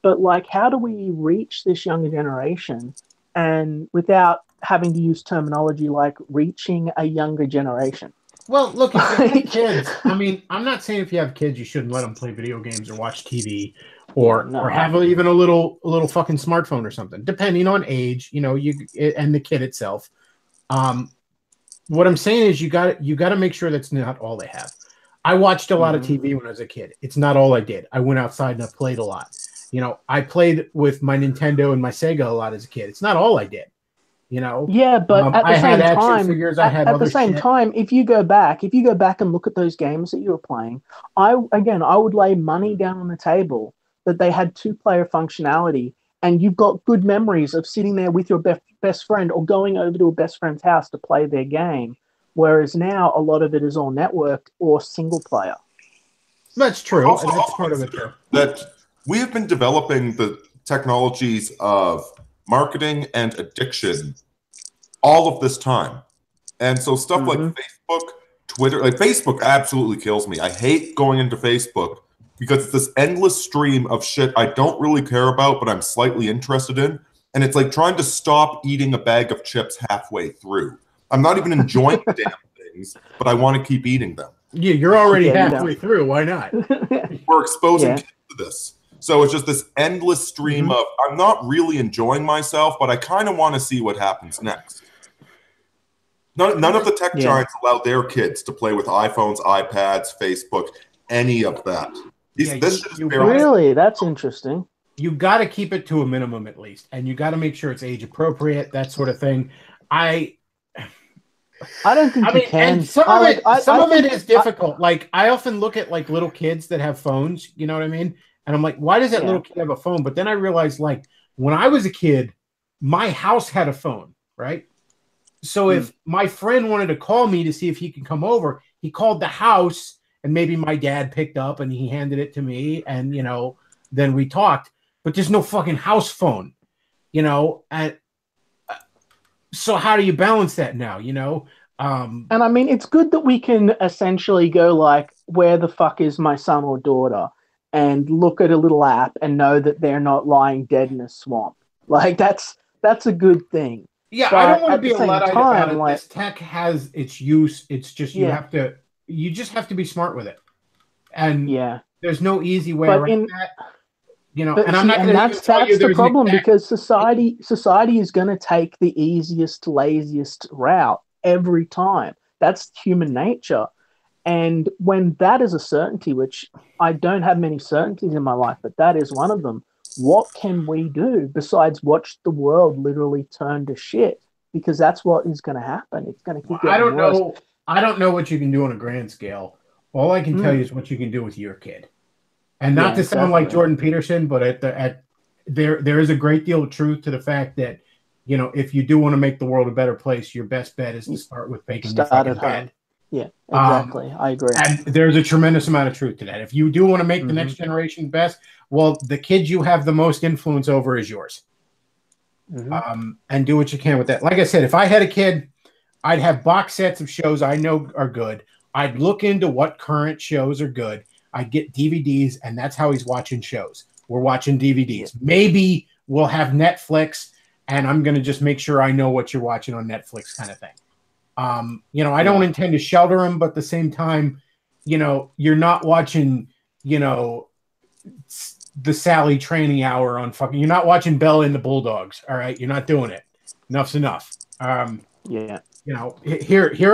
But like, how do we reach this younger generation, and without having to use terminology like reaching a younger generation? Well, look, if you have kids, I mean, I'm not saying if you have kids, you shouldn't let them play video games or watch TV or have even a little fucking smartphone or something, depending on age, and the kid itself. What I'm saying is you got to make sure that's not all they have. I watched a lot of TV when I was a kid. It's not all I did. I went outside and I played a lot. I played with my Nintendo and my Sega a lot as a kid. It's not all I did. Yeah, but at the same time, if you go back and look at those games that you were playing, I would lay money down on the table that they had 2-player functionality, and you've got good memories of sitting there with your best friend or going over to a best friend's house to play their game. Whereas now a lot of it is all networked or single player. That's true. Also, that's part of it too. That we have been developing the technologies of marketing and addiction all of this time. And so stuff like Facebook, Twitter, like Facebook absolutely kills me. I hate going into Facebook because it's this endless stream of shit I don't really care about, but I'm slightly interested in. And it's like trying to stop eating a bag of chips halfway through. I'm not even enjoying the damn things, but I want to keep eating them. Yeah, you're already halfway through. Why not? We're exposing kids to this. So it's just this endless stream of, I'm not really enjoying myself, but I kind of want to see what happens next. None of the tech giants allow their kids to play with iPhones, iPads, Facebook, any of that. Really? That's interesting. You got to keep it to a minimum at least, and you got to make sure it's age appropriate, that sort of thing. I don't think you can. And some of it is difficult. Like, I often look at like little kids that have phones, you know what I mean? And I'm like, why does that little kid have a phone? But then I realized, like, when I was a kid, my house had a phone. right? So if my friend wanted to call me to see if he can come over, he called the house, and maybe my dad picked up and he handed it to me, and then we talked. But there's no fucking house phone, and so how do you balance that now? And I mean, it's good that we can essentially go like, where the fuck is my son or daughter, and look at a little app and know that they're not lying dead in a swamp. Like that's a good thing. Yeah, but I don't want to at be the a same Luddite time, about it. like, This tech has its use. It's just you just have to be smart with it. And there's no easy way around that. But and I'm not going to that's tell you the there's an problem, exact- because society is going to take the easiest, laziest route every time. That's human nature. And when that is a certainty, which I don't have many certainties in my life, but that is one of them, what can we do besides watch the world literally turn to shit? Because that's what is going to happen. It's going to keep getting worse. I don't know what you can do on a grand scale. All I can tell you is what you can do with your kid. And not to sound like Jordan Peterson, but there is a great deal of truth to the fact that, if you do want to make the world a better place, your best bet is to start with making your fucking bed. Yeah, exactly. I agree. And there's a tremendous amount of truth to that. If you do want to make the next generation best, well, the kid you have the most influence over is yours. And do what you can with that. Like I said, if I had a kid, I'd have box sets of shows I know are good. I'd look into what current shows are good. I'd get DVDs, and that's how he's watching shows. We're watching DVDs. Maybe we'll have Netflix, and I'm going to just make sure I know what you're watching on Netflix kind of thing. I don't intend to shelter him, but at the same time, you're not watching, the Sally training hour on fucking, you're not watching Bella and the Bulldogs. All right. You're not doing it. Enough's enough. Here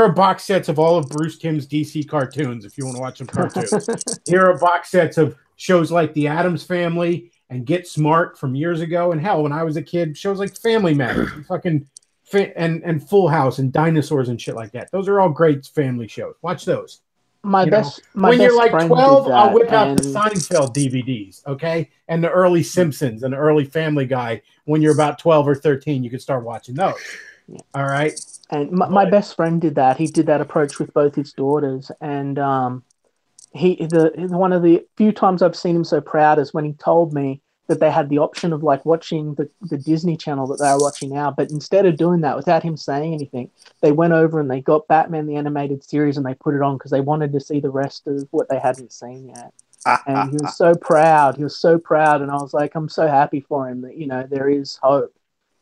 are box sets of all of Bruce Timm's DC cartoons. If you want to watch some cartoons, here are box sets of shows like The Addams Family and Get Smart from years ago. And hell, when I was a kid, shows like Family Matters and fucking and Full House and Dinosaurs and shit like that. Those are all great family shows. Watch those. When you're like 12, I'll whip out the Seinfeld DVDs, okay? And the early Simpsons and the early Family Guy. When you're about 12 or 13, you can start watching those. All right? And my best friend did that. He did that approach with both his daughters. And one of the few times I've seen him so proud is when he told me that they had the option of like watching the Disney Channel that they are watching now. But instead of doing that, without him saying anything, they went over and they got Batman the Animated Series and they put it on because they wanted to see the rest of what they hadn't seen yet. And he was so proud. He was so proud. And I was like, I'm so happy for him that, there is hope.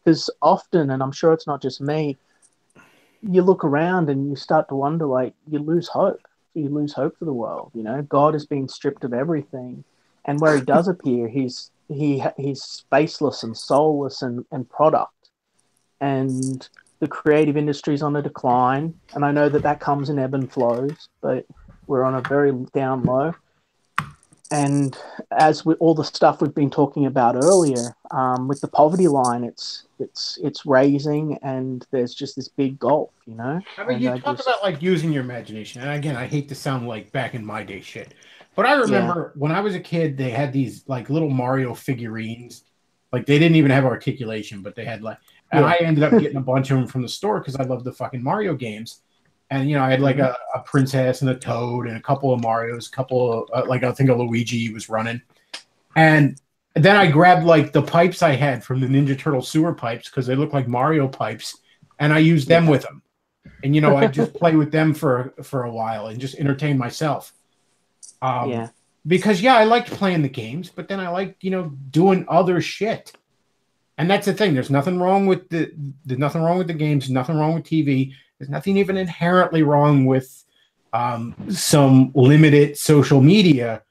Because often, and I'm sure it's not just me, you look around and you start to wonder, like, you lose hope. You lose hope for the world. God is being stripped of everything. And where he does appear, he's faceless and soulless and product. And the creative industry is on a decline. And I know that comes in ebb and flows, but we're on a very down low. And as with all the stuff we've been talking about earlier, with the poverty line, it's raising, and there's just this big gulf, I mean, you talk about like using your imagination, and again, I hate to sound like back in my day shit, but I remember when I was a kid, they had these like little Mario figurines, like they didn't even have articulation, but they had like, and I ended up getting a bunch of them from the store because I loved the fucking Mario games. And, I had like a princess and a toad and a couple of Marios, a couple of, I think a Luigi was running. And then I grabbed like the pipes I had from the Ninja Turtle sewer pipes because they look like Mario pipes. And I used them with them. And, I just play with them for a while and just entertain myself. Because, I liked playing the games, but then I liked, doing other shit. And that's the thing. There's nothing wrong with the games, nothing wrong with TV. There's nothing even inherently wrong with some limited social media,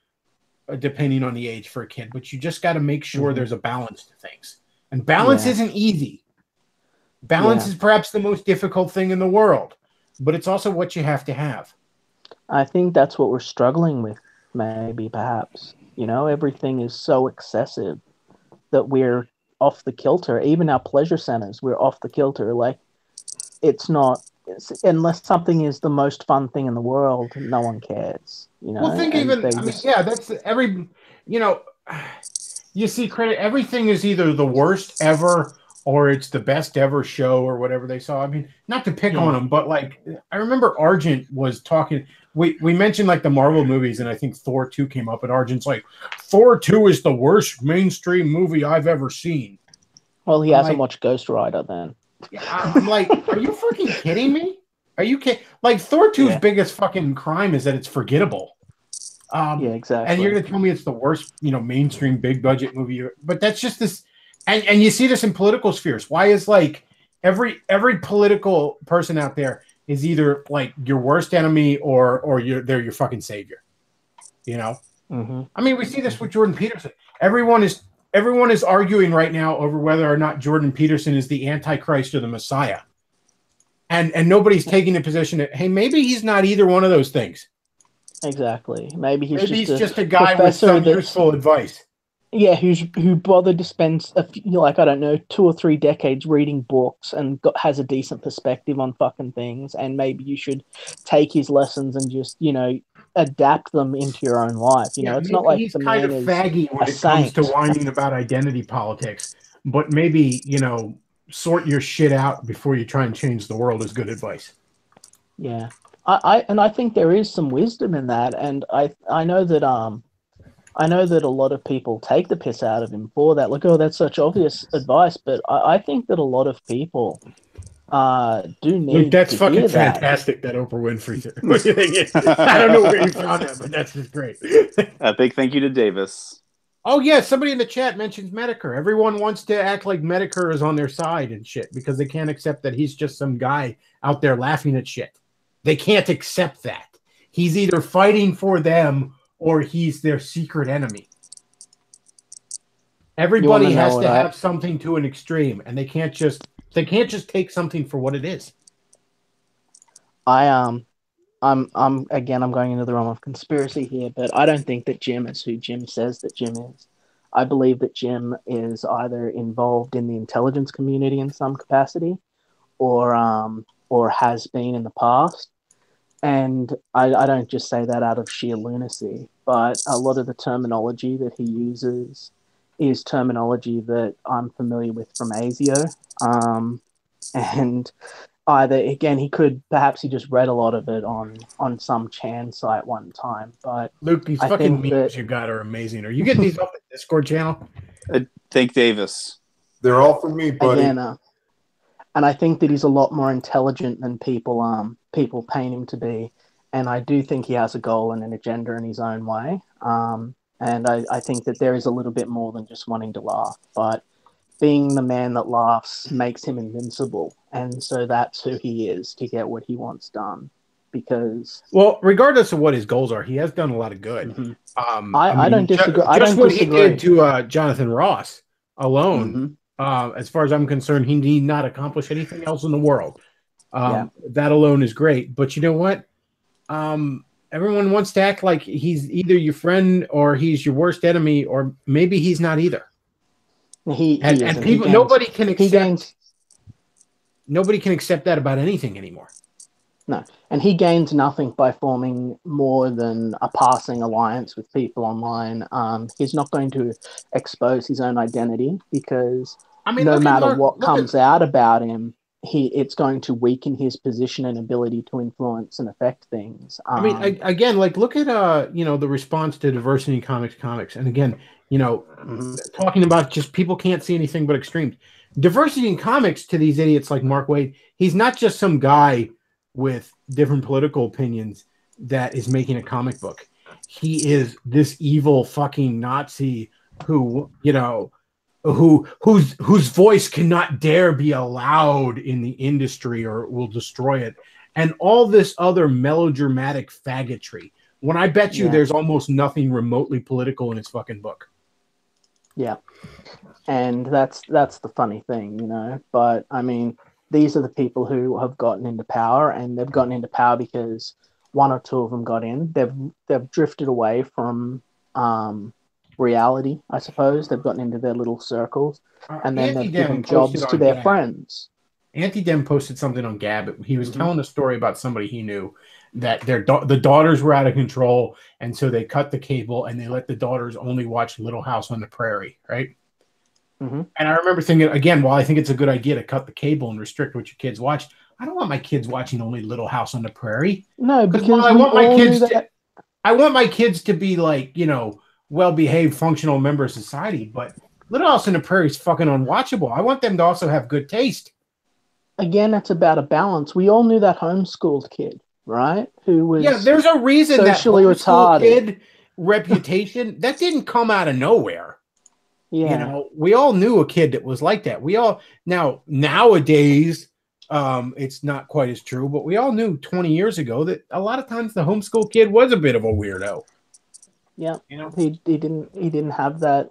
depending on the age for a kid. But you just got to make sure there's a balance to things. And balance isn't easy. Balance is perhaps the most difficult thing in the world. But it's also what you have to have. I think that's what we're struggling with, maybe, perhaps. Everything is so excessive that we're off the kilter. Even our pleasure centers, we're off the kilter. Like, it's not... unless something is the most fun thing in the world, no one cares. Well, think that's every. You see, credit. Everything is either the worst ever or it's the best ever show or whatever they saw. I mean, not to pick on them, but like I remember Argent was talking. We mentioned like the Marvel movies, and I think Thor 2 came up, and Argent's like, Thor 2 is the worst mainstream movie I've ever seen. Well, he hasn't watched Ghost Rider then. I'm like, are you freaking kidding me? Are you kidding? Like Thor 2's biggest fucking crime is that it's forgettable. Yeah, exactly. And you're going to tell me it's the worst, mainstream big budget movie. But that's just this. And you see this in political spheres. Why is like every political person out there is either like your worst enemy or they're your fucking savior. Mm-hmm. I mean, we see this with Jordan Peterson. Everyone is arguing right now over whether or not Jordan Peterson is the Antichrist or the Messiah. And nobody's taking a position that, hey, maybe he's not either one of those things. Exactly. Maybe he's just a guy with some useful advice. Yeah, who bothered to spend I don't know, 2 or 3 decades reading books and has a decent perspective on fucking things. And maybe you should take his lessons and just adapt them into your own life. It's not like he's the kind man of is faggy when it comes to whining about identity politics. But maybe sort your shit out before you try and change the world is good advice. Yeah, I think there is some wisdom in that, and I know that a lot of people take the piss out of him for that. Like, oh, that's such obvious advice, but I think that a lot of people do need. Luke, that's to fucking hear that. fantastic. That Oprah Winfrey thing. What do you think? I don't know where you found that, but that's just great. A big thank you to Davis. Oh yeah, somebody in the chat mentions Medicare. Everyone wants to act like Medicare is on their side and shit because they can't accept that he's just some guy out there laughing at shit. They can't accept that. He's either fighting for them or he's their secret enemy. Everybody has to have something to an extreme, and they can't just take something for what it is. I'm going into the realm of conspiracy here, but I don't think that Jim is who Jim says that Jim is. I believe that Jim is either involved in the intelligence community in some capacity, or has been in the past. And I don't just say that out of sheer lunacy, but a lot of the terminology that he uses is terminology that I'm familiar with from ASIO. And either, again, he just read a lot of it on some Chan site one time. But Luke, these fucking memes you got are amazing. Are you getting these off the Discord channel? Thank Davis. They're all for me, buddy. Again, and I think that he's a lot more intelligent than people paint him to be. And I do think he has a goal and an agenda in his own way. And I think that there is a little bit more than just wanting to laugh. But being the man that laughs makes him invincible. And so that's who he is to get what he wants done. Because... Well, regardless of what his goals are, he has done a lot of good. Mm-hmm. I don't disagree. Just what he did to Jonathan Ross alone, as far as I'm concerned, he need not accomplish anything else in the world. That alone is great. But you know what? Everyone wants to act like he's either your friend or he's your worst enemy, or maybe he's not either. Nobody can accept that about anything anymore. No, and he gains nothing by forming more than a passing alliance with people online. He's not going to expose his own identity because no matter what comes out about him, it's going to weaken his position and ability to influence and affect things. I mean, again, like look at the response to diversity in comics, and again, talking about just people can't see anything but extremes. Diversity in comics to these idiots like Mark Waid, he's not just some guy with different political opinions that is making a comic book. He is this evil fucking Nazi whose voice cannot dare be allowed in the industry or will destroy it, and all this other melodramatic faggotry. When I bet you there's almost nothing remotely political in his fucking book. Yeah, and that's the funny thing, But I mean, these are the people who have gotten into power, and they've gotten into power because one or two of them got in. They've drifted away from reality, I suppose. They've gotten into their little circles, and then they've given jobs to their friends. Anti-Dem posted something on Gab. He was telling a story about somebody he knew that the daughters were out of control, and so they cut the cable and they let the daughters only watch Little House on the Prairie, right? Mm-hmm. And I remember thinking, again, while I think it's a good idea to cut the cable and restrict what your kids watch, I don't want my kids watching only Little House on the Prairie. No, because I we want my all kids knew that. I want my kids to be like, well-behaved, functional members of society. But Little House on the Prairie is fucking unwatchable. I want them to also have good taste. Again, it's about a balance. We all knew that homeschooled kid, right? Who was there's a reason socially that homeschool retarded kid reputation that didn't come out of nowhere. Yeah. We all knew a kid that was like that. We all nowadays it's not quite as true, but we all knew 20 years ago that a lot of times the homeschool kid was a bit of a weirdo. Yeah. He didn't have that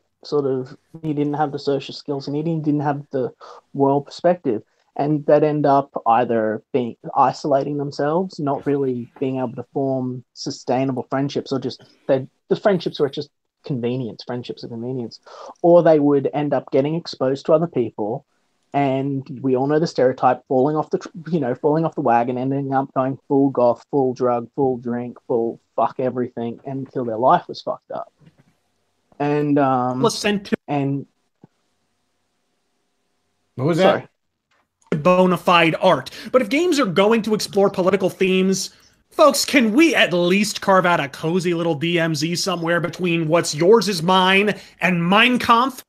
he didn't have the social skills, and he didn't have the world perspective. And that end up either being isolating themselves, not really being able to form sustainable friendships, or just the friendships were just friendships of convenience, or they would end up getting exposed to other people, and we all know the stereotype, falling off the wagon, ending up going full goth, full drug, full drink, full fuck everything until their life was fucked up. And and what was that? Bona fide art. But if games are going to explore political themes, folks, can we at least carve out a cozy little DMZ somewhere between what's yours is mine and Mein Kampf?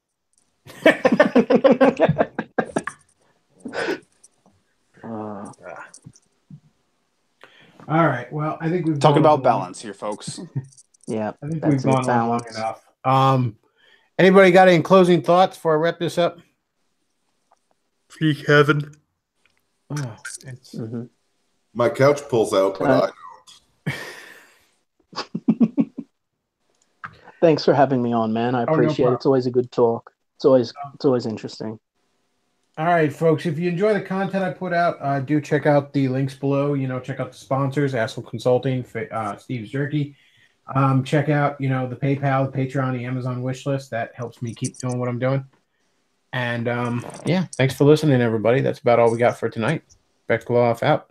All right. Well, I think we've talking about balance here, folks. Yeah, I think we've gone on long enough. Anybody got any closing thoughts before I wrap this up? Freak heaven. Oh, My couch pulls out, but I don't. Thanks for having me on, man. I appreciate it. It's always a good talk. It's always interesting. All right, folks. If you enjoy the content I put out, do check out the links below. Check out the sponsors: Asshole Consulting, Steve's Jerky. Check out, the PayPal, the Patreon, the Amazon wish list. That helps me keep doing what I'm doing. And thanks for listening, everybody. That's about all we got for tonight. Bechtloff out.